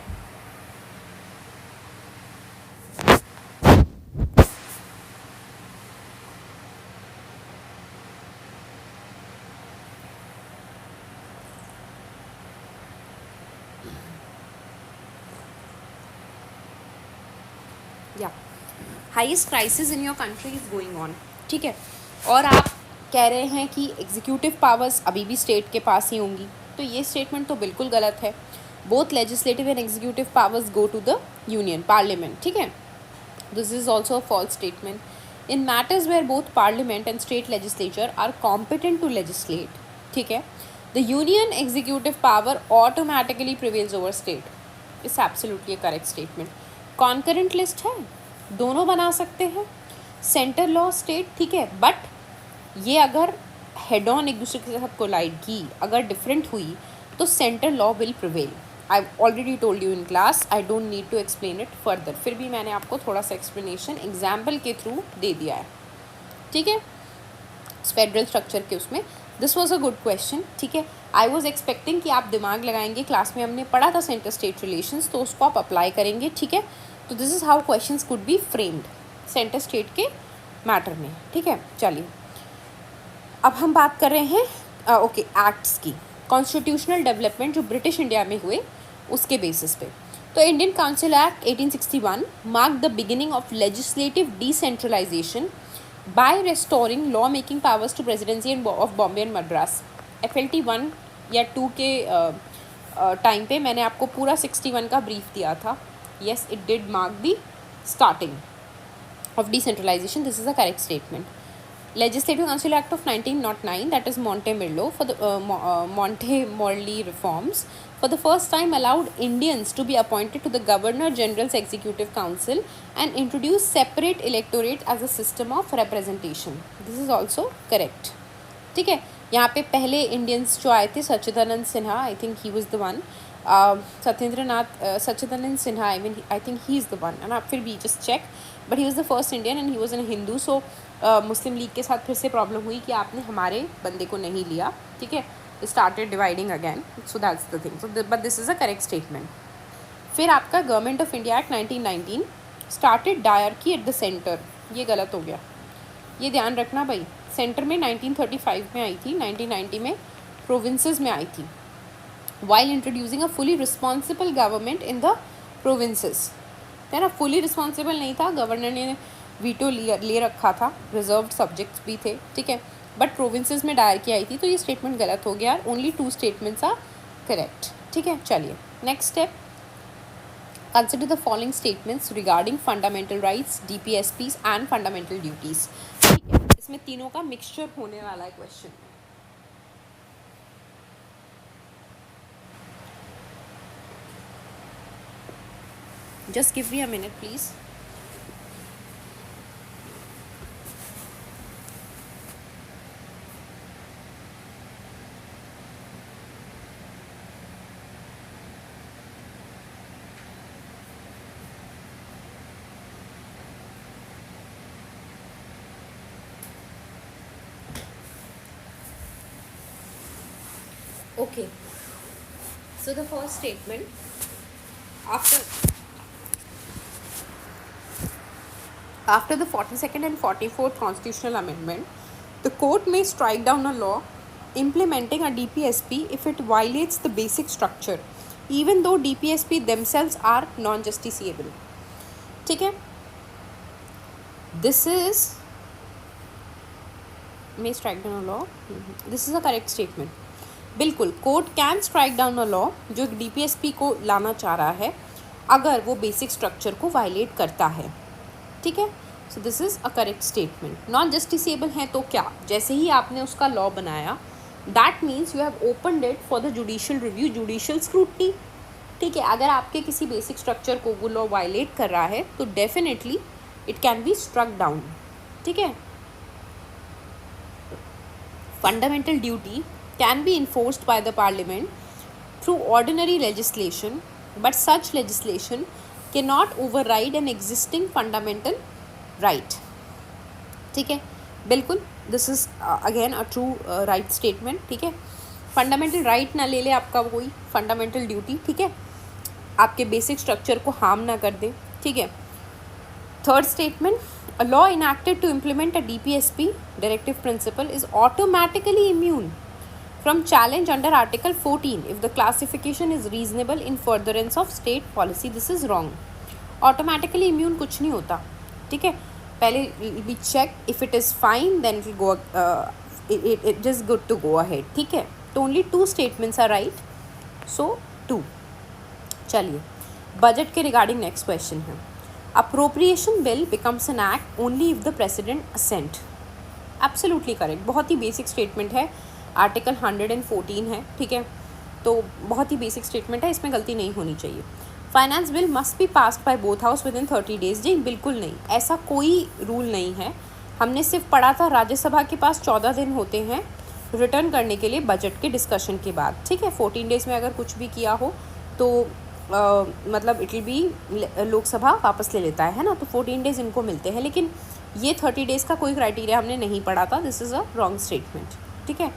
या highest crisis in your country is going on, ठीक है, और आप कह रहे हैं कि एग्जीक्यूटिव पावर्स अभी भी स्टेट के पास ही होंगी, तो ये स्टेटमेंट तो बिल्कुल गलत है. Both legislative and executive powers go to the union parliament, ठीक है. This is also a false statement. In matters where both parliament and state legislature are competent to legislate, ठीक है, the union executive power automatically prevails over state. It's absolutely a correct statement. Concurrent list है, दोनों बना सकते हैं, centre law state, ठीक है, but ये अगर हेड ऑन एक दूसरे के साथ कोलाइड की, अगर डिफरेंट हुई तो centre law will prevail. I already told you in class, I don't need to explain it further. फिर भी मैंने आपको थोड़ा सा एक्सप्लेनेशन एग्जाम्पल के थ्रू दे दिया है, ठीक है, फेडरल स्ट्रक्चर के उसमें. This was a good question, ठीक है. आई वॉज एक्सपेक्टिंग कि आप दिमाग लगाएंगे, क्लास में हमने पढ़ा था सेंटर स्टेट रिलेशंस, तो उसको आप अप्लाई करेंगे, ठीक है. तो this is how questions could be framed centre state के मैटर में, ठीक है. चलिए अब हम बात कर रहे हैं ओके एक्ट्स की. कॉन्स्टिट्यूशनल डेवलपमेंट जो ब्रिटिश इंडिया में हुए उसके बेसिस पे. तो Indian council act 1861 mark the beginning of legislative decentralisation by restoring law making powers to presidency of Bombay and Madras. FLT 1 या 2 के टाइम पे मैंने आपको पूरा 61 का ब्रीफ दिया था. Yes, it did mark the starting of decentralization. This is a correct statement. Legislative Council Act of 1909, that is Montemurlo, for the Montemorley reforms, for the first time allowed Indians to be appointed to the Governor General's Executive Council and introduced separate electorate as a system of representation. This is also correct. ठीक है, यहाँ पे पहले Indians जो आए थे, Sachchidanand Sinha, I think he was the one. Sachchidanand Sinha, I think he is the one, and आप फिर भी just check, but he was the first Indian and he was an Hindu. So Muslim League के साथ फिर से प्रॉब्लम हुई कि आपने हमारे बंदे को नहीं लिया, ठीक है. Started dividing again, so that's the thing. So but this is a correct statement. फिर आपका government of India act 1919 started dyarchy at the centre. ये गलत हो गया, ये ध्यान रखना भाई. सेंटर में 1935 में आई थी, 1990 में प्रोविंसेस में आई थी. While introducing a fully responsible government in the provinces, है ना. फुली रिस्पॉन्सिबल नहीं था, गवर्नर ने वीटो ले रखा था, रिजर्व्ड सब्जेक्ट्स भी थे, ठीक है, बट प्रोविंसेस में डायर की आई थी. तो ये स्टेटमेंट गलत हो गया. ओनली 2 स्टेटमेंट्स आर करेक्ट, ठीक है. चलिए next step. Consider the following statements regarding fundamental rights, DPSPs and fundamental duties. ठीक है, इसमें तीनों का मिक्सचर होने वाला है question. Just give me a minute, please. Okay. So the first statement, after the 42nd and 44th constitutional amendment, the court may strike down a law implementing a DPSP if it violates the basic structure, even though DPSP themselves are non-justiciable. ठीक है, this is may strike down a law. This is a correct statement. बिल्कुल, court can strike down a law जो DPSP को लाना चाह रहा है अगर वो बेसिक स्ट्रक्चर को वायलेट करता है, ठीक है. So this is a correct statement. Non justiciable है तो क्या, जैसे ही आपने उसका लॉ बनाया, that means you have opened it for the judicial review, judicial scrutiny, ठीक है. अगर आपके किसी बेसिक स्ट्रक्चर को वो लॉ वायलेट कर रहा है तो definitely it can be struck down, ठीक है. Fundamental duty can be enforced by the parliament through ordinary legislation, but such legislation cannot override an existing fundamental right. ठीक है, बिल्कुल, this is again a true right statement. ठीक है, fundamental right ना ले ले आपका कोई फंडामेंटल ड्यूटी, ठीक है, आपके बेसिक स्ट्रक्चर को हार्म ना कर दे, ठीक है. Third statement, a law enacted to implement a DPSP directive principle is automatically immune from challenge under Article 14 if the classification is reasonable in furtherance of state policy. This is wrong. Automatically immune कुछ नहीं होता, ठीक है। पहले B check, if it is fine then it go, it is good to go ahead, ठीक है। तो only 2 statements are right, so 2। चलिए बजट के रिगार्डिंग नेक्स्ट क्वेश्चन है, appropriation bill becomes an act only if the president assent. Absolutely correct, बहुत ही basic statement है, article 114 है, ठीक है। तो बहुत ही बेसिक स्टेटमेंट है, इसमें गलती नहीं होनी चाहिए। Finance bill must be passed by both house with in 30 days. जी बिल्कुल नहीं, ऐसा कोई रूल नहीं है। हमने सिर्फ पढ़ा था राज्यसभा के पास 14 दिन होते हैं रिटर्न करने के लिए बजट के डिस्कशन के बाद, ठीक है। 14 डेज़ में अगर कुछ भी किया हो तो मतलब इट विल बी, लोकसभा वापस ले लेता है ना, तो 14 डेज़ इनको मिलते हैं। लेकिन ये 30 डेज़ का कोई क्राइटेरिया हमने नहीं पढ़ा था, this is a wrong statement, ठीक है।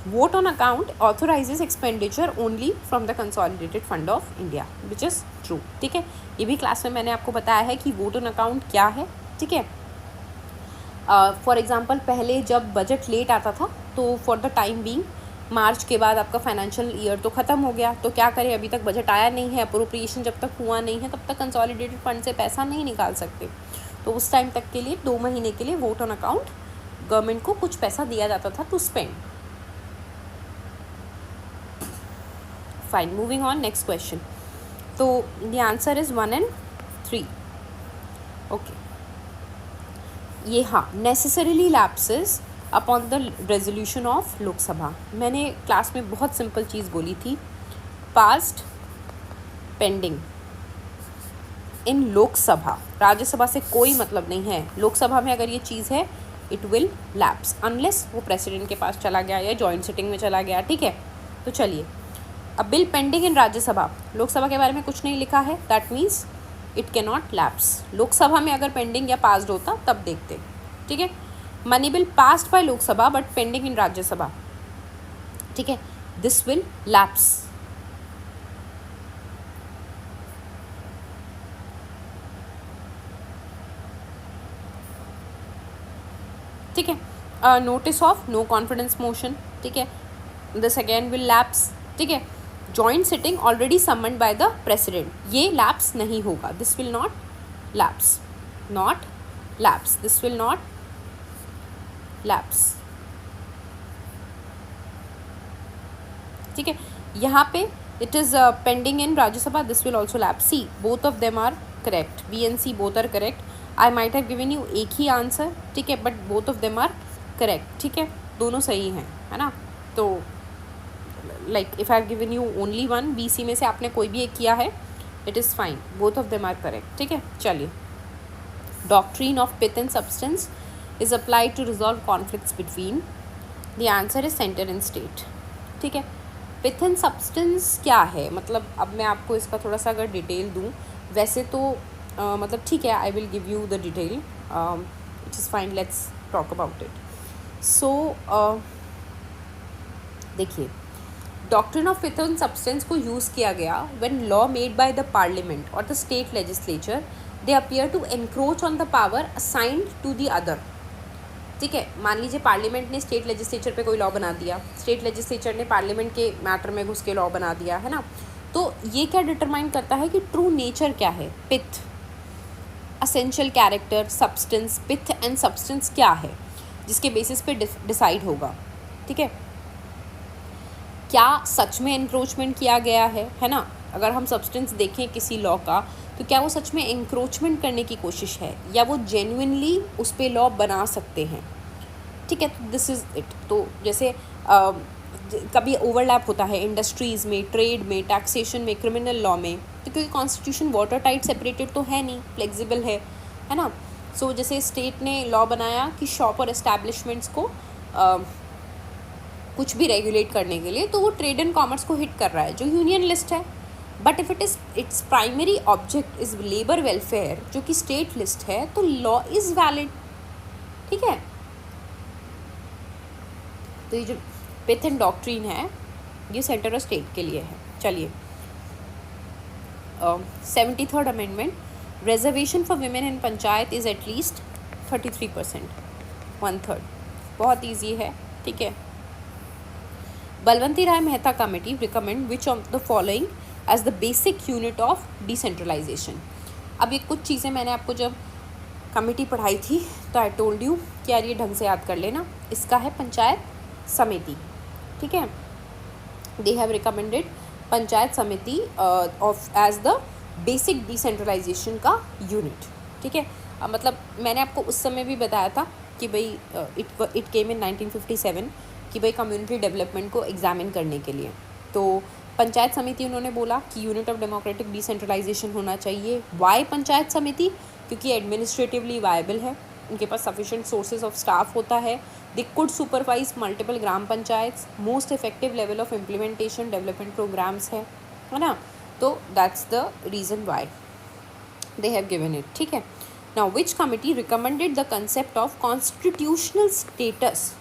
Vote on account authorises expenditure only from the consolidated fund of India, which is true, ठीक है। ये भी क्लास में मैंने आपको बताया है कि वोट ऑन अकाउंट क्या है, ठीक है। फॉर एग्जाम्पल पहले जब बजट लेट आता था तो फॉर द टाइम बीइंग मार्च के बाद आपका फाइनेंशियल ईयर तो ख़त्म हो गया, तो क्या करें, अभी तक बजट आया नहीं है, अप्रोप्रिएशन जब तक हुआ नहीं है तब तक कंसोलिडेटेड फंड से पैसा नहीं निकाल सकते। तो उस टाइम तक के लिए 2 महीने के लिए वोट ऑन अकाउंट गवर्नमेंट को कुछ पैसा दिया जाता था to spend. Fine, moving on, next question. तो the answer is 1 and 3, okay. ये हाँ, necessarily lapses upon the resolution of Lok Sabha. मैंने क्लास में बहुत सिंपल चीज़ बोली थी, past pending in Lok Sabha, Rajya Sabha से कोई मतलब नहीं है। लोकसभा में अगर ये चीज़ है इट विल लैप्स अनलेस वो प्रेसिडेंट के पास चला गया या जॉइंट सिटिंग में चला गया, ठीक है। तो चलिए, अब bill pending in Rajya Sabha, Lok Sabha के बारे में कुछ नहीं लिखा है, that means it can not lapse. Lok Sabha में अगर पेंडिंग या पास्ड होता तब देखते, ठीक है। Money bill passed by Lok Sabha but pending in Rajya Sabha, ठीक है, दिस विल लैप्स। ठीक है, notice of no confidence motion, ठीक है, दिस अगेन विल लैप्स, ठीक है। Joint sitting already summoned by the president, ये लैप्स नहीं होगा, this will not lapse, not lapse, this will not lapse, ठीक है। यहाँ पे it is pending in Rajya Sabha, this will also lapse. See both of them are correct, B and C both are correct. I might have given you एक ही answer, ठीक है, but both of them are correct, ठीक है, दोनों सही हैं, है ना। तो like if I have given you only one, B C में से आपने कोई भी एक किया है, it is fine, both of them are correct, ठीक है। चलिए, doctrine of pith and substance is applied to resolve conflicts between, the answer is centre and state, ठीक है। पिथ एंड सब्सटेंस क्या है, मतलब अब मैं आपको इसका थोड़ा सा अगर डिटेल दूँ, वैसे तो मतलब ठीक है, I will give you the detail, it is fine, let's talk about it. So देखिए, doctrine of pith and substance को यूज़ किया गया when law made by the parliament और the state legislature they appear to encroach on the power assigned to the other, ठीक है। मान लीजिए parliament ने स्टेट लेजिस्लेचर पे कोई लॉ बना दिया, स्टेट लेजिस्लेचर ने पार्लियामेंट के मैटर में घुस के लॉ बना दिया, है ना। तो ये क्या डिटरमाइन करता है कि ट्रू नेचर क्या है, pith, essential character, substance, pith and substance क्या है, जिसके बेसिस पे डिसाइड होगा, ठीक है। क्या सच में एनक्रोचमेंट किया गया है ना। अगर हम सब्सटेंस देखें किसी लॉ का, तो क्या वो सच में एनक्रोचमेंट करने की कोशिश है या वो जेन्युइनली उस पर लॉ बना सकते हैं, ठीक है। तो दिस इज़ इट। तो जैसे कभी ओवरलैप होता है इंडस्ट्रीज़ में, ट्रेड में, टैक्सेशन में, क्रिमिनल लॉ में, तो क्योंकि कॉन्स्टिट्यूशन वाटर टाइट सेपरेटेड तो है नहीं, फ्लेक्सिबल है ना। सो जैसे स्टेट ने लॉ बनाया कि शॉप और एस्टैब्लिशमेंट्स को कुछ भी रेगुलेट करने के लिए, तो वो ट्रेड एंड कॉमर्स को हिट कर रहा है जो यूनियन लिस्ट है, but if its primary object is labour welfare जो कि स्टेट लिस्ट है, तो लॉ इज़ वैलिड, ठीक है। तो ये जो पिथ एंड डॉक्ट्रीन है ये सेंटर और स्टेट के लिए है। चलिए, 73rd amendment, reservation for women in panchayat is at least 33%, 1/3, बहुत ईजी है, ठीक है। Balwanti Rai Mehta committee recommend which of the following as the basic unit of decentralization. अब ये कुछ चीज़ें मैंने आपको जब कमेटी पढ़ाई थी तो आई टोल्ड यू कि यार ये ढंग से याद कर लेना। इसका है पंचायत समिति, ठीक है। They have recommended panchayat samiti of as the basic decentralisation का यूनिट, ठीक है। मतलब मैंने आपको उस समय भी बताया था कि भाई इट केम इन 1957 कि भाई कम्युनिटी डेवलपमेंट को एग्जामिन करने के लिए। तो पंचायत समिति उन्होंने बोला कि यूनिट ऑफ डेमोक्रेटिक डिसेंट्रलाइजेशन होना चाहिए। वाई पंचायत समिति? क्योंकि एडमिनिस्ट्रेटिवली वायबल है, उनके पास सफिशिएंट सोर्सेज ऑफ स्टाफ होता है, they could supervise multiple gram panchayat, most effective level of implementation development programs है ना। तो that's the reason why they have given it, ठीक है। Now which committee recommended the concept of constitutional status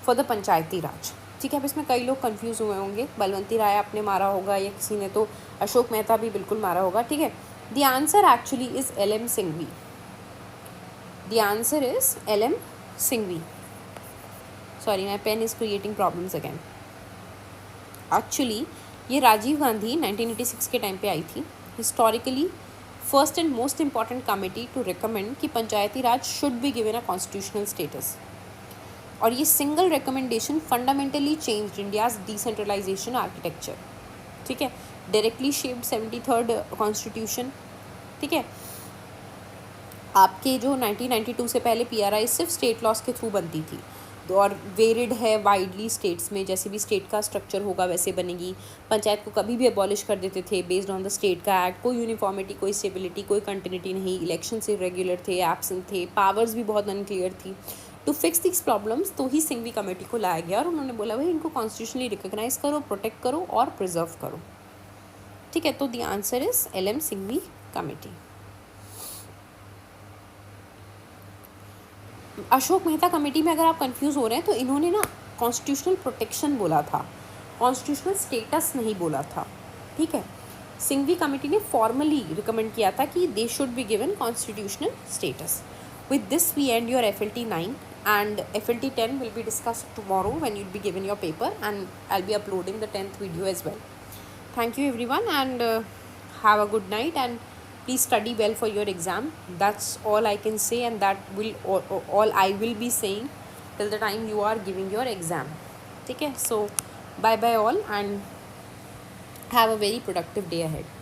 for the panchayati raj, ठीक है। अब इसमें कई लोग कंफ्यूज हुए होंगे, बलवंती राय आपने मारा होगा या किसी ने तो अशोक मेहता भी बिल्कुल मारा होगा, ठीक है। The answer actually is LM Singhvi. The answer is LM Singhvi. Sorry, my pen is creating problems again. Actually ये राजीव गांधी 1986 के टाइम पे आई थी। Historically first and most important committee to recommend कि panchayati raj should be given a constitutional status. और ये single recommendation fundamentally changed India's decentralization architecture, ठीक है। डायरेक्टली शेप्ड 73rd कॉन्स्टिट्यूशन, ठीक है। आपके जो 1992 से पहले PRI सिर्फ स्टेट लॉस के थ्रू बनती थी, तो और वेरिड है वाइडली स्टेट्स में, जैसे भी स्टेट का स्ट्रक्चर होगा वैसे बनेगी। पंचायत को कभी भी अबॉलिश कर देते थे बेस्ड ऑन द स्टेट का एक्ट, कोई यूनिफॉर्मिटी, कोई स्टेबिलिटी, कोई कंटिन्यूटी नहीं। इलेक्शन इरेगुलर थे, एब्सेंट थे, पावर्स भी बहुत अनक्लियर थी। टू फिक्स दिस प्रॉब्लम्स तो ही सिंघवी कमेटी को लाया गया और उन्होंने बोला भाई इनको कॉन्स्टिट्यूशनली रिकॉग्नाइज करो, प्रोटेक्ट करो और प्रिजर्व करो, ठीक है। तो the answer is LM Singhvi committee. Ashok Mehta committee में अगर आप कंफ्यूज हो रहे हैं तो इन्होंने ना कॉन्स्टिट्यूशनल प्रोटेक्शन बोला था, कॉन्स्टिट्यूशनल स्टेटस नहीं बोला था, ठीक है। सिंघवी कमेटी ने फॉर्मली रिकमेंड किया था कि they should be given constitutional status. With this we end your FLT 9 and FLT 10 will be discussed tomorrow when you'll be given your paper, and I'll be uploading the 10th video as well. Thank you everyone, and have a good night, and please study well for your exam. That's all I can say, and that will all I will be saying till the time you are giving your exam. Okay, so bye bye all, and have a very productive day ahead.